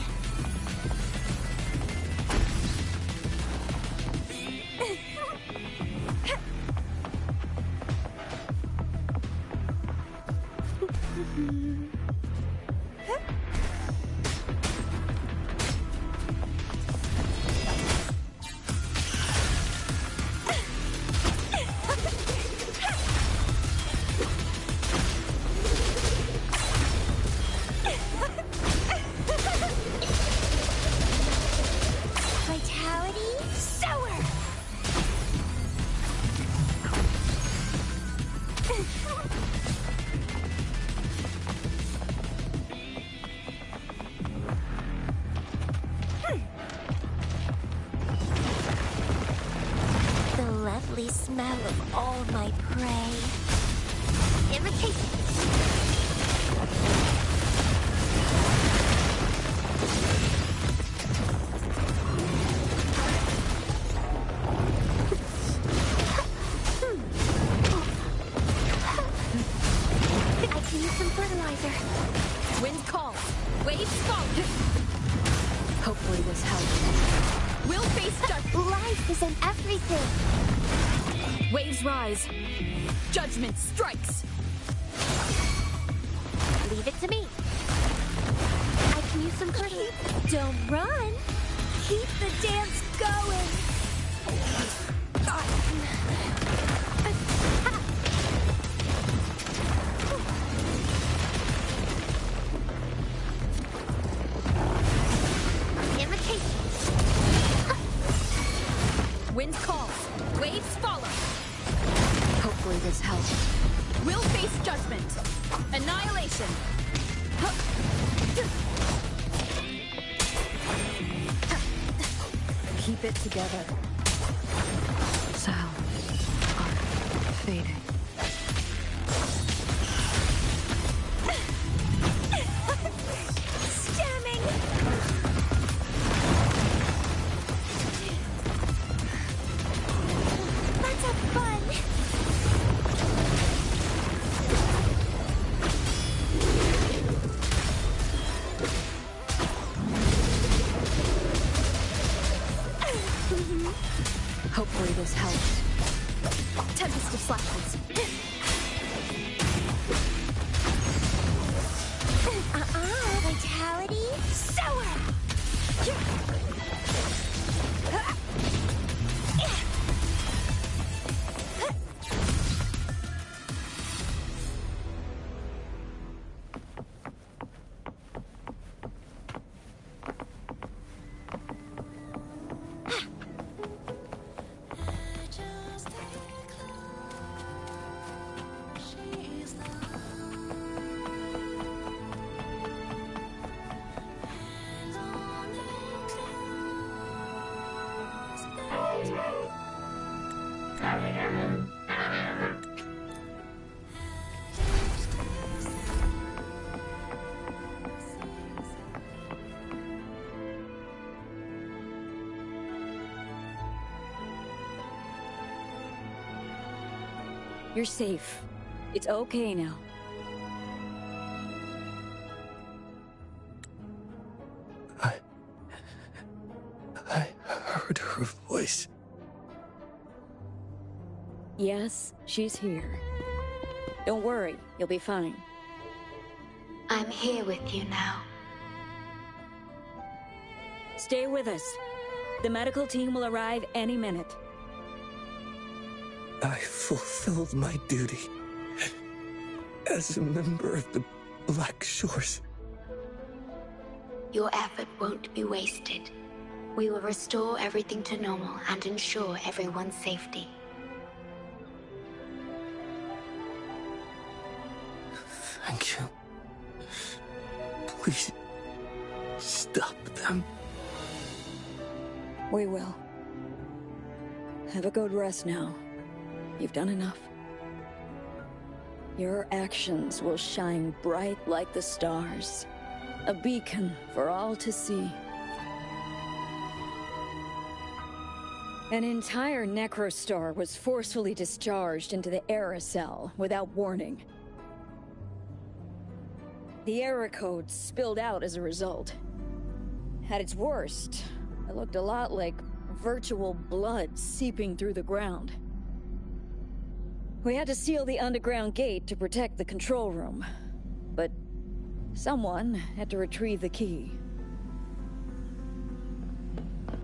Lovely smell of all my prey. Imitation. I can use some fertilizer. Wind calls. Waves fall. Hopefully this helps. We'll face judgment. Life is in everything. Waves rise. Judgment strikes. Leave it to me. I can use some fertilizer. Don't run. Keep the dance going. Wind calls. Waves follow. Hopefully this helps. We'll face judgment. Annihilation. keep it together. Sounds are fading. Stamming! Let's have fun! Hopefully this helps. Tempest of Slashes. Vitality? Sour! You're safe. It's okay now. I heard her voice. Yes, she's here. Don't worry, you'll be fine. I'm here with you now. Stay with us. The medical team will arrive any minute. I fulfilled my duty as a member of the Black Shores. Your effort won't be wasted. We will restore everything to normal and ensure everyone's safety. Thank you. Please, stop them. We will. Have a good rest now. You've done enough. Your actions will shine bright like the stars. A beacon for all to see. An entire Necrostar was forcefully discharged into the Era Cell without warning. The Era Code spilled out as a result. At its worst, it looked a lot like virtual blood seeping through the ground. We had to seal the underground gate to protect the control room, but someone had to retrieve the key.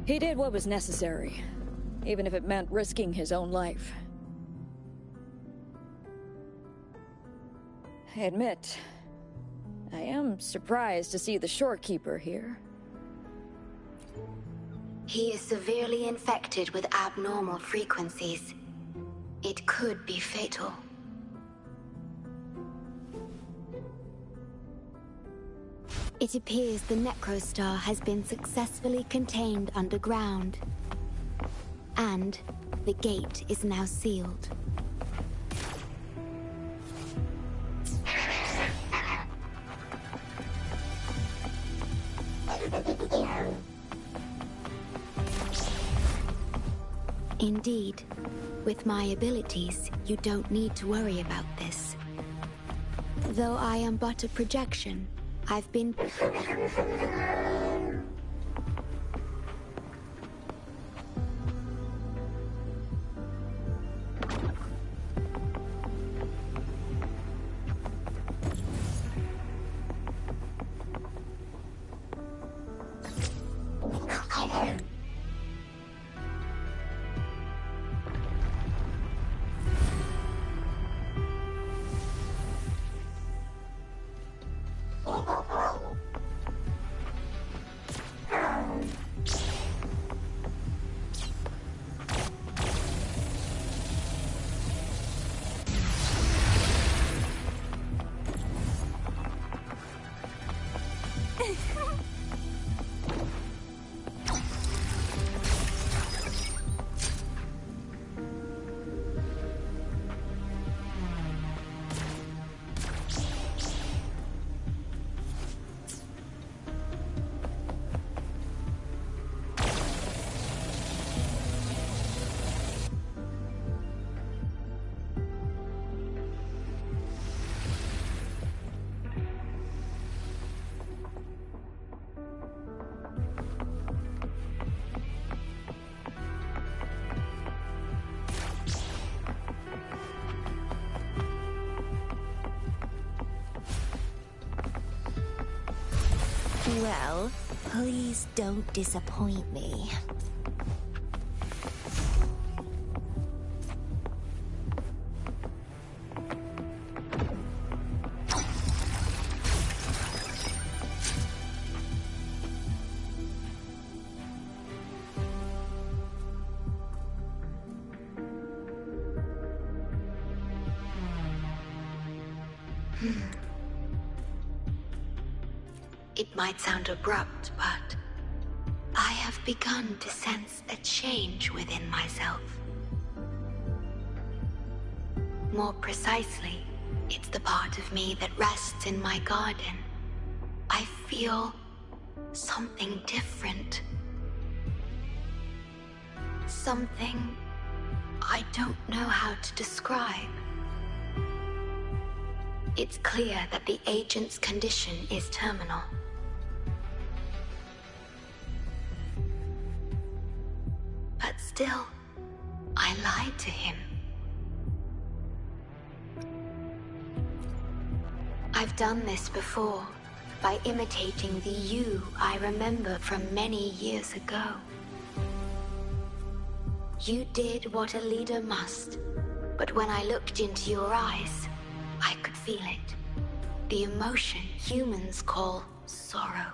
He did what was necessary, even if it meant risking his own life. I admit, I am surprised to see the Shorekeeper here. He is severely infected with abnormal frequencies. It could be fatal. It appears the Necrostar has been successfully contained underground. And the gate is now sealed. Indeed. With my abilities, you don't need to worry about this. Though I am but a projection, I've been... Well, please don't disappoint me. It might sound abrupt, but I have begun to sense a change within myself. More precisely, it's the part of me that rests in my garden. I feel something different. Something I don't know how to describe. It's clear that the agent's condition is terminal. But still, I lied to him. I've done this before, by imitating the you I remember from many years ago. You did what a leader must, but when I looked into your eyes, I could feel it. The emotion humans call sorrow.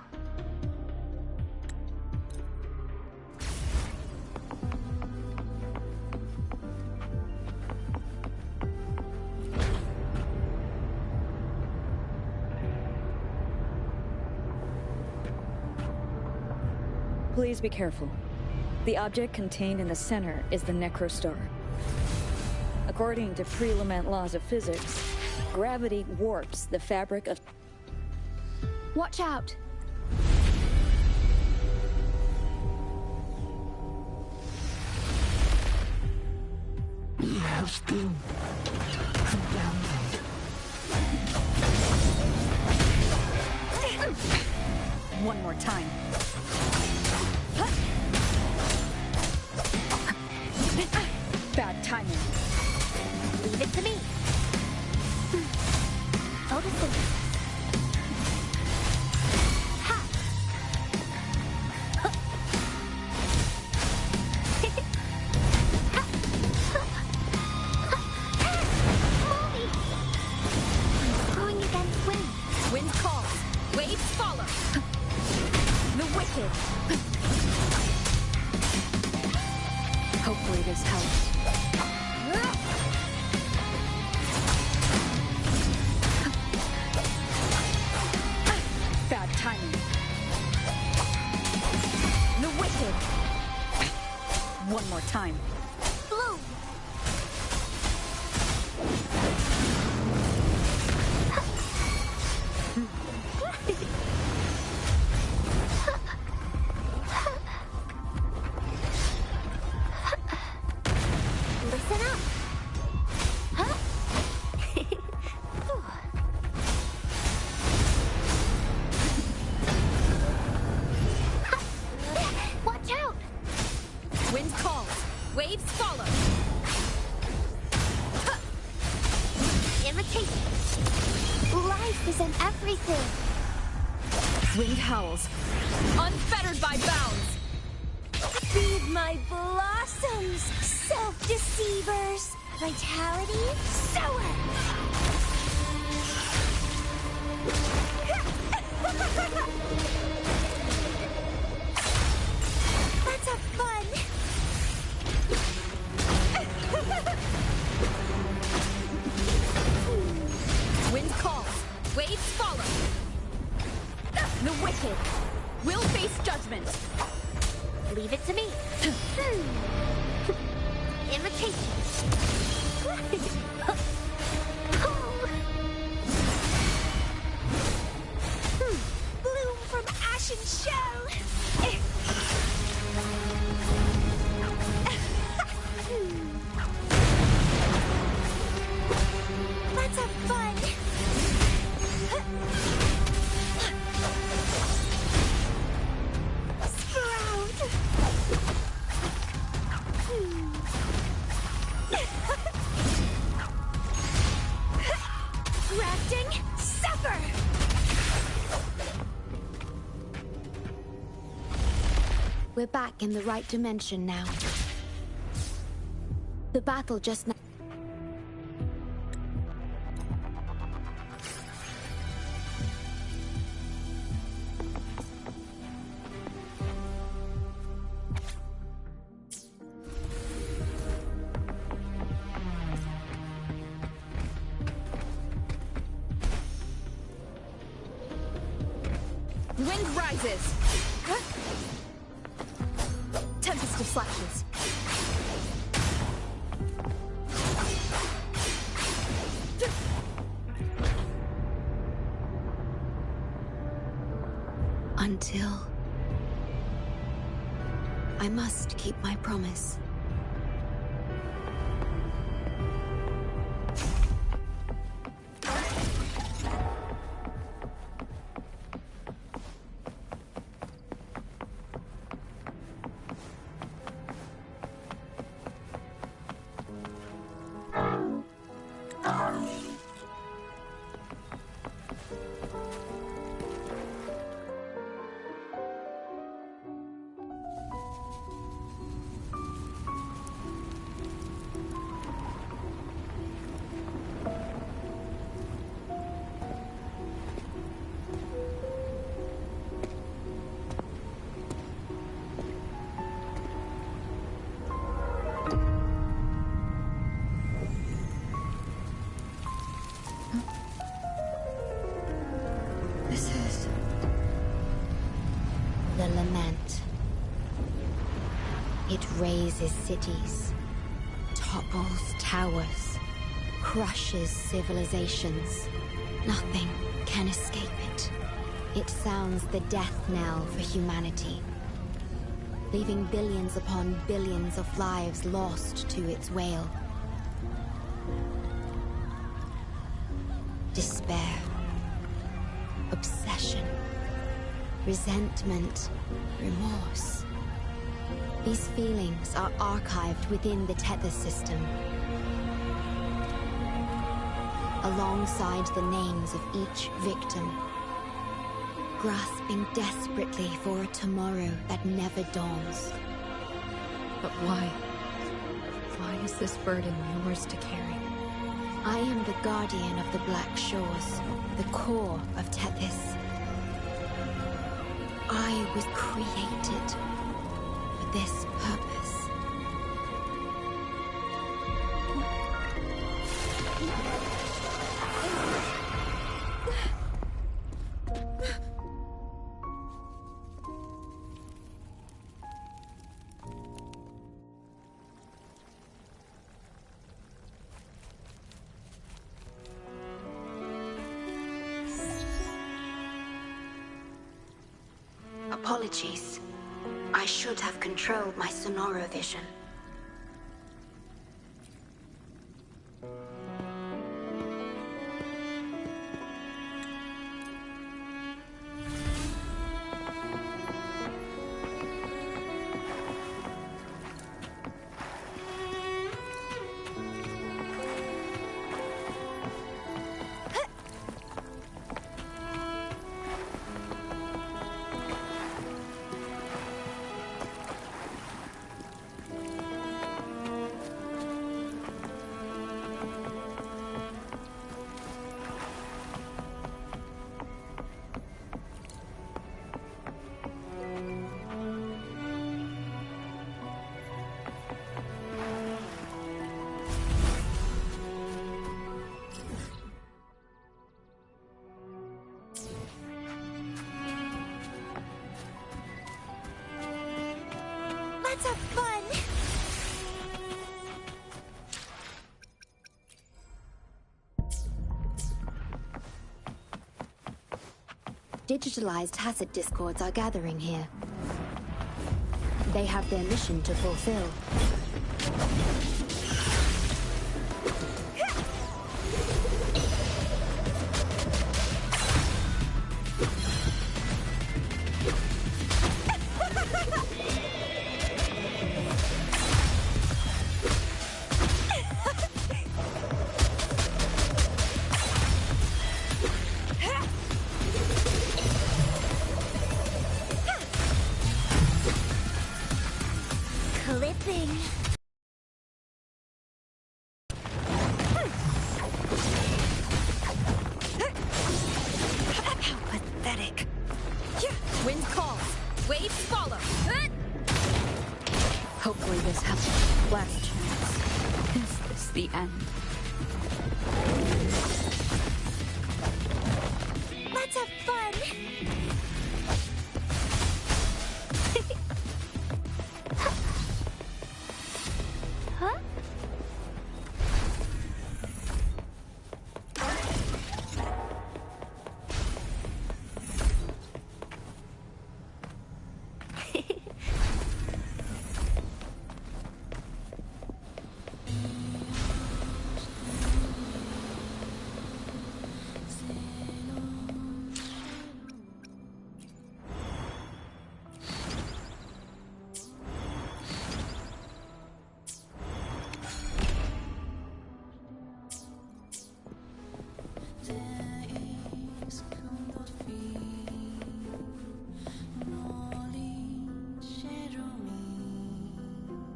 Please be careful. The object contained in the center is the Necrostar. According to pre-lament laws of physics, gravity warps the fabric of... Watch out! We have been abandoned. One more time. Bad timing. Leave it to me. Photosynthesis. Ha! Movie! I'm going against wind. Wind calls. Waves follow. The wicked. Hopefully this helps. Bad timing. The wicked. One more time. Blue! Listen up. Huh? Watch out! Wind calls. Waves follow. Imitation. Life is in everything. Wind howls. Unfettered by bounds. Feed my blossoms, self-deceivers! Vitality, sower! Let's have fun! Wind calls. Waves follow. The wicked will face judgment. Leave it to me. Imitation. Bloom from ashen shell! Let's have fun! Sprout! We're back in the right dimension now. The battle just now. Wind rises! Tempest of slashes. Until... I must keep my promise. The lament. It razes cities, topples towers, crushes civilizations. Nothing can escape it. It sounds the death knell for humanity, leaving billions upon billions of lives lost to its wail. Despair, obsession, resentment, remorse. These feelings are archived within the Tethys system, alongside the names of each victim, grasping desperately for a tomorrow that never dawns. But why? Why is this burden yours to carry? I am the guardian of the Black Shores, the core of Tethys. I was created for this purpose. Apologies. I should have controlled my Sonoro vision. Let's have fun! Digitalized Tacit discords are gathering here. They have their mission to fulfill. thing. How pathetic. Wind calls. Waves follow. Hopefully this has a last chance. Is this the end? Let's have fun. Huh?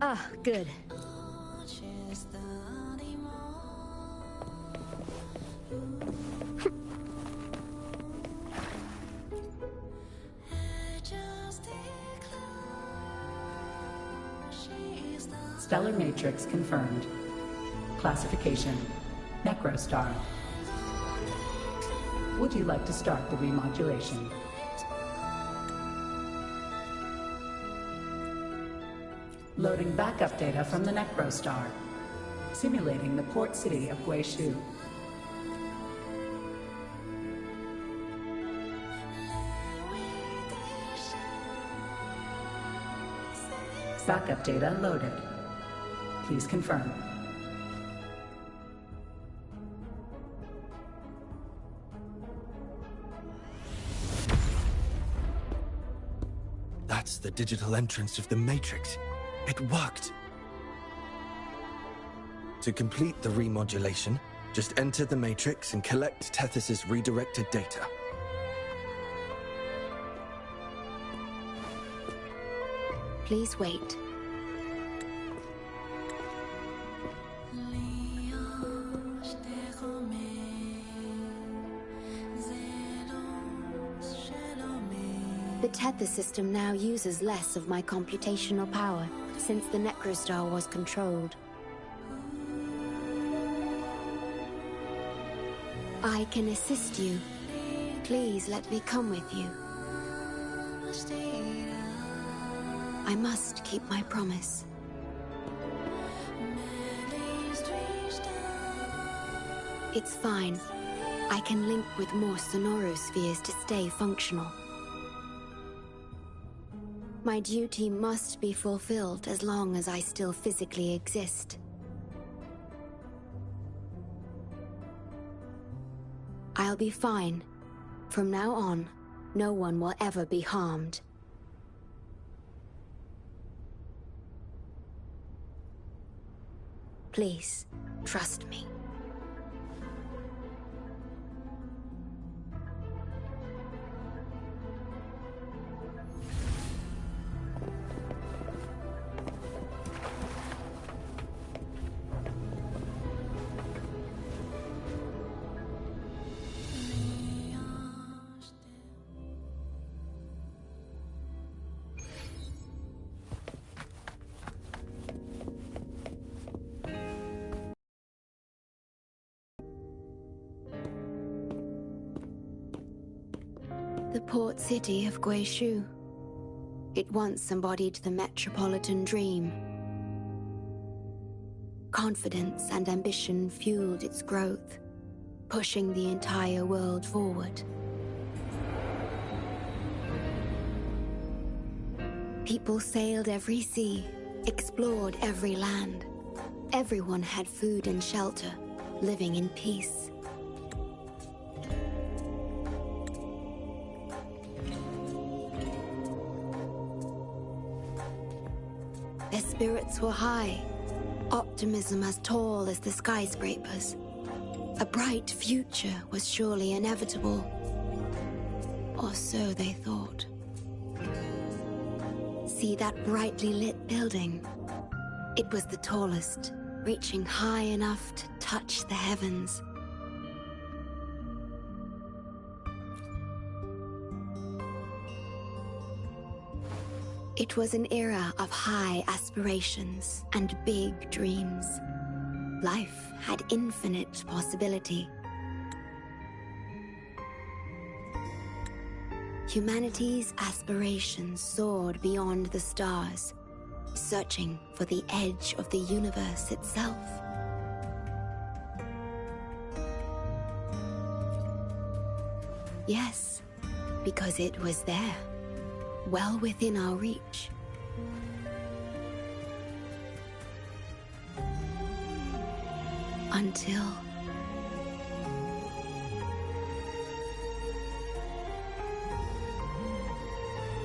Ah, good. Stellar matrix confirmed. Classification: Necrostar. Would you like to start the remodulation? Loading backup data from the Necrostar. Simulating the port city of Guishu. Backup data loaded. Please confirm. That's the digital entrance of the Matrix. It worked. To complete the remodulation, just enter the Matrix and collect Tethys' redirected data. Please wait. The Tethys system now uses less of my computational power since the Necrostar was controlled. I can assist you. Please let me come with you. I must keep my promise. It's fine. I can link with more sonorospheres to stay functional. My duty must be fulfilled as long as I still physically exist. I'll be fine. From now on, no one will ever be harmed. Please, trust me. The port city of Guishu. It once embodied the metropolitan dream. Confidence and ambition fueled its growth, pushing the entire world forward. People sailed every sea, explored every land. Everyone had food and shelter, living in peace. Their spirits were high, optimism as tall as the skyscrapers. A bright future was surely inevitable. Or so they thought. See that brightly lit building? It was the tallest, reaching high enough to touch the heavens. It was an era of high aspirations and big dreams. Life had infinite possibility. Humanity's aspirations soared beyond the stars, searching for the edge of the universe itself. Yes, because it was there, well within our reach. Until...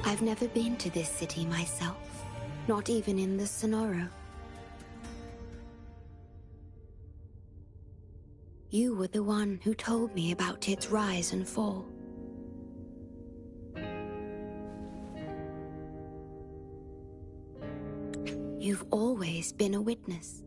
I've never been to this city myself, not even in the Sonoro. You were the one who told me about its rise and fall. You've always been a witness.